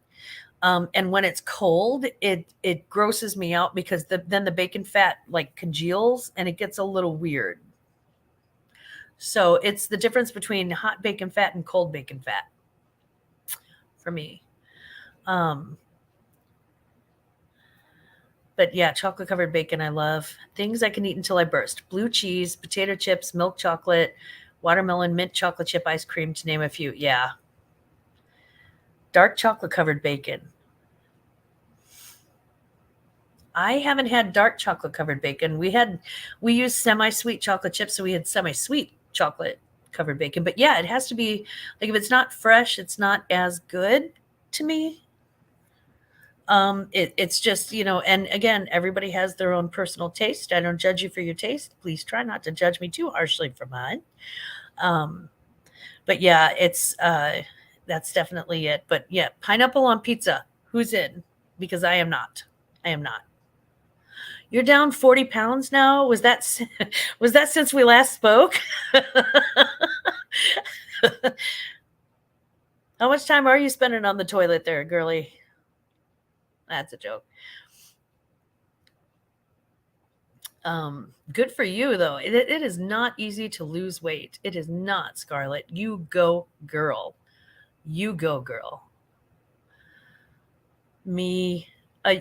And when it's cold, it grosses me out because then the bacon fat like congeals and it gets a little weird. So it's the difference between hot bacon fat and cold bacon fat for me. But yeah, chocolate covered bacon, I love. Things I can eat until I burst: blue cheese, potato chips, milk chocolate, watermelon, mint chocolate chip ice cream, to name a few. Yeah. Dark chocolate covered bacon. I haven't had dark chocolate covered bacon. We used semi-sweet chocolate chips, so we had semi-sweet chocolate covered bacon. But yeah, it has to be like, if it's not fresh, it's not as good to me. It's just, and again, everybody has their own personal taste. I don't judge you for your taste. Please try not to judge me too harshly for mine. But yeah, that's definitely it. But yeah, pineapple on pizza. Who's in? Because I am not. I am not. You're down 40 pounds now. Was that since we last spoke? How much time are you spending on the toilet there, girly? That's a joke. Good for you, though. It is not easy to lose weight. It is not, Scarlett. You go, girl. You go, girl. Me.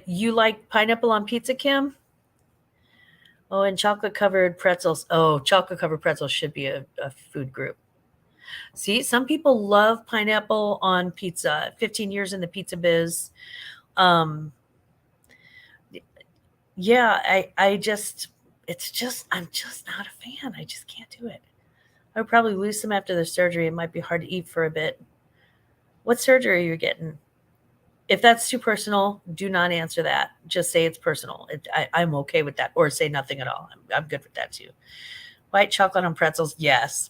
You like pineapple on pizza, Kim? Oh, and chocolate covered pretzels. Oh, chocolate covered pretzels should be a food group. See, some people love pineapple on pizza. 15 years in the pizza biz. Um, yeah, I'm just not a fan. I just can't do it. I would probably lose some after the surgery. It might be hard to eat for a bit. What surgery are you getting? If that's too personal, do not answer that. Just say it's personal. I'm okay with that, or say nothing at all. I'm good with that too. White chocolate on pretzels, yes.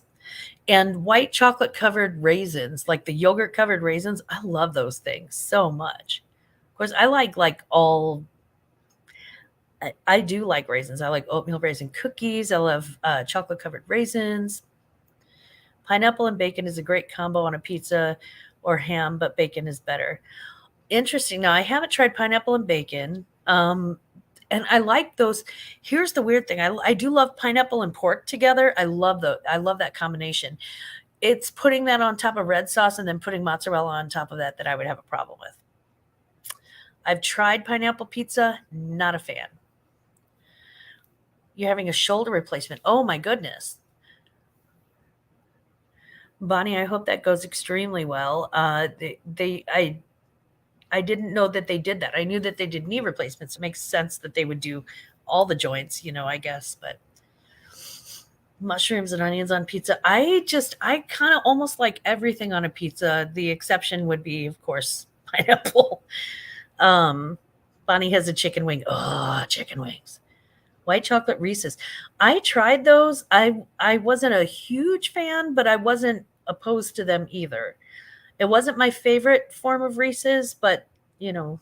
And white chocolate covered raisins, like the yogurt covered raisins. I love those things so much. Of course, I like all. I do like raisins. I like oatmeal raisin cookies. I love chocolate covered raisins. Pineapple and bacon is a great combo on a pizza or ham, but bacon is better. Interesting. Now, I haven't tried pineapple and bacon. And I like those. Here's the weird thing. I do love pineapple and pork together. I love that combination. It's putting that on top of red sauce and then putting mozzarella on top of that I would have a problem with. I've tried pineapple pizza, not a fan. You're having a shoulder replacement. Oh my goodness. Bonnie, I hope that goes extremely well. I I didn't know that they did that. I knew that they did knee replacements. It makes sense that they would do all the joints, I guess, but mushrooms and onions on pizza. I kind of almost like everything on a pizza. The exception would be, of course, pineapple. Um, Bonnie has a chicken wing. Oh, chicken wings. White chocolate Reese's. I tried those. I wasn't a huge fan, but I wasn't opposed to them either. It wasn't my favorite form of Reese's, you know,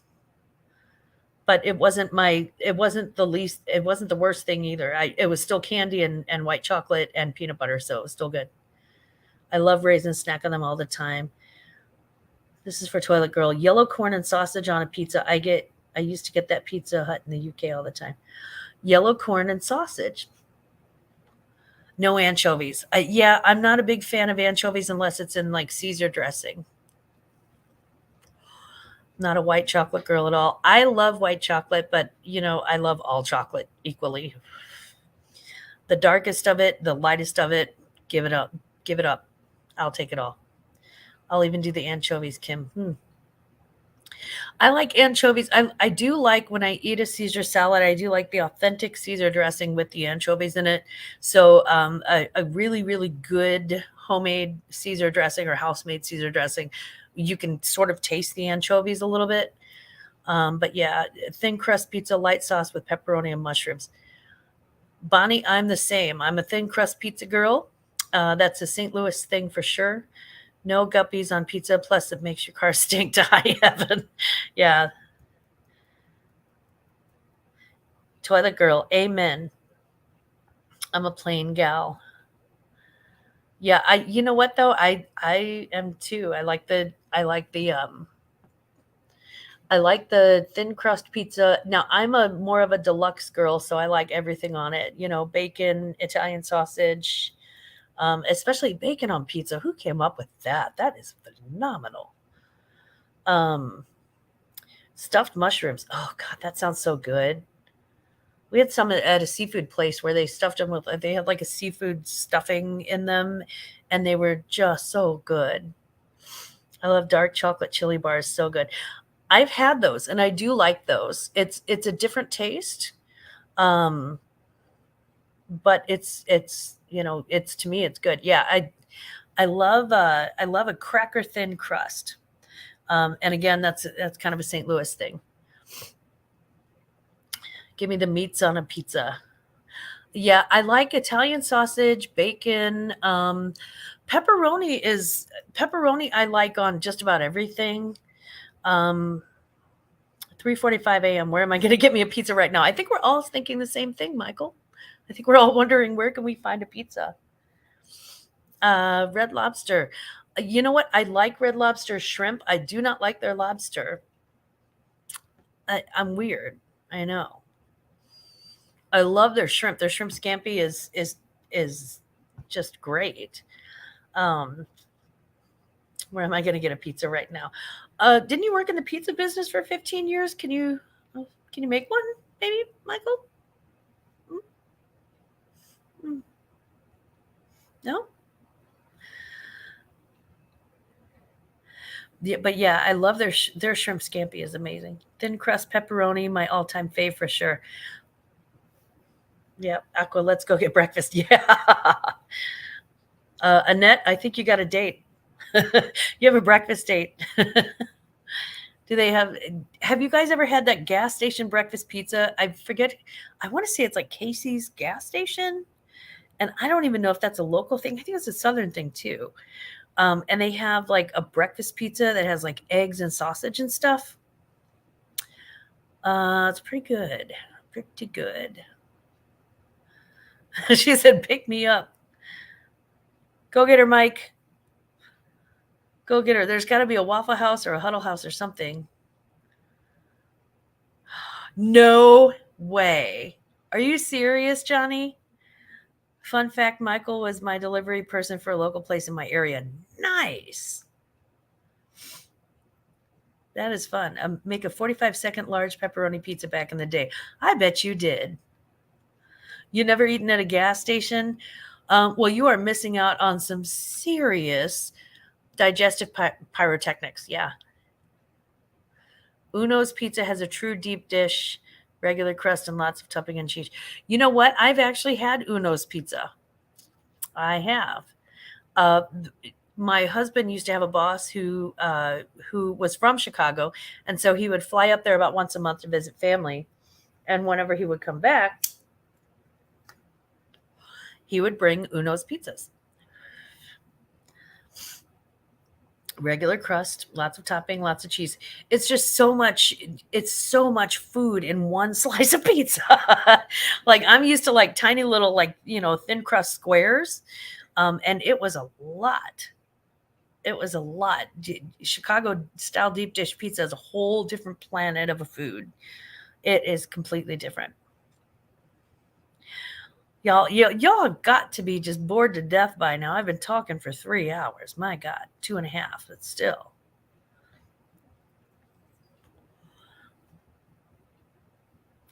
but it wasn't the worst thing either. It was still candy and white chocolate and peanut butter, so it was still good. I love raisin snack on them all the time. This is for Toilet Girl. Yellow corn and sausage on a pizza. I used to get that Pizza Hut in the UK all the time. Yellow corn and sausage. No anchovies. Yeah, I'm not a big fan of anchovies unless it's in like Caesar dressing. Not a white chocolate girl at all. I love white chocolate, but I love all chocolate equally. The darkest of it, the lightest of it, give it up. Give it up. I'll take it all. I'll even do the anchovies, Kim. I like anchovies. I do like when I eat a Caesar salad, I do like the authentic Caesar dressing with the anchovies in it. So a really, really good homemade Caesar dressing or house-made Caesar dressing, you can sort of taste the anchovies a little bit. But yeah, thin crust pizza, light sauce with pepperoni and mushrooms. Bonnie, I'm the same. I'm a thin crust pizza girl. That's a St. Louis thing for sure. No guppies on pizza. Plus, it makes your car stink to high heaven. Yeah. Toilet girl. Amen. I'm a plain gal. Yeah. You know what though? I am too. I like the thin crust pizza. Now I'm a more of a deluxe girl, so I like everything on it. Bacon, Italian sausage, especially bacon on pizza. Who came up with that? That is phenomenal. Um, Stuffed mushrooms. Oh God, that sounds so good. We had some at a seafood place where they stuffed them with. They had like a seafood stuffing in them, and they were just so good. I love dark chocolate chili bars. So good. I've had those, and I do like those. It's a different taste, um, but it's to me it's good. Yeah, I love a cracker thin crust. And again, that's kind of a St. Louis thing. Give me the meats on a pizza. Yeah, I like Italian sausage, bacon, pepperoni I like on just about everything. Um 3:45 a.m. Where am I going to get me a pizza right now? I think we're all thinking the same thing, Michael. I think we're all wondering where can we find a pizza? Red Lobster. You know what? I like Red Lobster shrimp. I do not like their lobster. I'm weird. I know. I love their shrimp. Their shrimp scampi is just great. Um, where am I going to get a pizza right now? Didn't you work in the pizza business for 15 years? Can you make one, maybe, Michael? Mm, mm. No. Yeah, but yeah, I love their shrimp scampi is amazing. Thin crust pepperoni, my all time fave for sure. Yeah, Aqua, let's go get breakfast. Yeah. Annette, I think you got a date. You have a breakfast date. Do they have you guys ever had that gas station breakfast pizza? I forget. I want to say it's like Casey's gas station. And I don't even know if that's a local thing. I think it's a southern thing too. And they have like a breakfast pizza that has like eggs and sausage and stuff. It's pretty good. Pretty good. She said, pick me up. Go get her, Mike. Go get her. There's got to be a Waffle House or a Huddle House or something. No way. Are you serious, Johnny? Fun fact, Michael was my delivery person for a local place in my area. Nice. That is fun. Make a 45-second large pepperoni pizza back in the day. I bet you did. You never eaten at a gas station? Well, you are missing out on some serious digestive pyrotechnics. Yeah. Uno's Pizza has a true deep dish, regular crust, and lots of topping and cheese. You know what? I've actually had Uno's Pizza. I have. Uh, my husband used to have a boss who was from Chicago, and so he would fly up there about once a month to visit family. And whenever he would come back, he would bring Uno's pizzas. Regular crust, lots of topping, lots of cheese. It's just so much. It's so much food in one slice of pizza. Like I'm used to like tiny little like thin crust squares, and it was a lot. It was a lot. Chicago style deep dish pizza is a whole different planet of a food. It is completely different. Y'all have got to be just bored to death by now. I've been talking for 3 hours. My God, 2.5, but still.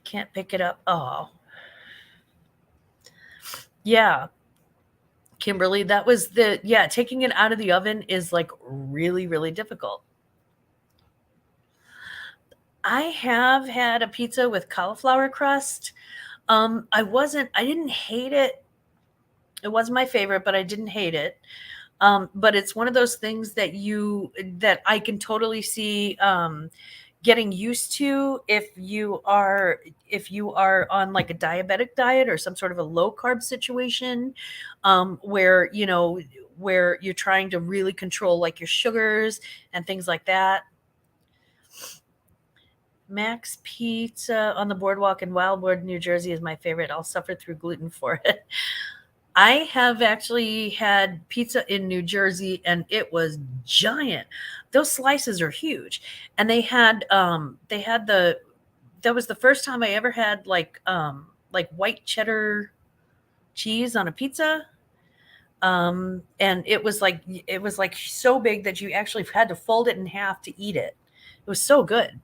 Can't pick it up. Oh. Yeah. Kimberly, that was taking it out of the oven is like really, really difficult. I have had a pizza with cauliflower crust. I didn't hate it. It wasn't my favorite, but I didn't hate it. But it's one of those things that I can totally see getting used to if you are on like a diabetic diet or some sort of a low carb situation, where you're trying to really control like your sugars and things like that. Max Pizza on the boardwalk in Wildwood, New Jersey is my favorite. I'll suffer through gluten for it. I have actually had pizza in New Jersey and it was giant. Those slices are huge. And they had that was the first time I ever had like white cheddar cheese on a pizza. And it was like so big that you actually had to fold it in half to eat it. It was so good.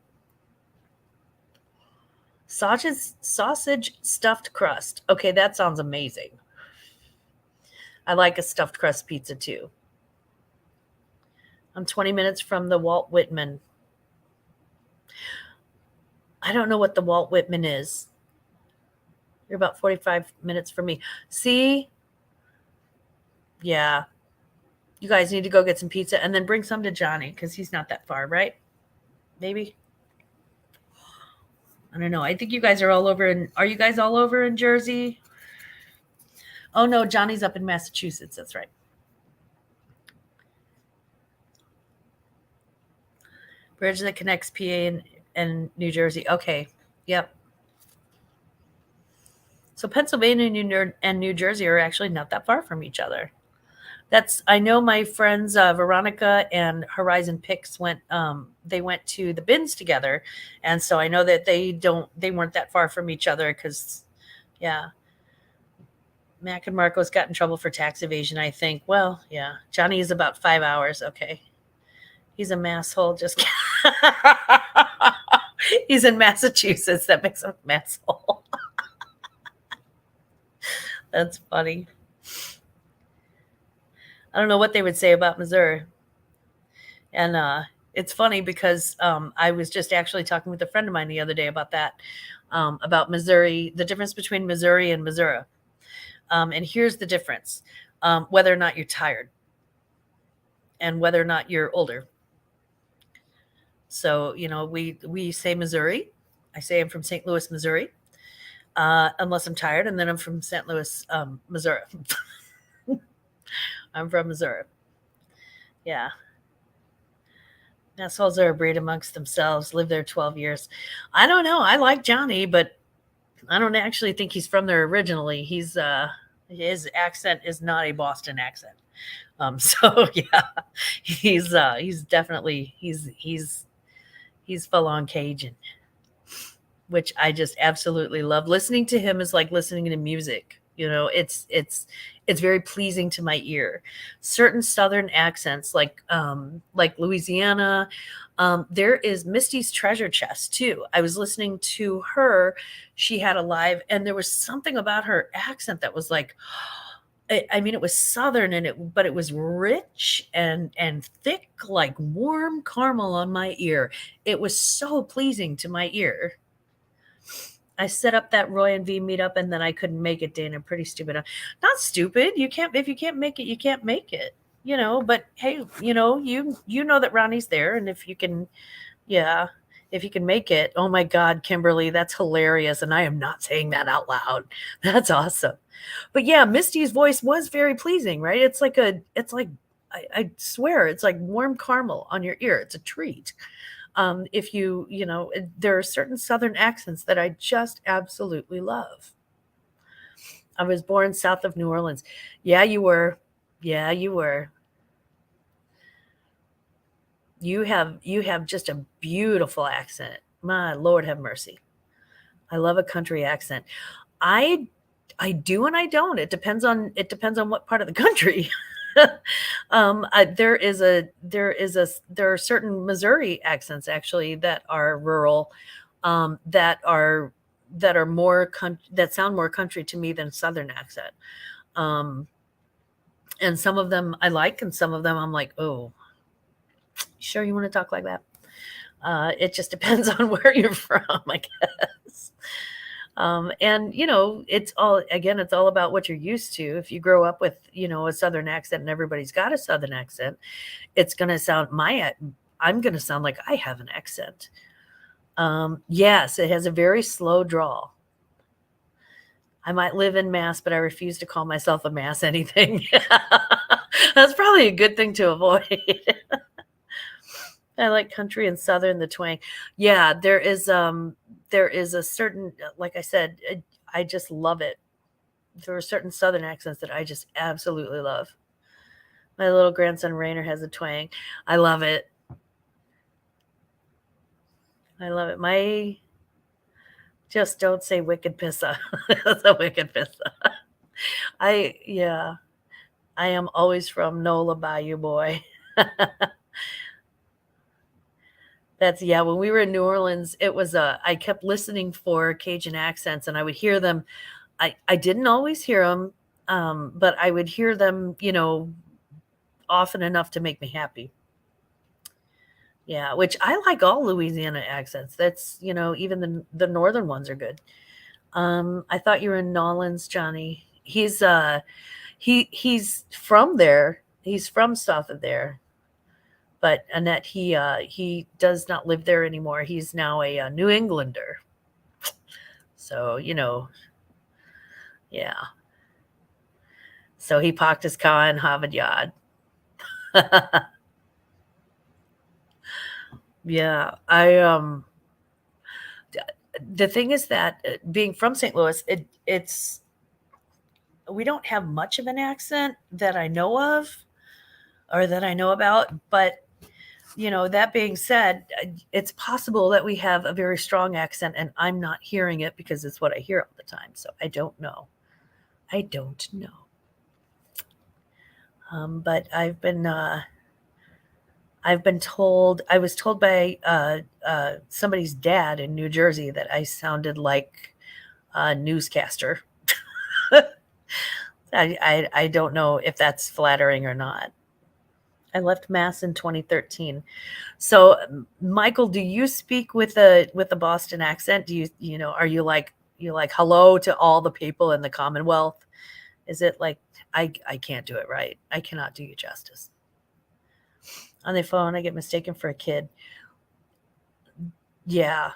Sausage stuffed crust. Okay, that sounds amazing. I like a stuffed crust pizza too. I'm 20 minutes from the Walt Whitman. I don't know what the Walt Whitman is. You're about 45 minutes from me. See? Yeah. You guys need to go get some pizza and then bring some to Johnny because he's not that far, right? Maybe. I don't know. I think you guys are all over are you guys all over in Jersey? Oh no, Johnny's up in Massachusetts. That's right. Bridge that connects PA and New Jersey. Okay. Yep. So Pennsylvania and New Jersey are actually not that far from each other. I know my friends Veronica and Horizon Picks they went to the bins together, and so I know that they weren't that far from each other because yeah. Mac and Marcos got in trouble for tax evasion, I think. Well, yeah. Johnny is about 5 hours. Okay. He's a masshole. Just he's in Massachusetts. That makes him a masshole. That's funny. I don't know what they would say about Missouri. And it's funny because I was just actually talking with a friend of mine the other day about that, about Missouri, the difference between Missouri and Missouri. And here's the difference, whether or not you're tired and whether or not you're older. So, we say Missouri. I say I'm from St. Louis, Missouri, unless I'm tired. And then I'm from St. Louis, Missouri. I'm from Missouri. Yeah. Assholes are a breed amongst themselves, lived there 12 years. I don't know. I like Johnny, but I don't actually think he's from there originally. His accent is not a Boston accent. So yeah, he's definitely he's full on Cajun, which I just absolutely love. Listening to him is like listening to music. It's very pleasing to my ear. Certain Southern accents, like Louisiana. There is Misty's Treasure Chest too. I was listening to her. She had a live, and there was something about her accent that was like, I mean, it was Southern but it was rich and thick like warm caramel on my ear. It was so pleasing to my ear. I set up that Roy and V meetup and then I couldn't make it, Dana. Pretty stupid. Not stupid. You can't if you can't make it, you can't make it. But hey, you know that Ronnie's there, and if you can, yeah, if you can make it. Oh my God, Kimberly, that's hilarious, and I am not saying that out loud. That's awesome. But yeah, Misty's voice was very pleasing, right? It's like I swear, it's like warm caramel on your ear. It's a treat. If there are certain Southern accents that I just absolutely love. I was born south of New Orleans. Yeah, you were. Yeah, you were. You have just a beautiful accent. My Lord have mercy. I love a country accent. I I do and I don't. It depends on what part of the country. There are certain Missouri accents actually that are rural, that are that sound more country to me than Southern accent. Um, and some of them I like, and some of them I'm like, oh, sure you want to talk like that? It just depends on where you're from, I guess. And it's all about what you're used to. If you grow up with, a Southern accent and everybody's got a Southern accent, it's going to sound I'm going to sound like I have an accent. Yes, it has a very slow drawl. I might live in Mass, but I refuse to call myself a Mass anything. That's probably a good thing to avoid. I like country and Southern, the twang. Yeah, there is a certain, like I said, I just love it. There are certain Southern accents that I just absolutely love. My little grandson Rainer has a twang. I love it. I love it. My Just don't say wicked pissa. That's a wicked pissa. Yeah, I am always from Nola Bayou boy. Yeah, when we were in New Orleans, I kept listening for Cajun accents and I would hear them. I didn't always hear them, but I would hear them, often enough to make me happy. Yeah, which I like all Louisiana accents. That's, even the northern ones are good. I thought you were in Nolans, Johnny. He's from there. He's from south of there. But Annette, he does not live there anymore. He's now a New Englander. So, yeah. So he parked his car in Harvard Yard. Yeah, the thing is that being from St. Louis, it's we don't have much of an accent that I know of or that I know about, but that being said, it's possible that we have a very strong accent and I'm not hearing it because it's what I hear all the time. So I don't know. I don't know. But I was told by somebody's dad in New Jersey that I sounded like a newscaster. I don't know if that's flattering or not. I left Mass in 2013. So, Michael, do you speak with a Boston accent? Are you like hello to all the people in the Commonwealth? Is it like I can't do it right. I cannot do you justice. On the phone, I get mistaken for a kid. Yeah.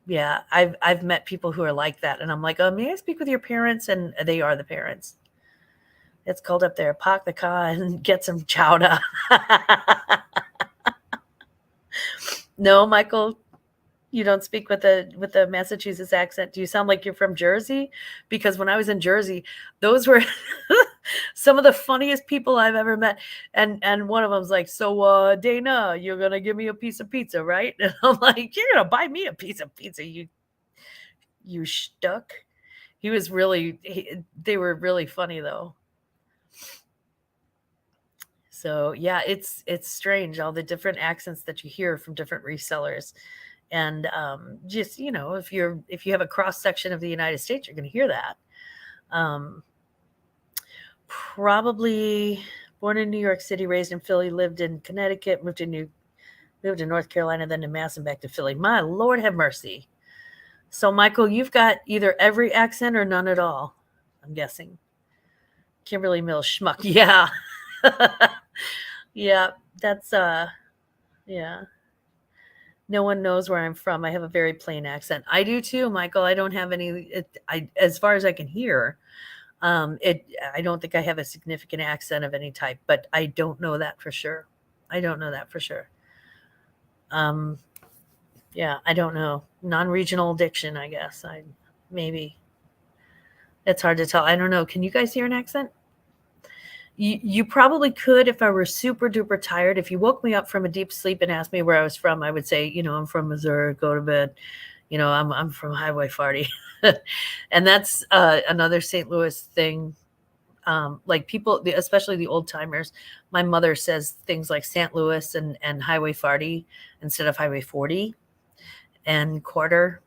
Yeah, I've met people who are like that, and I'm like, "Oh, may I speak with your parents?" And they are the parents. It's cold up there. Park the car and get some chowder. No, Michael, you don't speak with a Massachusetts accent. Do you sound like you're from Jersey? Because when I was in Jersey, those were some of the funniest people I've ever met. And one of them's like, "So, Dana, you're gonna give me a piece of pizza, right?" And I'm like, "You're gonna buy me a piece of pizza, you stuck." They were really funny though. So yeah, it's strange all the different accents that you hear from different resellers, and just if you have a cross section of the United States, you're going to hear that. Um, Probably born in New York City, raised in Philly, lived in Connecticut, moved to North Carolina, then to Mass and back to Philly. My Lord have mercy. So, Michael, you've got either every accent or none at all, I'm guessing. Kimberly Mills Schmuck. Yeah. Yeah, that's yeah. No one knows where I'm from. I have a very plain accent. I do too, Michael. I don't have any as far as I can hear. I don't think I have a significant accent of any type, but I don't know that for sure. I don't know that for sure. Um, yeah, I don't know. Non-regional diction, I guess. Maybe it's hard to tell. I don't know. Can you guys hear an accent? You probably could if I were super duper tired. If you woke me up from a deep sleep and asked me where I was from, I would say, I'm from Missouri. Go to bed. I'm from Highway 40, and that's another St. Louis thing. Like people, especially the old timers. My mother says things like St. Louis and Highway 40 instead of Highway 40, and quarter,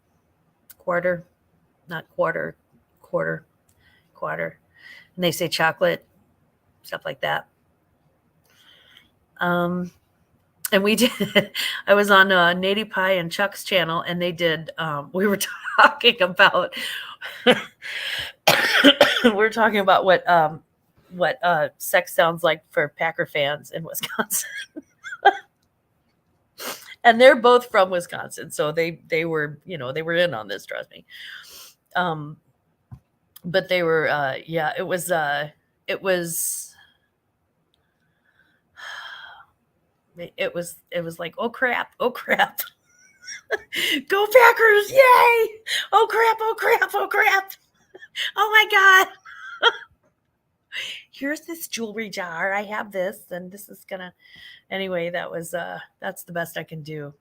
not quarter, quarter. And they say chocolate, stuff like that. And we did. I was on Nady Pie and Chuck's channel, and they did. We were talking about. we were talking about what sex sounds like for Packer fans in Wisconsin, and they're both from Wisconsin, so they were they were in on this. Trust me. But they were yeah, it was it was like, oh crap, go Packers, yay, oh crap, oh my god, here's this jewelry jar, I have this, and this is gonna, anyway, that's the best I can do.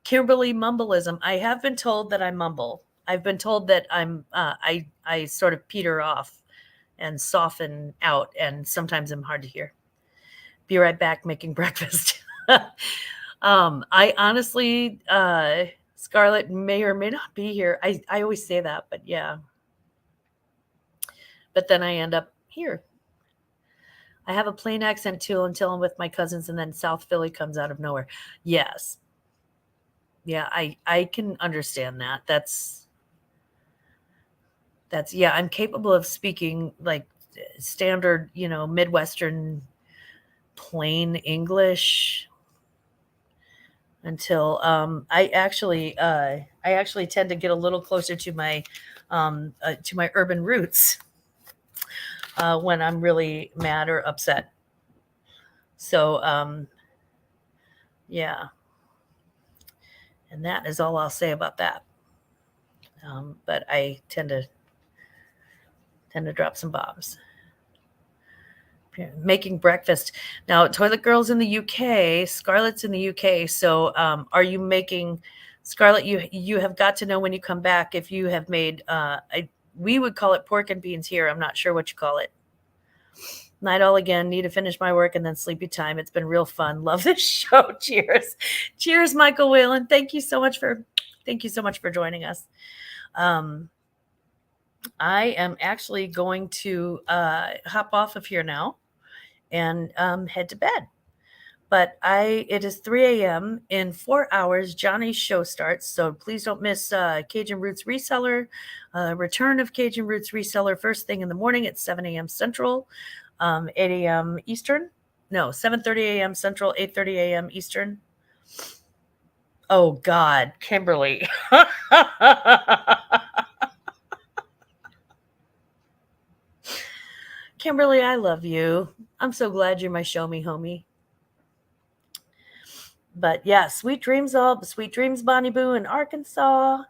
Kimberly Mumbleism. I have been told that I mumble. I've been told that I sort of peter off and soften out, and sometimes I'm hard to hear. Be right back making breakfast. I honestly, Scarlett may or may not be here. I always say that, but yeah. But then I end up here. I have a plain accent too until I'm with my cousins, and then South Philly comes out of nowhere. Yes. Yeah, I can understand that. That's yeah, I'm capable of speaking like standard, Midwestern plain English until I actually tend to get a little closer to my urban roots when I'm really mad or upset. So yeah, and that is all I'll say about that. But I tend to drop some bombs. Making breakfast now. Toilet Girl's in the UK. Scarlett's in the UK. So, are you making, Scarlett? You have got to know when you come back if you have made. We would call it pork and beans here. I'm not sure what you call it. Night all again. Need to finish my work and then sleepy time. It's been real fun. Love this show. Cheers, cheers, Michael Whalen. Thank you so much for joining us. I am actually going to hop off of here now and head to bed. But it is 3 a.m. In 4 hours, Johnny's show starts. So please don't miss Cajun Roots Reseller, return of Cajun Roots Reseller first thing in the morning at 7 a.m. Central, 8 a.m. Eastern. No, 7:30 a.m. Central, 8:30 a.m. Eastern. Oh, God, Kimberly. Kimberly, I love you. I'm so glad you're my show me homie. But yeah, sweet dreams, Bonnie Boo in Arkansas.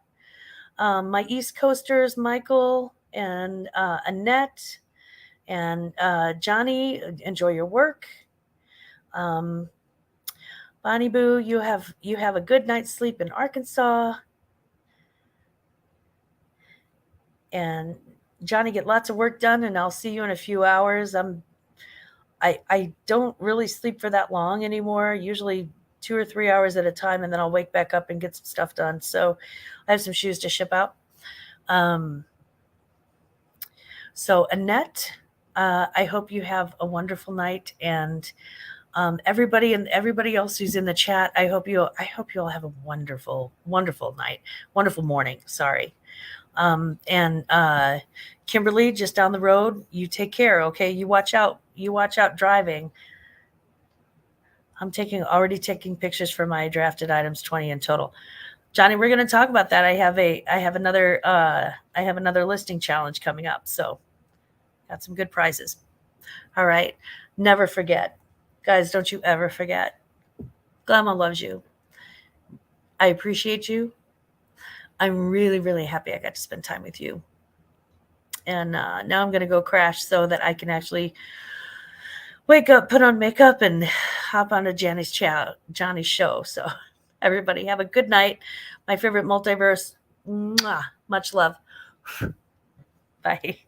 My East Coasters, Michael and Annette and Johnny, enjoy your work. Bonnie Boo, you have a good night's sleep in Arkansas. And Johnny, get lots of work done, and I'll see you in a few hours. I don't really sleep for that long anymore. Usually 2 or 3 hours at a time, and then I'll wake back up and get some stuff done. So I have some shoes to ship out. So Annette, I hope you have a wonderful night, and everybody else who's in the chat, I hope you all have a wonderful night, wonderful morning. Sorry. And Kimberly, just down the road, you take care. Okay, you watch out driving. I'm already taking pictures for my drafted items, 20 in total. Johnny, we're going to talk about that. I have another listing challenge coming up, so got some good prizes. All right, never forget, guys. Don't you ever forget. Glamma loves you. I appreciate you. I'm really, really happy I got to spend time with you. And now I'm going to go crash so that I can actually wake up, put on makeup, and hop onto Johnny's show. So everybody have a good night. My favorite multiverse. Mwah. Much love. Bye.